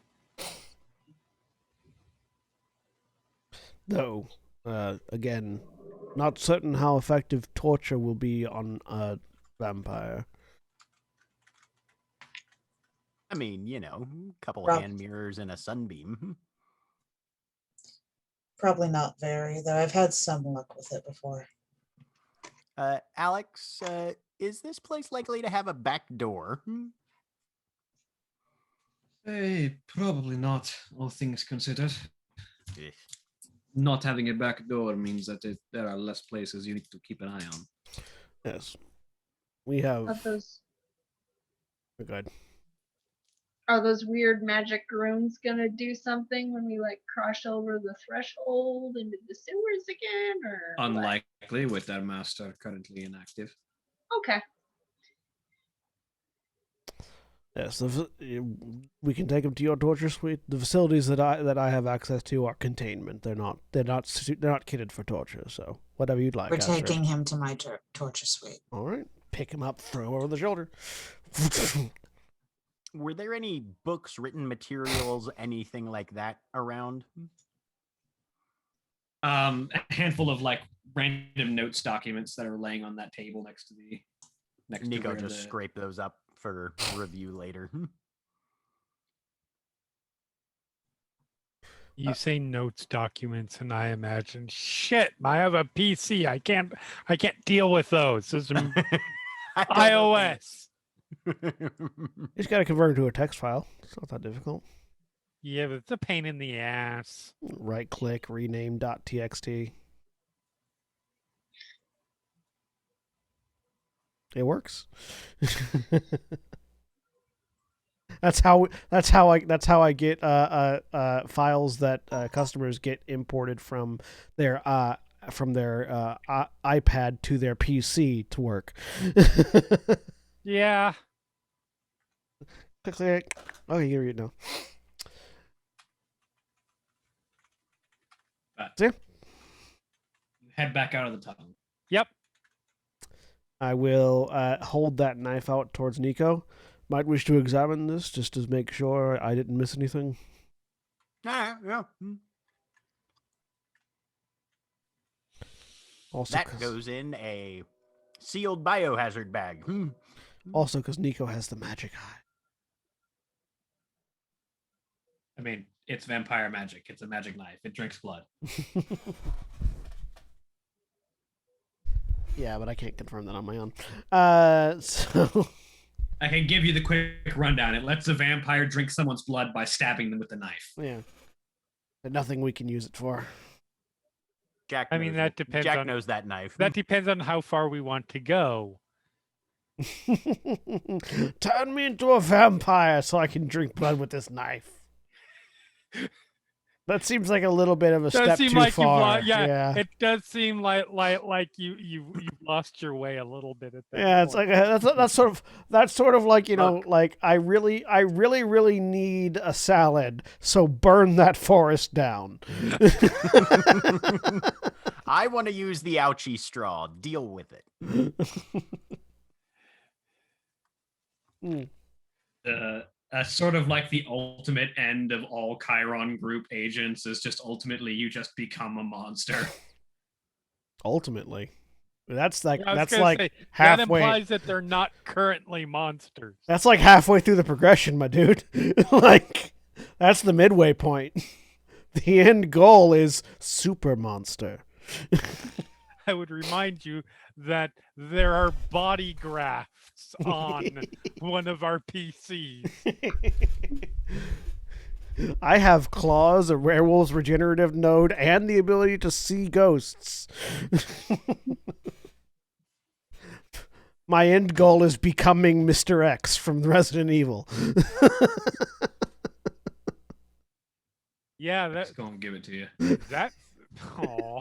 Though, again, not certain how effective torture will be on a vampire. I mean, a couple Rob. hand mirrors and a sunbeam. Probably not very, though I've had some luck with it before. Alex, is this place likely to have a back door? Hey, probably not, all things considered. Eh. Not having a back door means that there are less places you need to keep an eye on. Yes. We have. Of those, Oh, good. are those weird magic runes gonna do something when we like cross over the threshold into the sewers again, or what? Unlikely with their master currently inactive. Okay. Yes, we can take them to your torture suite. The facilities that I have access to are containment. They're not kitted for torture. So whatever you'd like. We're Astrid. taking him to my torture suite. All right, pick him up, throw him over the shoulder. Were there any books, written materials, anything like that around? A handful of like random notes documents that are laying on that table next to Nico where just scrape those up for review later. You say notes documents, and I imagine shit. I have a PC. I can't deal with those. This is iOS. You just got to convert it to a text file. It's not that difficult. Yeah, but it's a pain in the ass. Right click, rename .txt. It works. That's how I get files that customers get imported from their iPad to their PC to work. Yeah. Click. Okay, you read it now. See? head back out of the tunnel. Yep. I will hold that knife out towards Nico. Might wish to examine this just to make sure I didn't miss anything. Yeah. Also, That goes in a sealed biohazard bag. Also, because Nico has the magic eye. I mean, it's vampire magic. It's a magic knife. It drinks blood. Yeah, but I can't confirm that on my own. So I can give you the quick rundown. It lets a vampire drink someone's blood by stabbing them with the knife. yeah, but nothing we can use it for. Jack. I mean, that depends Jack on knows that knife. that depends on how far we want to go. Turn me into a vampire so I can drink blood with this knife. That seems like a little bit of a step too far. Yeah, it does seem like you lost your way a little bit at that. Yeah, it's point. like that's sort of like, you know, like I really need a salad, so burn that forest down. I want to use the ouchie straw. Deal with it. Sort of like the ultimate end of all Chiron group agents is just ultimately you just become a monster. Ultimately, that's like Yeah, that's like say, halfway. That implies that they're not currently monsters. That's like halfway through the progression, my dude. Like that's the midway point. The end goal is super monster. I would remind you that there are body grafts on one of our PCs. I have claws, a werewolf's regenerative node, and the ability to see ghosts. My end goal is becoming Mr. X from Resident Evil. Yeah, Just gonna give it to you. that's aw.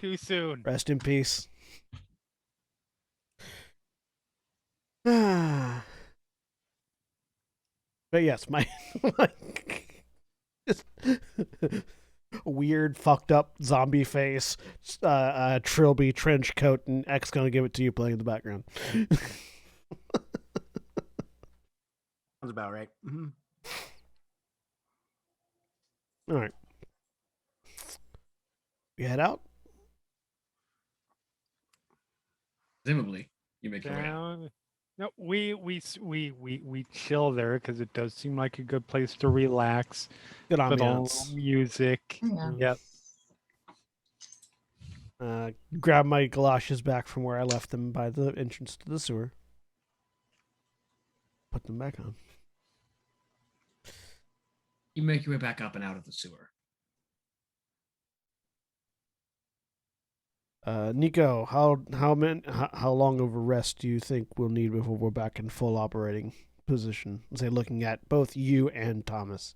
Too soon. Rest in peace. But yes, my just weird, fucked up zombie face, trilby trench coat, and X gonna give it to you playing in the background. Sounds about right. Mm-hmm. All right, we head out. Presumably, you make your way out. Down. No, we chill there because it does seem like a good place to relax. Good Little ambiance. music. Yeah. Yep. Grab my galoshes back from where I left them by the entrance to the sewer. Put them back on. You make your way back up and out of the sewer. Nico, how long of a rest do you think we'll need before we're back in full operating position? Say, looking at both you and Thomas.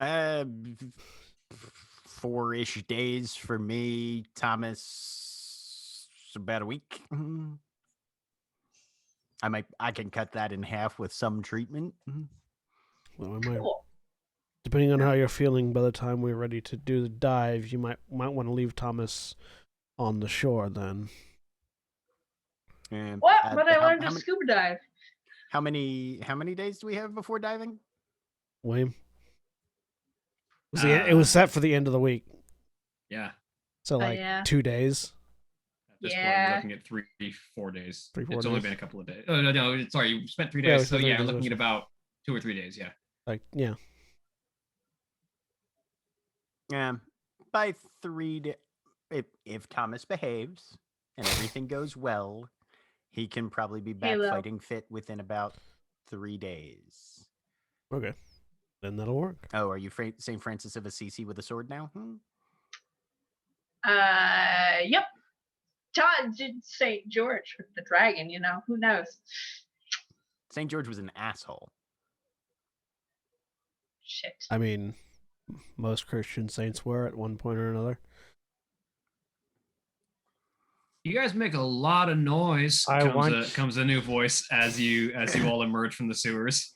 4-ish days for me. Thomas, about a week. I can cut that in half with some treatment. Well, we might, Cool. depending on how you're feeling by the time we're ready to do the dive, you might want to leave Thomas on the shore then. What? But I learned to scuba dive. How many days do we have before diving? William? It was set for the end of the week. Yeah. So like yeah. 2 days. At this point, Yeah. we're looking at 3-4 days. 3-4 It's only days. been a couple of days. Oh no, sorry, you spent 3 Yeah, we days. So spent 3 yeah, days, looking at that's about 2 or 3 days. Yeah. Like, yeah. By 3 days, if Thomas behaves and everything goes well, he can probably be back Halo. fighting fit within about 3 days. Okay. Then that'll work. Oh, are you St. Francis of Assisi with a sword now? Yep. Todd did St. George with the dragon, who knows? St. George was an asshole. Shit. I mean, most Christian saints were at one point or another. You guys make a lot of noise. I Comes a new voice as you all emerge from the sewers.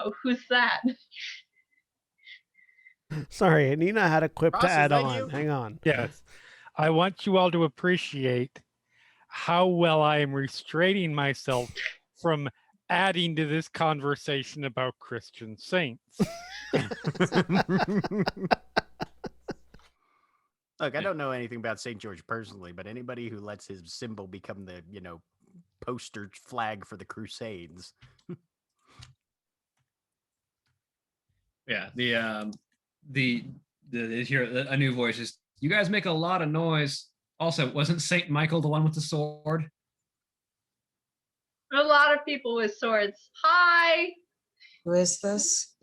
Oh, who's that? Sorry, Nina had a quip Ross, to is add that on. you? Hang on. Yes. I want you all to appreciate how well I am restraining myself from adding to this conversation about Christian saints. Look, I don't know anything about St. George personally, but anybody who lets his symbol become the, poster flag for the Crusades. Yeah. The here a new voice is. You guys make a lot of noise. Also, wasn't Saint Michael the one with the sword? A lot of people with swords. Hi. Who is this?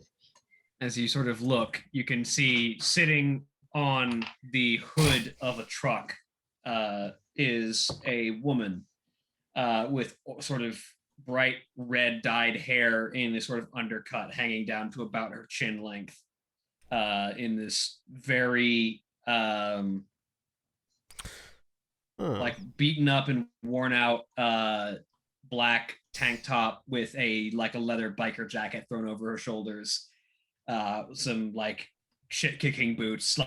As you sort of look, you can see sitting on the hood of a truck is a woman with sort of bright red dyed hair in this sort of undercut hanging down to about her chin length in this very like beaten up and worn out black tank top with a leather biker jacket thrown over her shoulders, some like shit kicking boots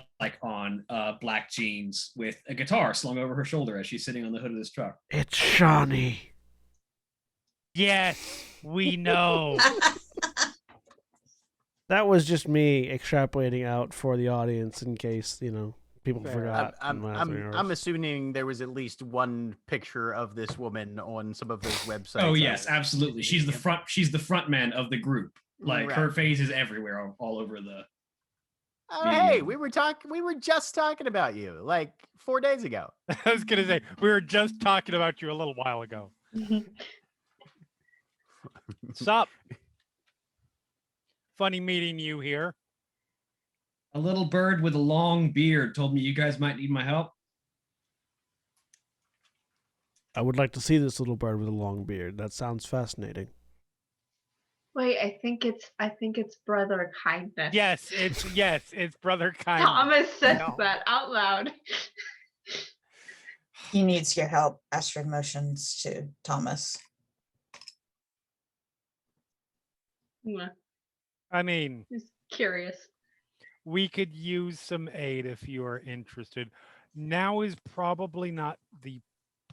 on black jeans with a guitar slung over her shoulder as she's sitting on the hood of this truck. It's Shawnee. Yes, we know. That was just me extrapolating out for the audience in case, people Fair. forgot. I'm assuming there was at least one picture of this woman on some of those websites. Oh yes, absolutely. She's the front man of the group. Like her face is everywhere, all over the. Oh, hey, we were just talking about you like 4 days ago. I was gonna say we were just talking about you a little while ago. Sup? Funny meeting you here. A little bird with a long beard told me you guys might need my help. I would like to see this little bird with a long beard. That sounds fascinating. Wait, I think it's Brother Kindness. Yes, it's Brother Kindness. Thomas says No. that out loud. He needs your help. Astrid motions to Thomas. Yeah, I mean, just curious. we could use some aid if you are interested. Now is probably not the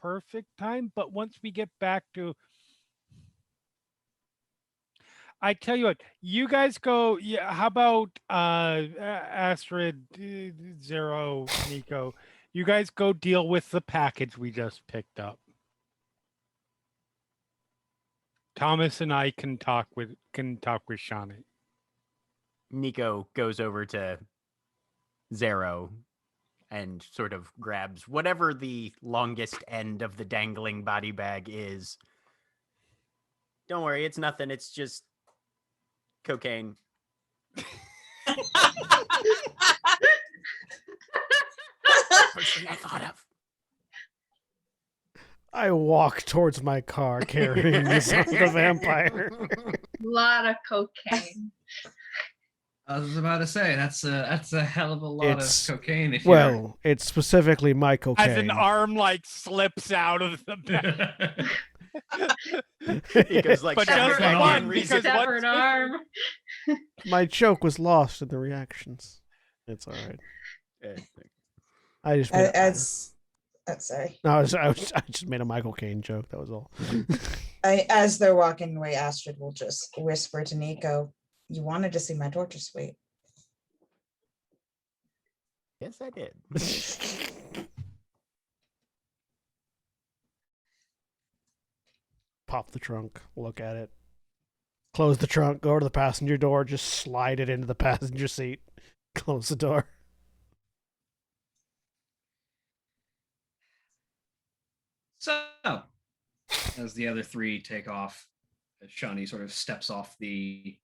perfect time, but once we get back to, I tell you what, you guys go. Yeah, how about Astrid, Zero, Nico? You guys go deal with the package we just picked up. Thomas and I can talk with Shani. Nico goes over to Zero and sort of grabs whatever the longest end of the dangling body bag is. Don't worry, it's nothing. It's just cocaine. First thing I thought of. I walk towards my car carrying the vampire. Lot of cocaine. I was about to say that's a hell of a lot It's- of cocaine. If Well, it's specifically my cocaine. As an arm like slips out of the bag. Because like But shut just back in, one, reason- because what's Severed arm. My joke was lost in the reactions. It's all right. I just made Sorry. I just made a Michael Caine joke. That was all. As they're walking away, Astrid will just whisper to Nico, "You wanted to see my torture suite." Yes, I did. Pop the trunk, look at it, close the trunk, go to the passenger door, just slide it into the passenger seat, close the door. So, as the other three take off, Shawnee sort of steps off the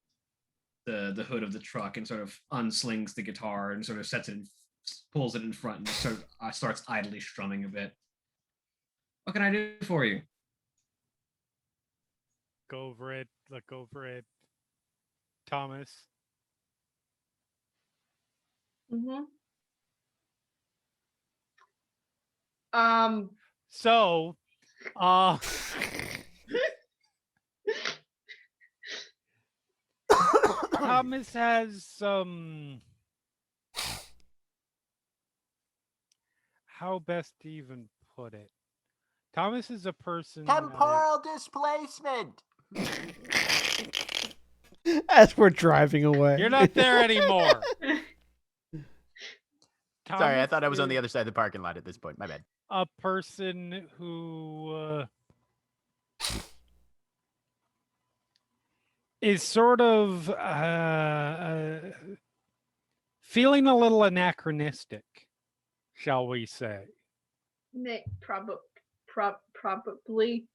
hood of the truck and sort of unslings the guitar and sort of pulls it in front and sort of starts idly strumming a bit. What can I do for you? Go over it. Look over it. Thomas. Mm-hmm. So, Thomas has some. How best to even put it? Thomas is a person. Temporal displacement. As we're driving away. You're not there anymore. Sorry, I Thomas thought I was on the is other side of the parking lot at this point. My bad. a person who is sort of feeling a little anachronistic, shall we say? Probably.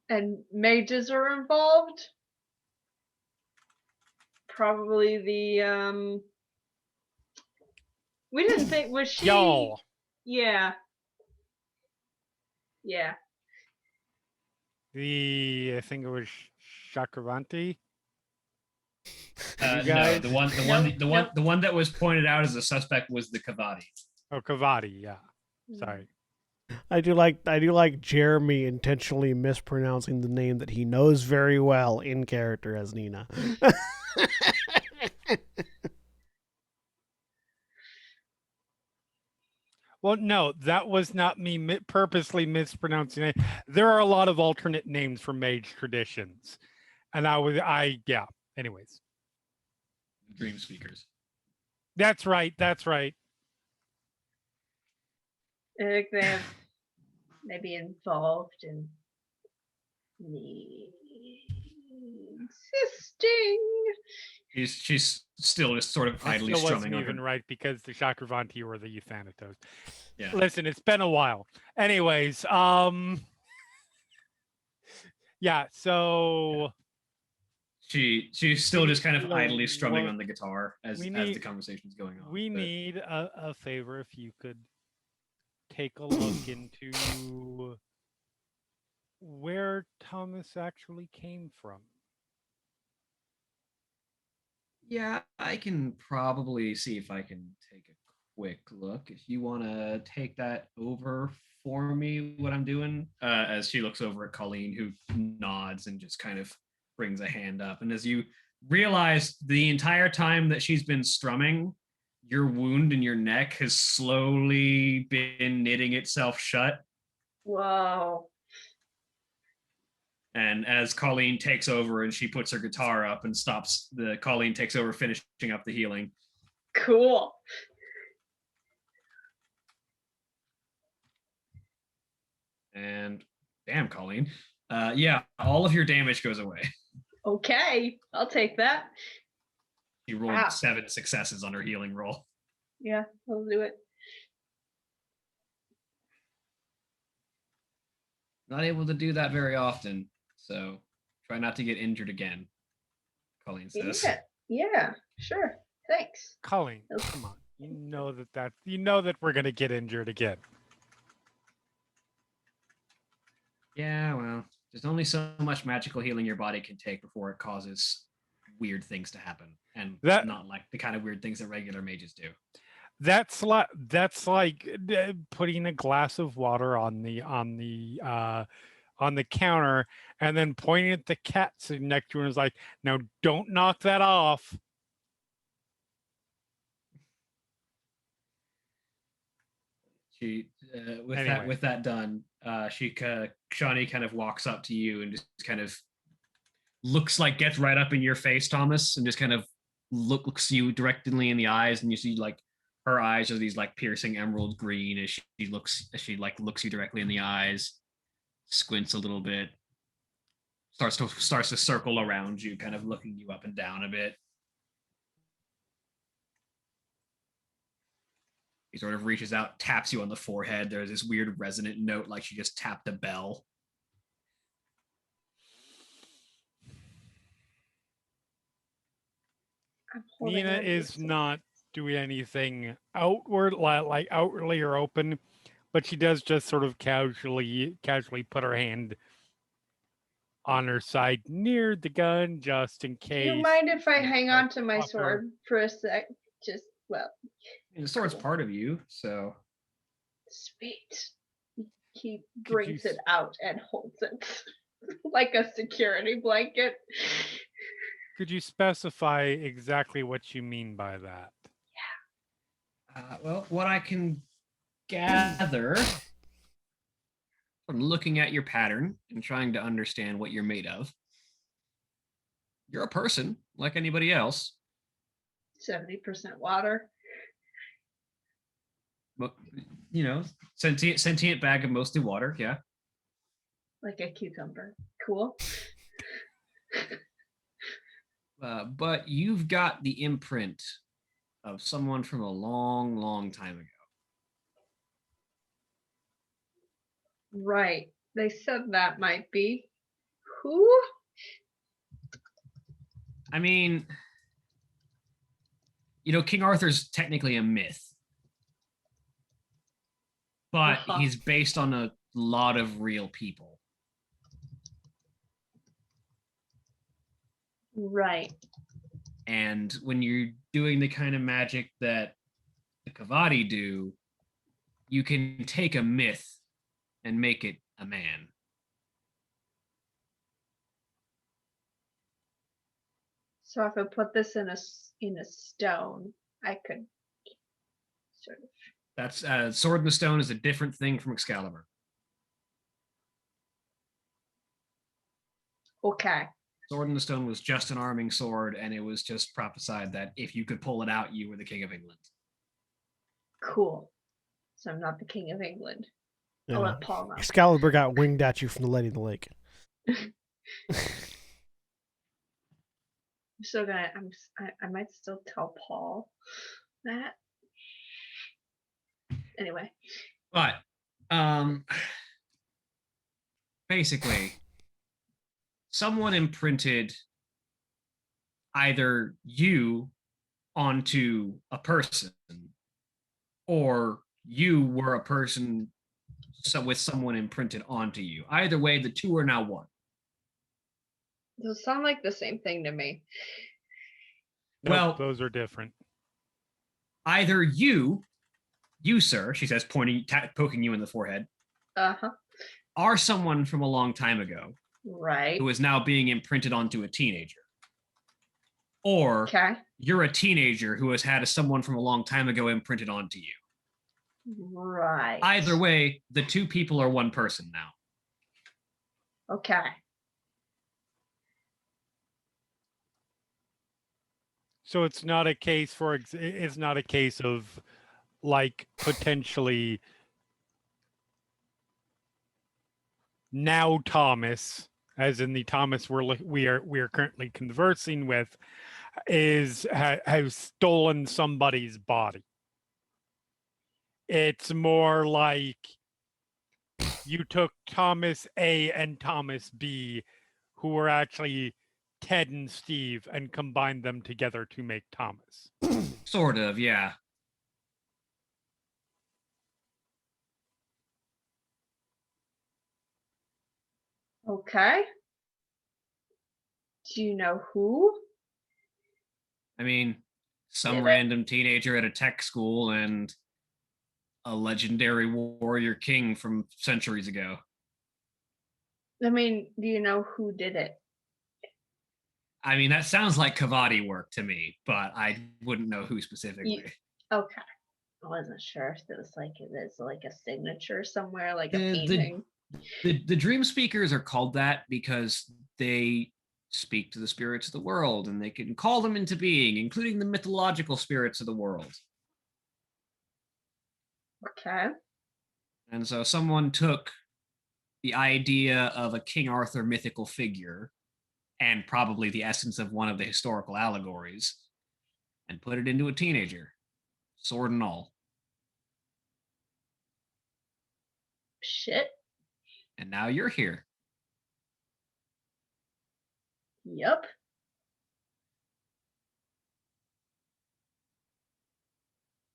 And mages are involved. Probably the we didn't think, was she? Y'all. Yeah. I think it was Chakravanti. No, guys? the one that was pointed out as a suspect was the Kavadi. Oh, Kavadi, yeah. Sorry. I do like Jeremy intentionally mispronouncing the name that he knows very well in character as Nina. Well, no, that was not me purposely mispronouncing it. There are a lot of alternate names for mage traditions. And yeah. Anyways. Dreamspeakers. That's right. I think they're maybe involved in existing. She's still just sort of That idly still strumming wasn't on even her. right because the Chakravanti were the Euthanatos. Yeah. Listen, it's been a while. Anyways, yeah, so she's still just kind of No, idly strumming what- on the guitar as the conversation's going on. we but- need a favor if you could take a look into where Thomas actually came from. Yeah, I can probably see if I can take a quick look. If you want to take that over for me, what I'm doing, as she looks over at Colleen, who nods and just kind of brings a hand up. And as you realize the entire time that she's been strumming, your wound in your neck has slowly been knitting itself shut. Whoa. And as Colleen takes over and she puts her guitar up and stops, Colleen takes over finishing up the healing. Cool. And damn, Colleen. Yeah, all of your damage goes away. Okay, I'll take that. You rolled Wow. 7 successes on her healing roll. Yeah, I'll do it. Not able to do that very often, so try not to get injured again. Colleen says. Yeah, sure. Thanks. Colleen, Okay. come on. You know that we're gonna get injured again. Yeah, well, there's only so much magical healing your body can take before it causes weird things to happen, and not like the kind of weird things that regular mages do. That's like putting a glass of water on the counter and then pointing at the cat sitting next to her and is like, "Now don't knock that off." She Anyway. with that done, Shawnee kind of walks up to you and just kind of gets right up in your face, Thomas, and just kind of looks you directly in the eyes, and you see like her eyes are these like piercing emerald green as she looks you directly in the eyes, squints a little bit, starts to circle around you, kind of looking you up and down a bit. He sort of reaches out, taps you on the forehead. There's this weird resonant note like she just tapped a bell. Nina is not doing anything outwardly or open, but she does just sort of casually put her hand on her side near the gun just in case. Do you mind if I hang on to my sword for a sec? The sword's part of you, so. Sweet. He brings it out and holds it like a security blanket. Could you specify exactly what you mean by that? Yeah. Well, what I can gather from looking at your pattern and trying to understand what you're made of, you're a person like anybody else. 70% water. But, you know, sentient bag of mostly water, yeah. Like a cucumber. Cool. But you've got the imprint of someone from a long, long time ago. Right. They said that might be. Who? I mean, you know, King Arthur's technically a myth. But he's based on a lot of real people. Right. And when you're doing the kind of magic that the Kavadi do, you can take a myth and make it a man. So if I put this in a stone, I could sort of. That's Sword in the Stone is a different thing from Excalibur. Okay. Sword in the Stone was just an arming sword, and it was just prophesied that if you could pull it out, you were the King of England. Cool. So I'm not the King of England. Yeah. I'll let Paul know. Excalibur got winged at you from the Lady of the Lake. I'm still gonna. I might still tell Paul that. Anyway. But basically, someone imprinted either you onto a person, or you were a person with someone imprinted onto you. Either way, the two are now one. Those sound like the same thing to me. Nope, Well, those are different. Either you, sir, she says, poking you in the forehead, are someone from a long time ago, right, who is now being imprinted onto a teenager. Or you're a teenager who has had someone from a long time ago imprinted onto you. Right. Either way, the two people are one person now. Okay. So it's not a case of like potentially now Thomas, as in the Thomas we are currently conversing with, has stolen somebody's body. It's more like you took Thomas A and Thomas B, who were actually Ted and Steve, and combined them together to make Thomas. Sort of, yeah. Okay. Do you know who? I mean, some Did it? random teenager at a tech school and a legendary warrior king from centuries ago. I mean, do you know who did it? I mean, that sounds like Kavadi work to me, but I wouldn't know who specifically. Okay. I wasn't sure if it was like a signature somewhere, like a The- painting. The dream speakers are called that because they speak to the spirits of the world and they can call them into being, including the mythological spirits of the world. Okay. And so someone took the idea of a King Arthur mythical figure and probably the essence of one of the historical allegories and put it into a teenager, sword and all. Shit. And now you're here. Yep.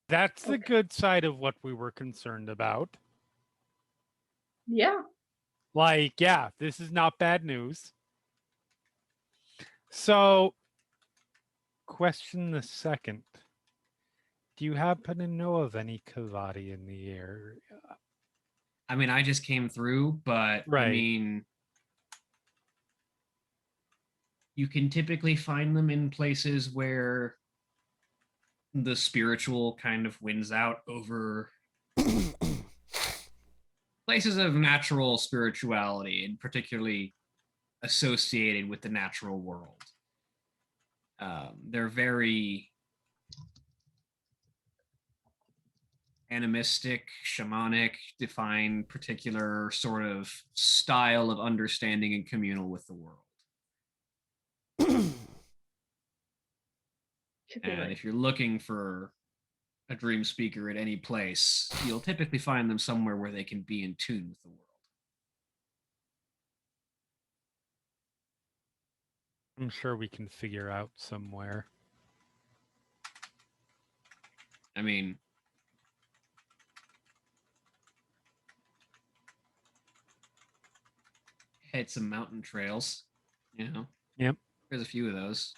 That's the Okay. good side of what we were concerned about. Yeah. Like, yeah, this is not bad news. So, question the second. Do you happen to know of any Kavadi in the area? I mean, I just came through, but I Right. mean, you can typically find them in places where the spiritual kind of wins out over places of natural spirituality and particularly associated with the natural world. They're very animistic, shamanic, define particular sort of style of understanding and communal with the world. Could be And like, if you're looking for a dream speaker at any place, you'll typically find them somewhere where they can be in tune with the world. I'm sure we can figure out somewhere. I mean, hit some mountain trails, you know? Yep. There's a few of those.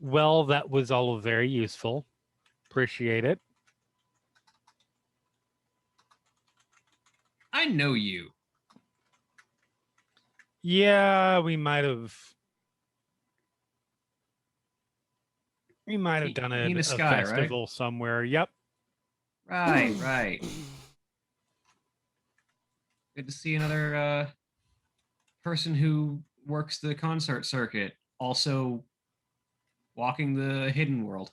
Well, that was all very useful. Appreciate it. I know you. Yeah, we might have done a Nina Sky, right? festival somewhere. Yep. Right. Good to see another person who works the concert circuit, also walking the hidden world.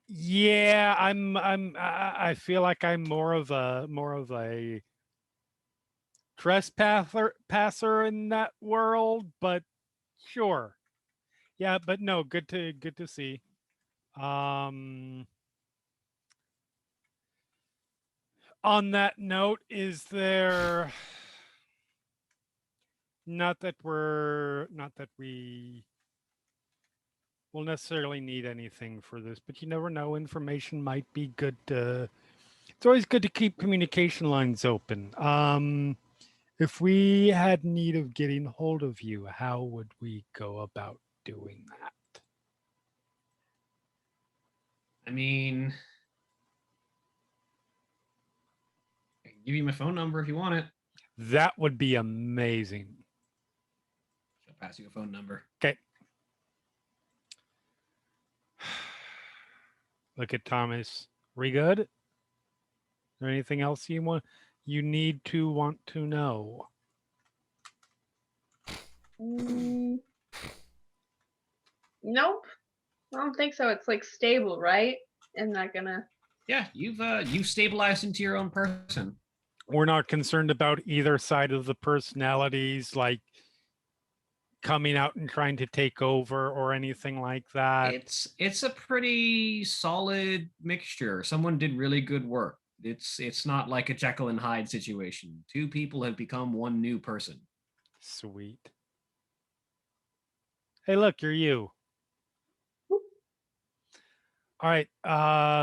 Yeah, I feel like I'm more of a trespasser in that world, but sure. Yeah, but no, good to see. On that note, is there not that we will necessarily need anything for this, but you never know, information might be good to it's always good to keep communication lines open. If we had need of getting hold of you, how would we go about doing that? I mean, I can give you my phone number if you want it. That would be amazing. I'll pass you a phone number. Okay. Look at Thomas. We good? Is there anything else you want to know? Nope. I don't think so. It's like stable, right? I'm not gonna Yeah, you've stabilized into your own person. We're not concerned about either side of the personalities, like coming out and trying to take over or anything like that. It's a pretty solid mixture. Someone did really good work. It's not like a Jekyll and Hyde situation. Two people have become one new person. Sweet. Hey, look, you're you. All right.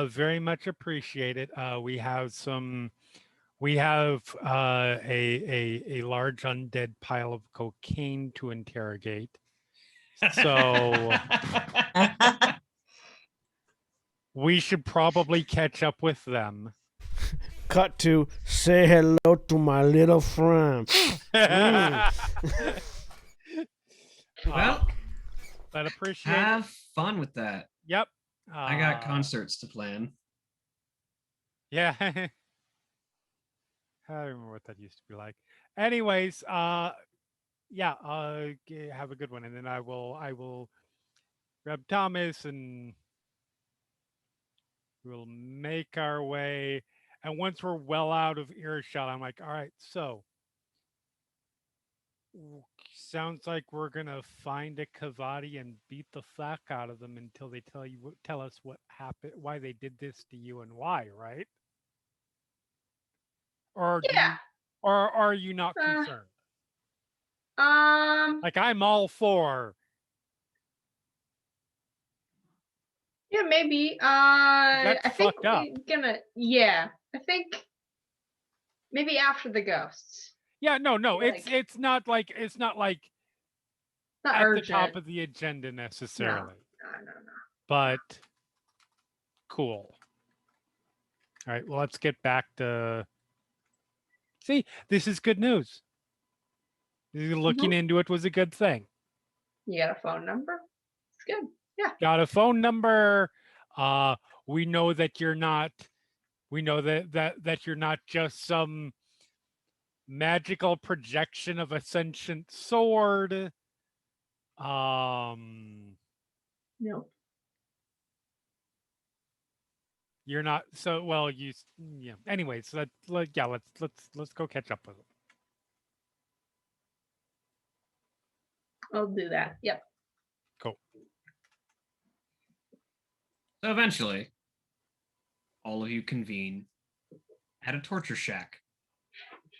Very much appreciated. We have a large undead pile of cocaine to interrogate. So we should probably catch up with them. Cut to say hello to my little friend. Well, but appreciate it. have fun with that. Yep. I got concerts to plan. Yeah. I don't remember what that used to be like. Anyways, yeah, have a good one, and then I will grab Thomas and we'll make our way. And once we're well out of earshot, I'm like, all right, so sounds like we're gonna find a Kavadi and beat the fuck out of them until they tell us what happened, why they did this to you, and why, right? Or are you not concerned? Like, I'm all for. Yeah, maybe. That's I think fucked up. I think maybe after the ghosts. Yeah, no, Like- it's not like Not at urgent. the top of the agenda necessarily. No. But cool. All right, well, let's get back to. See, this is good news. Looking into it was a good thing. You got a phone number? It's good. Yeah. Got a phone number. We know that you're not. We know that you're not just some magical projection of a sentient sword. No. You're not so well. Yeah. Anyways, let's go catch up with them. I'll do that. Yep. Cool. So eventually, all of you convene at a torture shack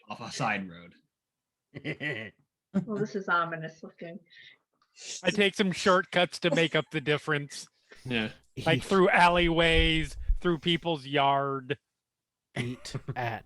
off a side road. Well, this is ominous looking. I take some shortcuts to make up the difference, Yeah. like through alleyways, through people's yard. Eat at.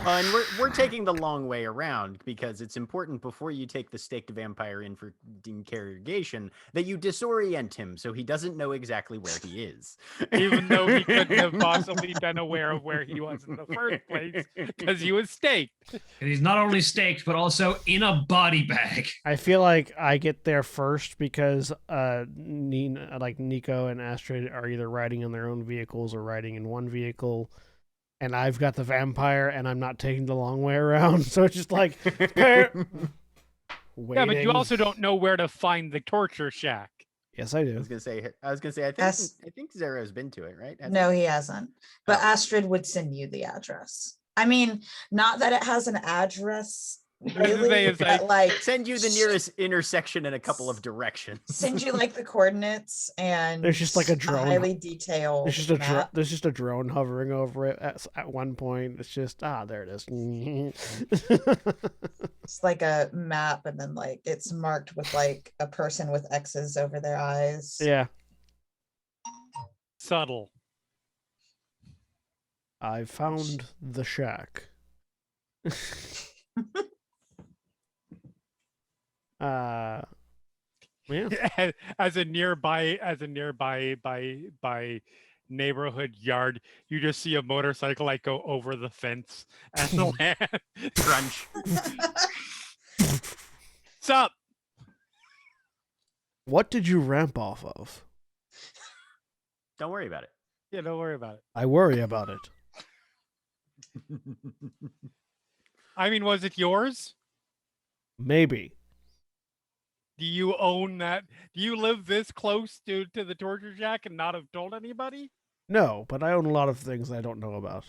And we're taking the long way around because it's important before you take the staked vampire in for interrogation that you disorient him so he doesn't know exactly where he is. Even though he couldn't have possibly been aware of where he was in the first place because he was staked. And he's not only staked, but also in a body bag. I feel like I get there first because Nico and Astrid are either riding in their own vehicles or riding in one vehicle. And I've got the vampire, and I'm not taking the long way around. So it's just like, waiting. Yeah, but you also don't know where to find the torture shack. Yes, I do. I was gonna say. I think Zero's been to it, right? No, he hasn't. But Oh. Astrid would send you the address. I mean, not that it has an address, say really, is but like Send you the nearest intersection in a couple of directions. send you like the coordinates and There's just like a drone. highly detailed There's just a drone hovering over it at one point. It's just there it is. It's like a map, and then like it's marked with like a person with X's over their eyes. Yeah, Subtle. I found the shack. Yeah. As a nearby by neighborhood yard, you just see a motorcycle like go over the fence and land. Crunch. What's up? What did you ramp off of? Don't worry about it. Yeah, don't worry about it. I worry about it. I mean, was it yours? Maybe. Do you own that? Do you live this close to the torture shack and not have told anybody? No, but I own a lot of things I don't know about.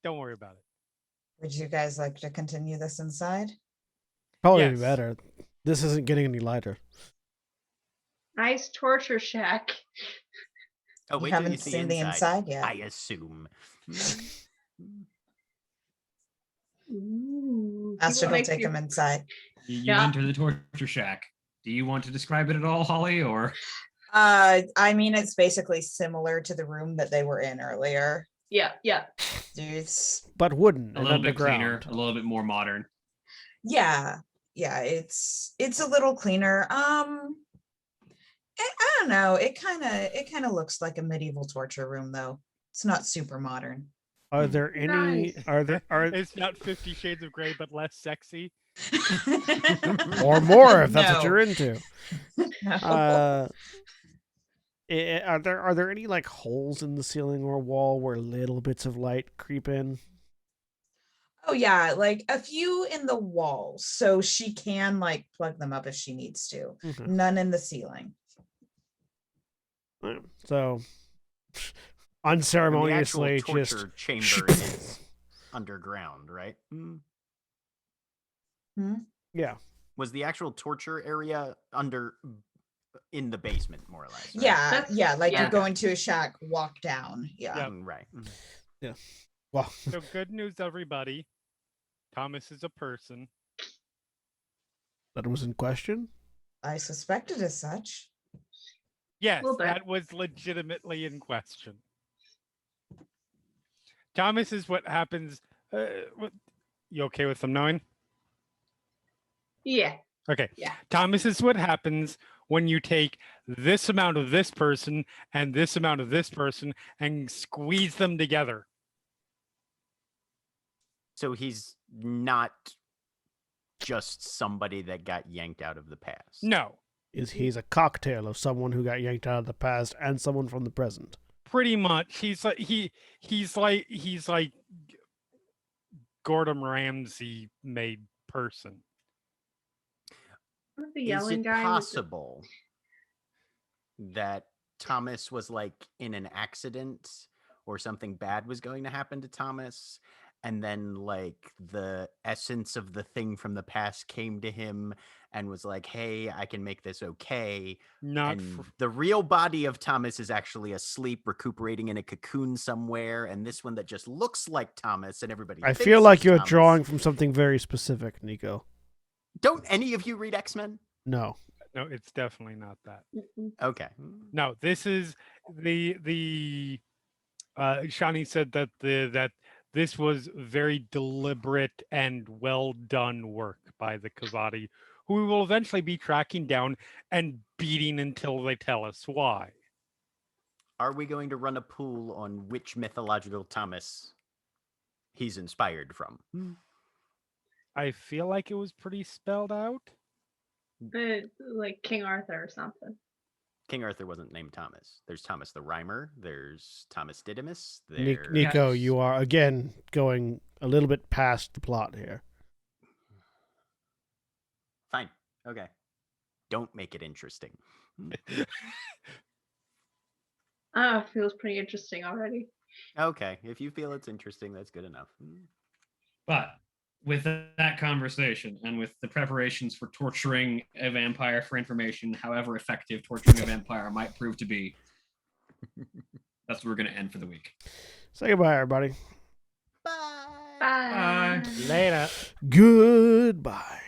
Don't worry about it. Would you guys like to continue this inside? Probably Yes. better. This isn't getting any lighter. Nice torture shack. Oh, You wait till you haven't see seen the inside yet. I assume. Ooh, Master people will make take you- him inside. You Yeah. enter the torture shack. Do you want to describe it at all, Holly, or? I mean, it's basically similar to the room that they were in earlier. Yeah, yeah. Dudes. But wooden A and little bit cleaner, underground. a little bit more modern. Yeah. Yeah, it's a little cleaner. I don't know. It kind of looks like a medieval torture room though. It's not super modern. Are there any? Nice. Are It's not 50 Shades of Grey, but less sexy. or more if that's what No. you're into? No. Are there any like holes in the ceiling or wall where little bits of light creep in? Oh yeah, like a few in the walls, so she can like plug them up if she needs to. Okay. None in the ceiling. So And the unceremoniously actual just torture chamber is underground, right? yeah. Was the actual torture area in the basement, more or less? Right? Yeah, That's- yeah, like yeah. you're going to a shack, walk down. Yeah. Yeah. Right. Well, So good news, everybody. Thomas is a person. that was in question. I suspected as such. Yes, Little bit. that was legitimately in question. Thomas is what happens. You okay with them knowing? Yeah. Okay. Yeah. Thomas is what happens when you take this amount of this person and this amount of this person and squeeze them together. So he's not just somebody that got yanked out of the past. No, He's a cocktail of someone who got yanked out of the past and someone from the present. pretty much. He's like Gordon Ramsay made person. What, the Is yelling it guy? possible that Thomas was like in an accident or something bad was going to happen to Thomas? And then like the essence of the thing from the past came to him and was like, hey, I can make this okay. Not And the real body of Thomas is actually asleep, recuperating in a cocoon somewhere. And this one that just looks like Thomas and everybody I thinks feel like is you're Thomas. drawing from something very specific, Nico. Don't any of you read X-Men? No. no, it's definitely not that. Mm-mm. Okay. No, this is the Shani said that that this was very deliberate and well done work by the Kavati, who we will eventually be tracking down and beating until they tell us why. Are we going to run a pool on which mythological Thomas he's inspired from? I feel like it was pretty spelled out. Like King Arthur or something. King Arthur wasn't named Thomas. There's Thomas the Rhymer. There's Thomas Didymus. Nico, Yes. you are again going a little bit past the plot here. Fine. Okay. Don't make it interesting. It feels pretty interesting already. Okay. If you feel it's interesting, that's good enough. But with that conversation and with the preparations for torturing a vampire for information, however effective torturing a vampire might prove to be, that's where we're going to end for the week. Say goodbye, everybody. Bye. Later. Goodbye.